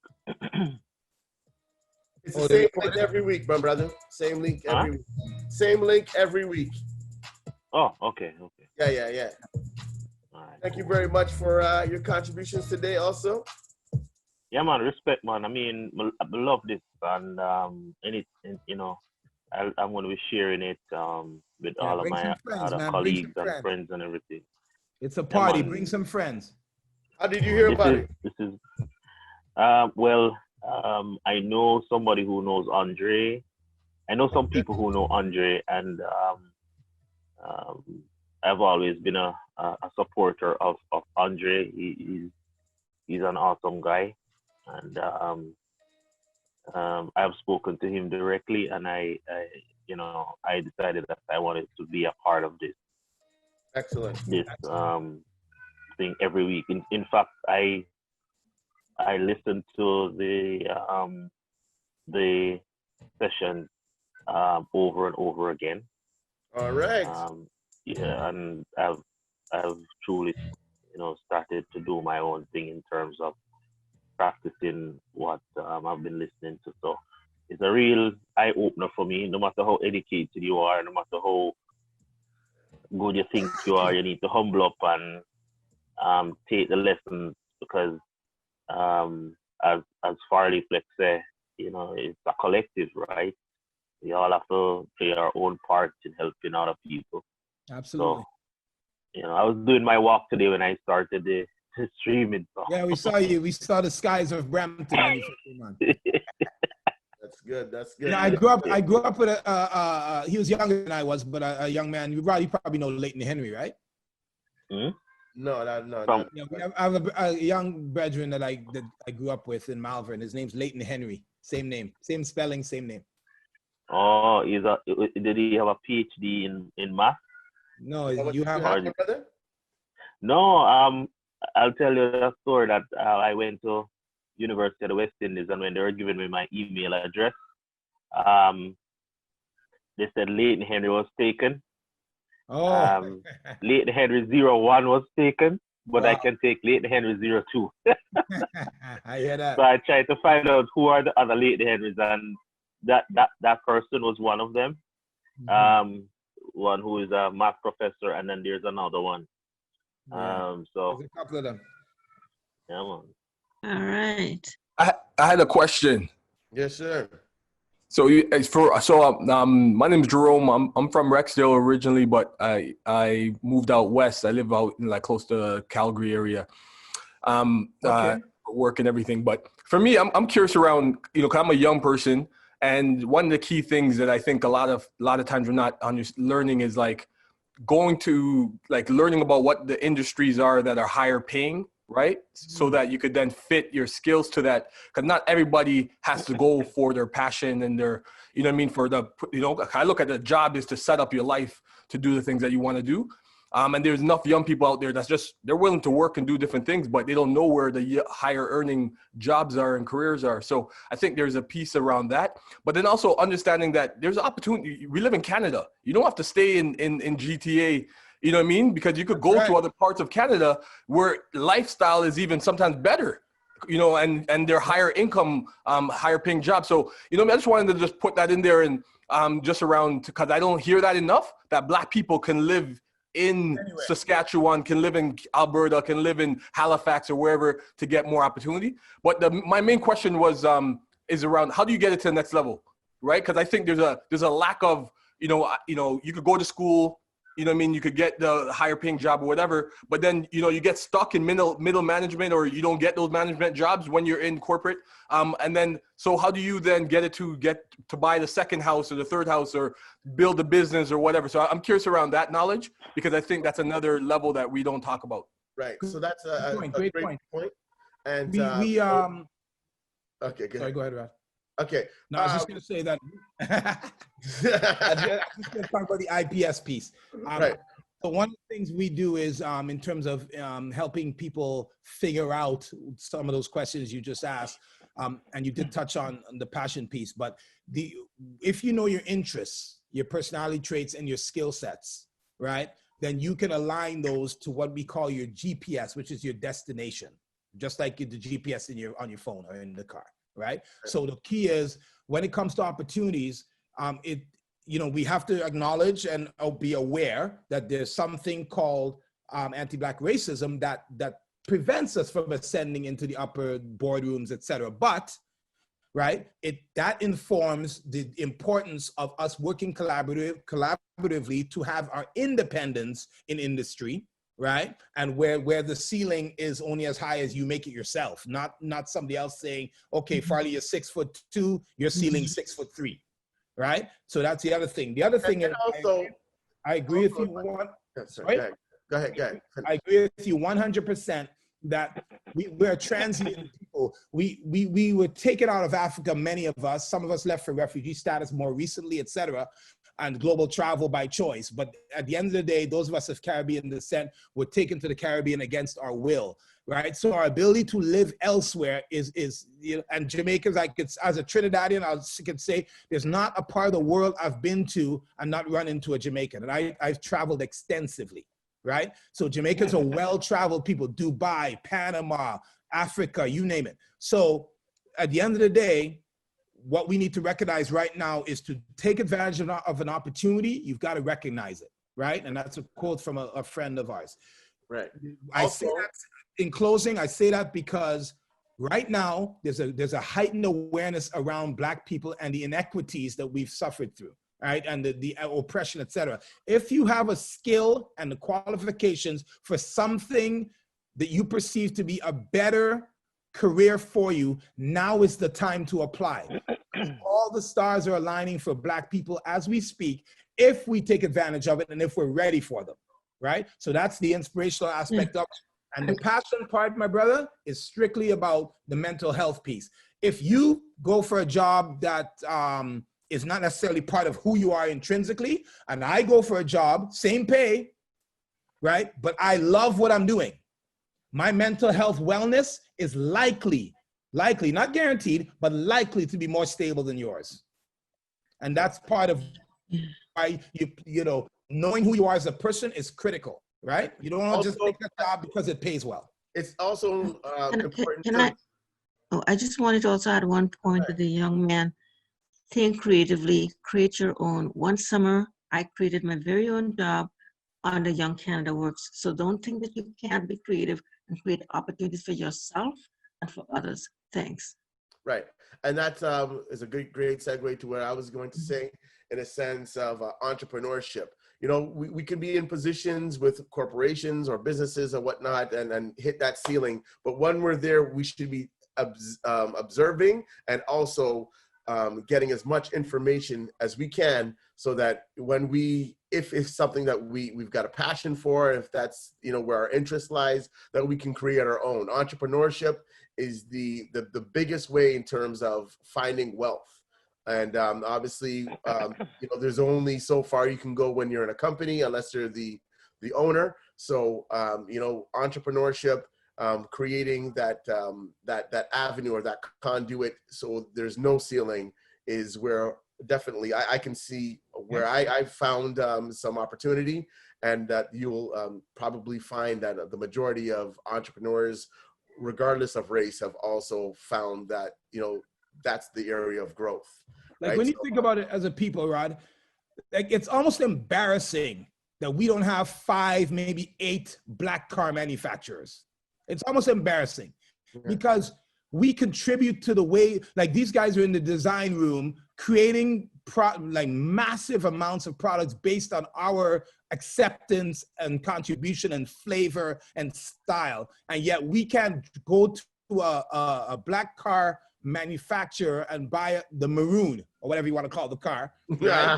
It's the same link every week, my brother. Same link every week. Same link every week. Oh, okay. Yeah. All right. Thank you very much for your contributions today also. Yeah, man, respect, man. I mean, I love this, and you know, I'm going to be sharing it with all of my other colleagues and friends and everything. It's a party. Bring some friends. How did you hear about it? This is I know somebody who knows Andre. I know some people who know Andre, and I've always been a supporter of Andre. He's an awesome guy, and I've spoken to him directly, and I decided that I wanted to be a part of this. Excellent. This thing every week. In fact, I listened to the session over and over again. All right. Yeah, and I've truly, started to do my own thing in terms of practicing what I've been listening to. So it's a real eye opener for me. No matter how educated you are, no matter how good you think you are, you need to humble up and take the lessons, because as Farley Flex said, it's a collective, right? We all have to play our own part in helping other people. Absolutely. So, I was doing my walk today when I started the streaming. So. Yeah, we saw you. We saw the skies of Brampton when you came on. That's good. That's good. I grew up with he was younger than I was, but a young man. You probably know Leighton Henry, right? Hmm? No. Yeah, I have a young brethren that I grew up with in Malvern. His name's Leighton Henry. Same name, same spelling, same name. Oh, did he have a PhD in math? No, you have brother? No, I'll tell you a story that I went to University of the West Indies, and when they were giving me my email address, they said Leighton Henry was taken. Oh. Leighton Henry 01 was taken, but wow. I can take Leighton Henry 02. I hear that. So I tried to find out who are the other Leighton Henrys, and that person was one of them. Mm-hmm. One who is a math professor, and then there's another one. Yeah. So there's a couple of them. Yeah, man. All right. I had a question. Yes, sir. So my name is Jerome. I'm from Rexdale originally, but I moved out west. I live out in close to Calgary area. Work and everything. But for me, I'm curious around, 'cause I'm a young person, and one of the key things that I think a lot of times we're not learning is going to learning about what the industries are that are higher paying, right? So that you could then fit your skills to that, because not everybody has to go for their passion and their, I look at the job is to set up your life to do the things that you want to do. And there's enough young people out there they're willing to work and do different things, but they don't know where the higher earning jobs are and careers are. So I think there's a piece around that, but then also understanding that there's an opportunity. We live in Canada. You don't have to stay in GTA, you know what I mean? Because you could go to other parts of Canada where lifestyle is even sometimes better, and they're higher income, higher paying jobs. So, I just wanted to just put that in there, and just around, because I don't hear that enough, that Black people can live in Saskatchewan, can live in Alberta, can live in Halifax or wherever to get more opportunity. But my main question was is around how do you get it to the next level, right? Because I think there's a lack of you could go to school, you know what I mean, you could get the higher paying job or whatever, but then, you know, you get stuck in middle management, or you don't get those management jobs when you're in corporate. And then, so how do you then get to buy the second house or the third house or build a business or whatever? So I'm curious around that knowledge, because I think that's another level that we don't talk about. Right. So that's a great point. And okay, go Sorry, go ahead, Rod. Okay. No, I was just going to say that. I was just going to talk about the IPS piece. Right. So one of the things we do is in terms of helping people figure out some of those questions you just asked, and you did touch on the passion piece, but if you know your interests, your personality traits, and your skill sets, right, then you can align those to what we call your GPS, which is your destination, just like the GPS on your phone or in the car. Right. So the key is, when it comes to opportunities, we have to acknowledge and be aware that there's something called anti-Black racism that prevents us from ascending into the upper boardrooms, et cetera. But, right, that informs the importance of us working collaboratively to have our independence in industry. Right, and where the ceiling is only as high as you make it yourself, not somebody else saying, okay, Farley, you're 6'2", your ceiling 6'3", right? So that's the other thing. The other thing is, also, I agree with you. Go ahead. I agree with you 100% that we're transient people. We were taken out of Africa, many of us. Some of us left for refugee status more recently, et cetera, and global travel by choice. But at the end of the day, those of us of Caribbean descent were taken to the Caribbean against our will, right? So our ability to live elsewhere is and Jamaicans, as a Trinidadian, I could say there's not a part of the world I've been to and not run into a Jamaican. And I've traveled extensively, right? So Jamaicans are well-traveled people, Dubai, Panama, Africa, you name it. So at the end of the day, what we need to recognize right now is, to take advantage of an opportunity, you've got to recognize it, right? And that's a quote from a friend of ours. Right. I say that in closing, I say that because right now there's a heightened awareness around Black people and the inequities that we've suffered through, right? And the oppression, et cetera. If you have a skill and the qualifications for something that you perceive to be a better career for you, now is the time to apply. All the stars are aligning for Black people as we speak, if we take advantage of it and if we're ready for them, right? So that's the inspirational aspect of it. And the passion part, my brother, is strictly about the mental health piece. If you go for a job that is not necessarily part of who you are intrinsically, and I go for a job, same pay, right? But I love what I'm doing. My mental health wellness is likely, not guaranteed, but likely to be more stable than yours. And that's part of why, knowing who you are as a person is critical, right? You don't want to just take a job because it pays well. It's also important. I just wanted to also add one point to the young man. Think creatively, create your own. One summer, I created my very own job under Young Canada Works. So don't think that you can't be creative and create opportunities for yourself and for others. Thanks. Right. And that is a great segue to what I was going to say, in a sense of entrepreneurship. We can be in positions with corporations or businesses or whatnot and hit that ceiling. But when we're there, we should be observing and also getting as much information as we can, so that when if it's something that we've got a passion for, if that's where our interest lies, that we can create our own. Entrepreneurship is the biggest way in terms of finding wealth. And obviously, there's only so far you can go when you're in a company, unless you're the owner. So entrepreneurship, creating that avenue or that conduit, so there's no ceiling, is where definitely I can see where I found some opportunity, and that you will probably find that the majority of entrepreneurs, regardless of race, have also found that that's the area of growth. Like, right? when you think about it as a people, Rod, like, it's almost embarrassing that we don't have 5, maybe 8 Black car manufacturers. It's almost embarrassing because we contribute to the way, like, these guys are in the design room creating massive amounts of products based on our acceptance and contribution and flavor and style. And yet we can't go to a black car manufacturer and buy the maroon, or whatever you want to call the car, right?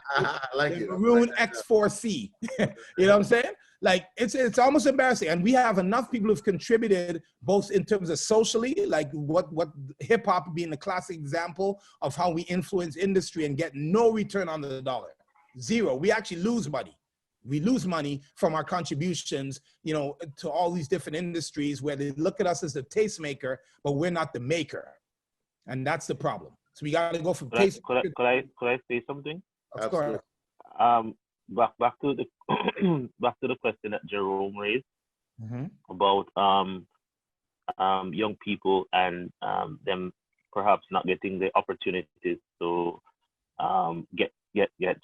Like the it. maroon X4C. You know what I'm saying? Like it's almost embarrassing. And we have enough people who've contributed both in terms of socially, like what hip hop being the classic example of how we influence industry and get no return on the dollar. Zero. We actually lose money. We lose money from our contributions, you know, to all these different industries where they look at us as the tastemaker, but we're not the maker. And that's the problem. So we got to go from taste. Could I say something? Of course. Back to the back to the question that Jerome raised about young people and them perhaps not getting the opportunities to get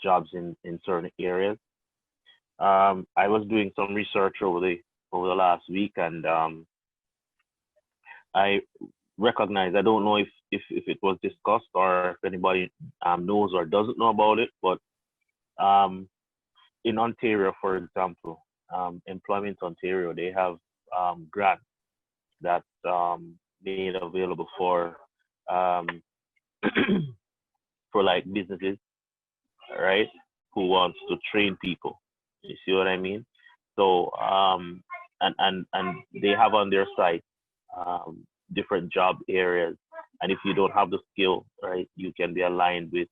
jobs in certain areas. I was doing some research over the last week, and I recognize, I don't know if it was discussed or if anybody knows or doesn't know about it, but in Ontario, for example, Employment Ontario, they have grants that made available for for like businesses, right, who wants to train people. You see what I mean? So and they have on their site different job areas, and if you don't have the skill, right, you can be aligned with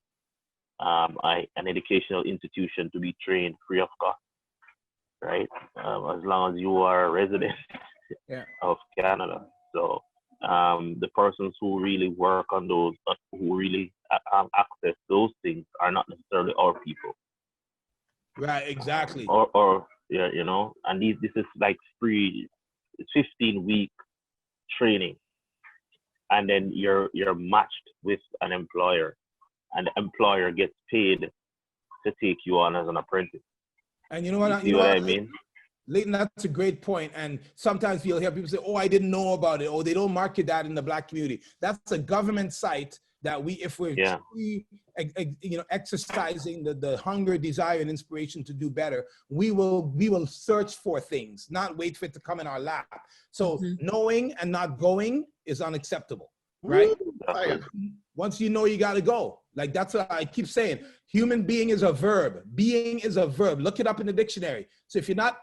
an educational institution to be trained free of cost, right? As long as you are a resident of Canada. So the persons who really work on those, who really access those things, are not necessarily our people. Right, exactly. Or yeah, you know, and this is like free, 15-week training, and then you're matched with an employer, and the employer gets paid to take you on as an apprentice. And you know what? You know what I mean? Leighton, that's a great point. And sometimes you'll hear people say, "Oh, I didn't know about it," or they don't market that in the Black community. That's a government site that if we're truly, you know, exercising the hunger, desire, and inspiration to do better, we will search for things, not wait for it to come in our lap. So knowing and not going is unacceptable, right? Once you know, you got to go. Like, that's what I keep saying. Human being is a verb. Being is a verb. Look it up in the dictionary. So if you're not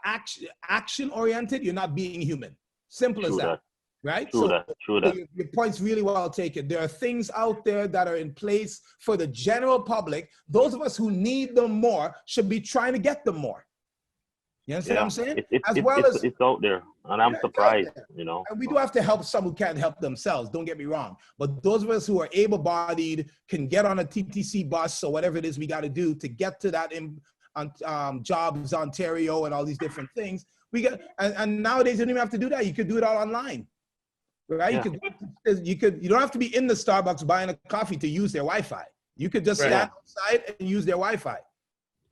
action oriented, you're not being human. Simple as that. Right? True that. Your point's really well taken. There are things out there that are in place for the general public. Those of us who need them more should be trying to get them more. You understand what I'm saying? It's out there, and I'm surprised, you know. And we do have to help some who can't help themselves, don't get me wrong. But those of us who are able-bodied can get on a TTC bus or whatever it is we got to do to get to that Jobs Ontario and all these different things. And nowadays you don't even have to do that. You could do it all online. Right? Yeah. You don't have to be in the Starbucks buying a coffee to use their Wi-Fi. You could just stand outside and use their Wi-Fi.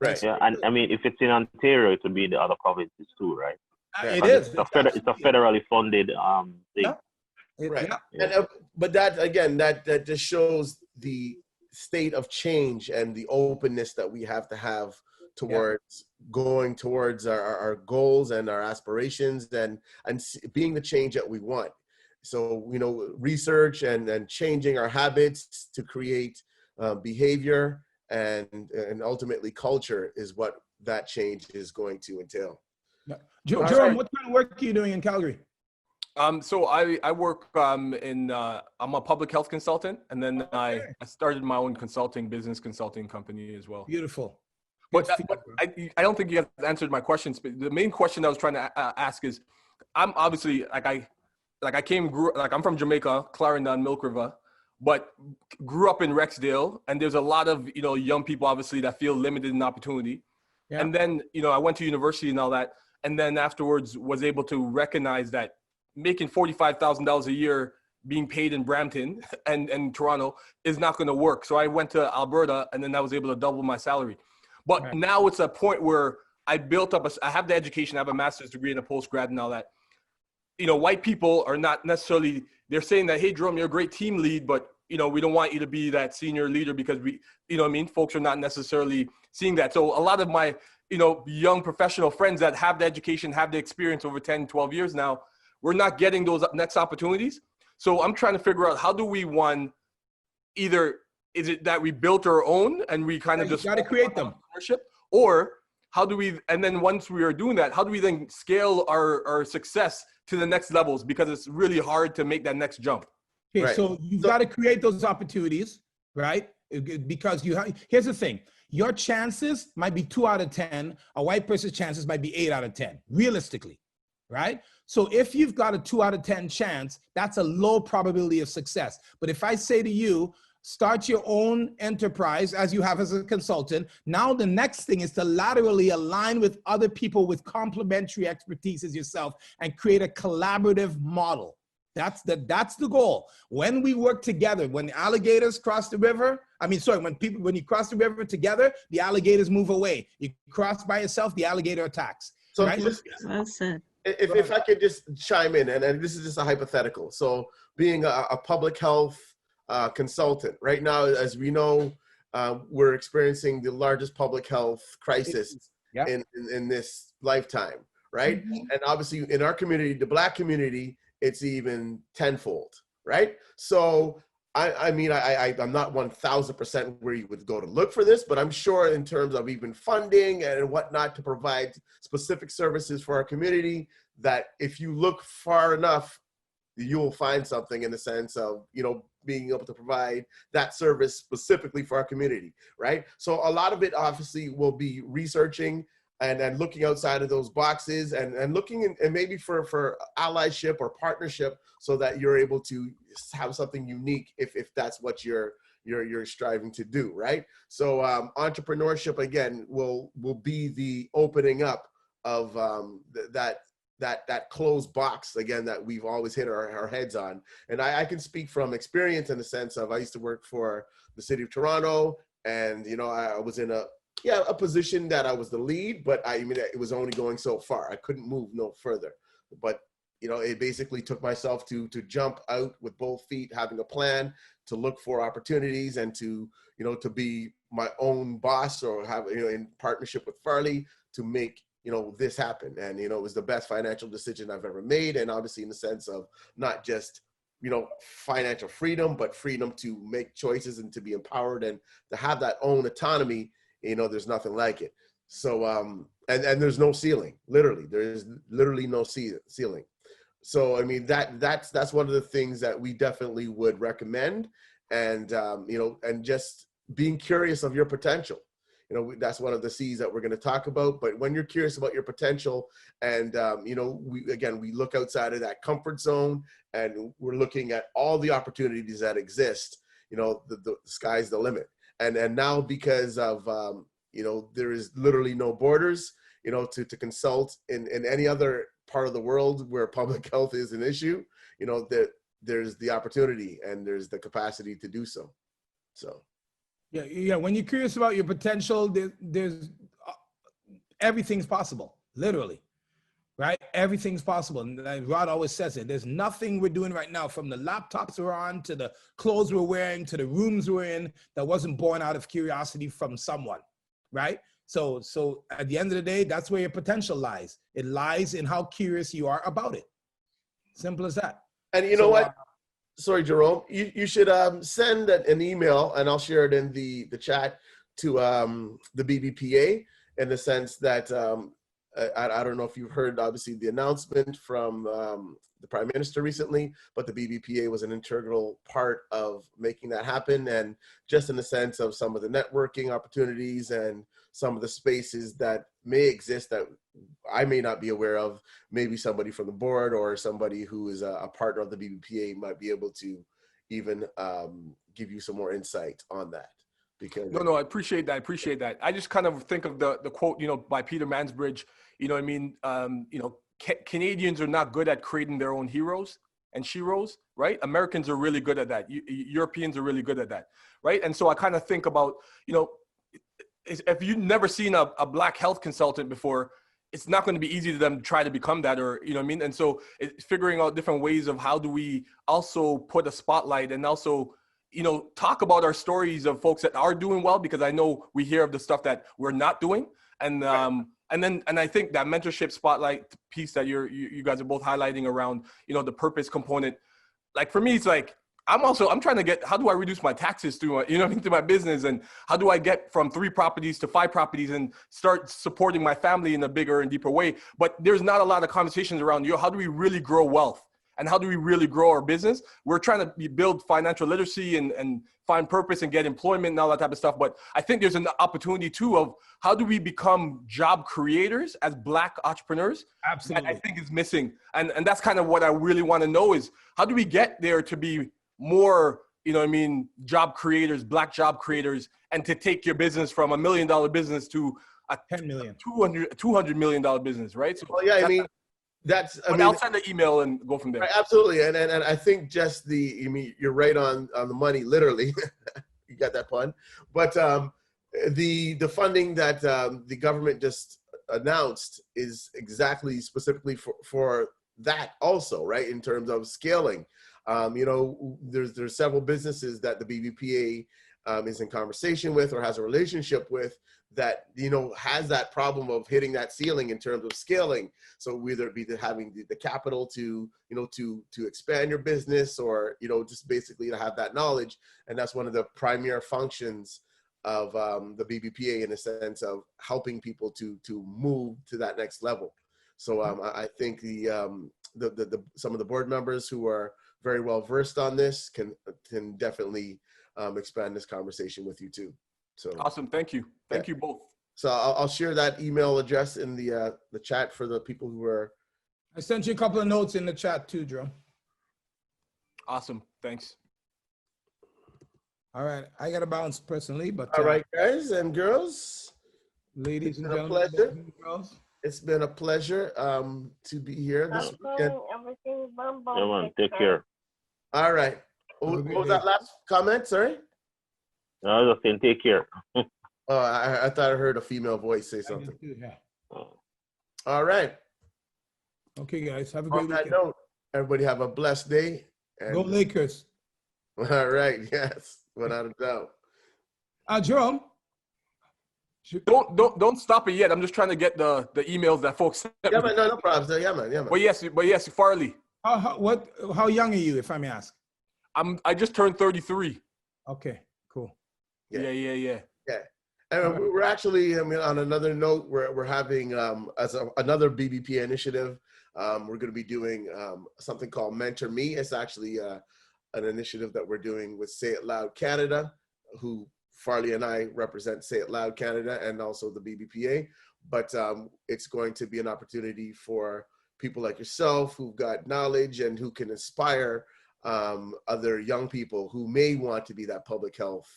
Right. Yeah, and I mean, if it's in Ontario, it would be in the other provinces too, right? It is. It's a federally funded thing. Right. Yeah. But that, again, that just shows the state of change and the openness that we have to have towards going towards our goals and our aspirations and being the change that we want. So, you know, research and changing our habits to create behavior and ultimately culture is what that change is going to entail. Jerome, what kind of work are you doing in Calgary? So I work I'm a public health consultant, and then I started my own business consulting company as well. Beautiful. But I don't think you have answered my questions. But the main question I was trying to ask is, I'm obviously I'm from Jamaica, Clarendon, Milk River, but grew up in Rexdale, and there's a lot of, you know, young people obviously that feel limited in opportunity. Yeah. And then, you know, I went to university and all that, and then afterwards was able to recognize that making $45,000 a year being paid in Brampton and Toronto is not going to work. So I went to Alberta, and then I was able to double my salary. But now it's a point where I built up I have the education, I have a master's degree and a postgrad and all that. You know, white people are not necessarily, they're saying that, hey, Jerome, you're a great team lead, but, you know, we don't want you to be that senior leader because we, you know what I mean? Folks are not necessarily seeing that. So a lot of my young professional friends that have the education, have the experience over 10, 12 years now, we're not getting those next opportunities. So I'm trying to figure out, how do we, either is it that we built our own and we kind of just got to create them, or how do we, and then once we are doing that, how do we then scale our success to the next levels? Because it's really hard to make that next jump. Okay, right. So you've got to create those opportunities, right? Because here's the thing. Your chances might be 2 out of 10. A white person's chances might be 8 out of 10, realistically, right? So if you've got a 2 out of 10 chance, that's a low probability of success. But if I say to you, start your own enterprise as you have as a consultant, now the next thing is to laterally align with other people with complementary expertise as yourself and create a collaborative model. That's the goal. When we work together, when alligators cross the river, when you cross the river together, the alligators move away. You cross by yourself, the alligator attacks. So right? Well said. If I could just chime in, and this is just a hypothetical. So being a public health consultant, right now, as we know, we're experiencing the largest public health crisis in this lifetime, right? Mm-hmm. And obviously in our community, the Black community, it's even tenfold, right? So I'm not 1000% where you would go to look for this, but I'm sure in terms of even funding and whatnot to provide specific services for our community, that if you look far enough, you'll find something in the sense of, being able to provide that service specifically for our community, right? So a lot of it obviously will be researching and looking outside of those boxes and looking and maybe for allyship or partnership, so that you're able to have something unique if that's what you're striving to do, right? So entrepreneurship, again, will be the opening up of that closed box, again, that we've always hit our heads on. And I can speak from experience in the sense of, I used to work for the city of Toronto, and I was in a position that I was the lead, but it was only going so far. I couldn't move no further. But it basically took myself to jump out with both feet, having a plan, to look for opportunities, and to be my own boss, or have in partnership with Farley to make this happen. And it was the best financial decision I've ever made. And obviously in the sense of not just financial freedom, but freedom to make choices and to be empowered and to have that own autonomy. There's nothing like it. So and there's no ceiling. Literally, there is literally no ceiling. So that's one of the things that we definitely would recommend. And and just being curious of your potential. That's one of the C's that we're going to talk about. But when you're curious about your potential, and we look outside of that comfort zone, and we're looking at all the opportunities that exist. The sky's the limit. And now, because of there is literally no borders, to consult in any other part of the world where public health is an issue, that there's the opportunity and there's the capacity to do so. So. Yeah. When you're curious about your potential, there's everything's possible, literally, right? Everything's possible. And like Rod always says it, there's nothing we're doing right now, from the laptops we're on, to the clothes we're wearing, to the rooms we're in, that wasn't born out of curiosity from someone, right? So at the end of the day, that's where your potential lies. It lies in how curious you are about it. Simple as that. And you know what? Sorry, Jerome, you should send an email, and I'll share it in the chat, to the BBPA, in the sense that I don't know if you've heard, obviously, the announcement from the Prime Minister recently, but the BBPA was an integral part of making that happen. And just in the sense of some of the networking opportunities and some of the spaces that may exist that I may not be aware of, maybe somebody from the board or somebody who is a partner of the BBPA might be able to even give you some more insight on that. Because no, I appreciate that. I just kind of think of the quote, by Peter Mansbridge, Canadians are not good at creating their own heroes and sheroes, right? Americans are really good at that. Europeans are really good at that, right? And so I kind of think about, if you've never seen a Black health consultant before, it's not going to be easy to them to try to become that, or, And so it's figuring out different ways of how do we also put a spotlight and also, talk about our stories of folks that are doing well, because I know we hear of the stuff that we're not doing. And I think that mentorship spotlight piece that you guys are both highlighting around, the purpose component. Like for me, it's like, I'm trying to get, how do I reduce my taxes through, through my business? And how do I get from 3 properties to 5 properties and start supporting my family in a bigger and deeper way? But there's not a lot of conversations around, how do we really grow wealth? And how do we really grow our business? We're trying to build financial literacy and find purpose and get employment and all that type of stuff. But I think there's an opportunity too of how do we become job creators as Black entrepreneurs? Absolutely. That I think is missing. And that's kind of what I really want to know is how do we get there to be more, job creators, Black job creators, and to take your business from $1 million business to a 10 million, $200 million business, right? So well, yeah, I'll send an email and go from there. Right, absolutely, and I think just you're right on the money, literally. You got that pun, but the funding that the government just announced is exactly specifically for that also, right? In terms of scaling, there's several businesses that the BBPA is in conversation with or has a relationship with that has that problem of hitting that ceiling in terms of scaling. So whether it be having the capital to expand your business or just basically to have that knowledge, and that's one of the primary functions of the BBPA in a sense of helping people to move to that next level. So I think some of the board members who are very well versed on this can definitely expand this conversation with you too. So awesome, thank you both. So I'll share that email address in the chat for the people who are. I sent you a couple of notes in the chat too, Joe. Awesome, thanks. All right, I got to bounce personally, but all right, guys and girls, ladies and gentlemen, pleasure. boys and girls. It's been a pleasure to be here this weekend. Come on, take care. All right. What was that last comment? Sorry. No, I was saying take care. Oh, I thought I heard a female voice say something. Yeah. All right. Okay, guys. Have a great On that weekend. note, everybody have a blessed day. And Go Lakers. all right. Yes. Without a doubt. Jerome. Don't stop it yet. I'm just trying to get the emails that folks sent. Yeah, man. No problem. Yeah, man. But yes, Farley. How young are you, if I may ask? I just turned 33. Okay. Cool. Yeah. And we're actually, on another note, we're having another BBPA initiative. We're going to be doing something called Mentor Me. It's actually an initiative that we're doing with Say It Loud Canada, who Farley and I represent Say It Loud Canada and also the BBPA. But it's going to be an opportunity for people like yourself who've got knowledge and who can inspire other young people who may want to be that public health,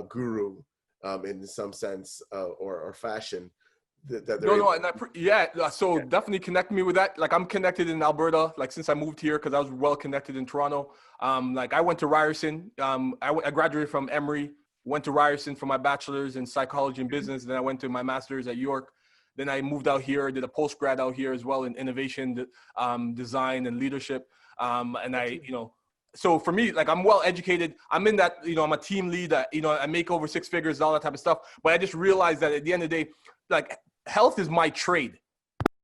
guru in some sense or fashion. So definitely connect me with that. Like I'm connected in Alberta, like since I moved here, because I was well connected in Toronto. Like I went to Ryerson. I graduated from Emory, went to Ryerson for my bachelor's in psychology and business. Then I went to my master's at York. Then I moved out here, did a post-grad out here as well in innovation, design and leadership. So for me, like I'm well educated. I'm in that, I'm a team lead, I make over 6 figures, all that type of stuff. But I just realized that at the end of the day, like health is my trade.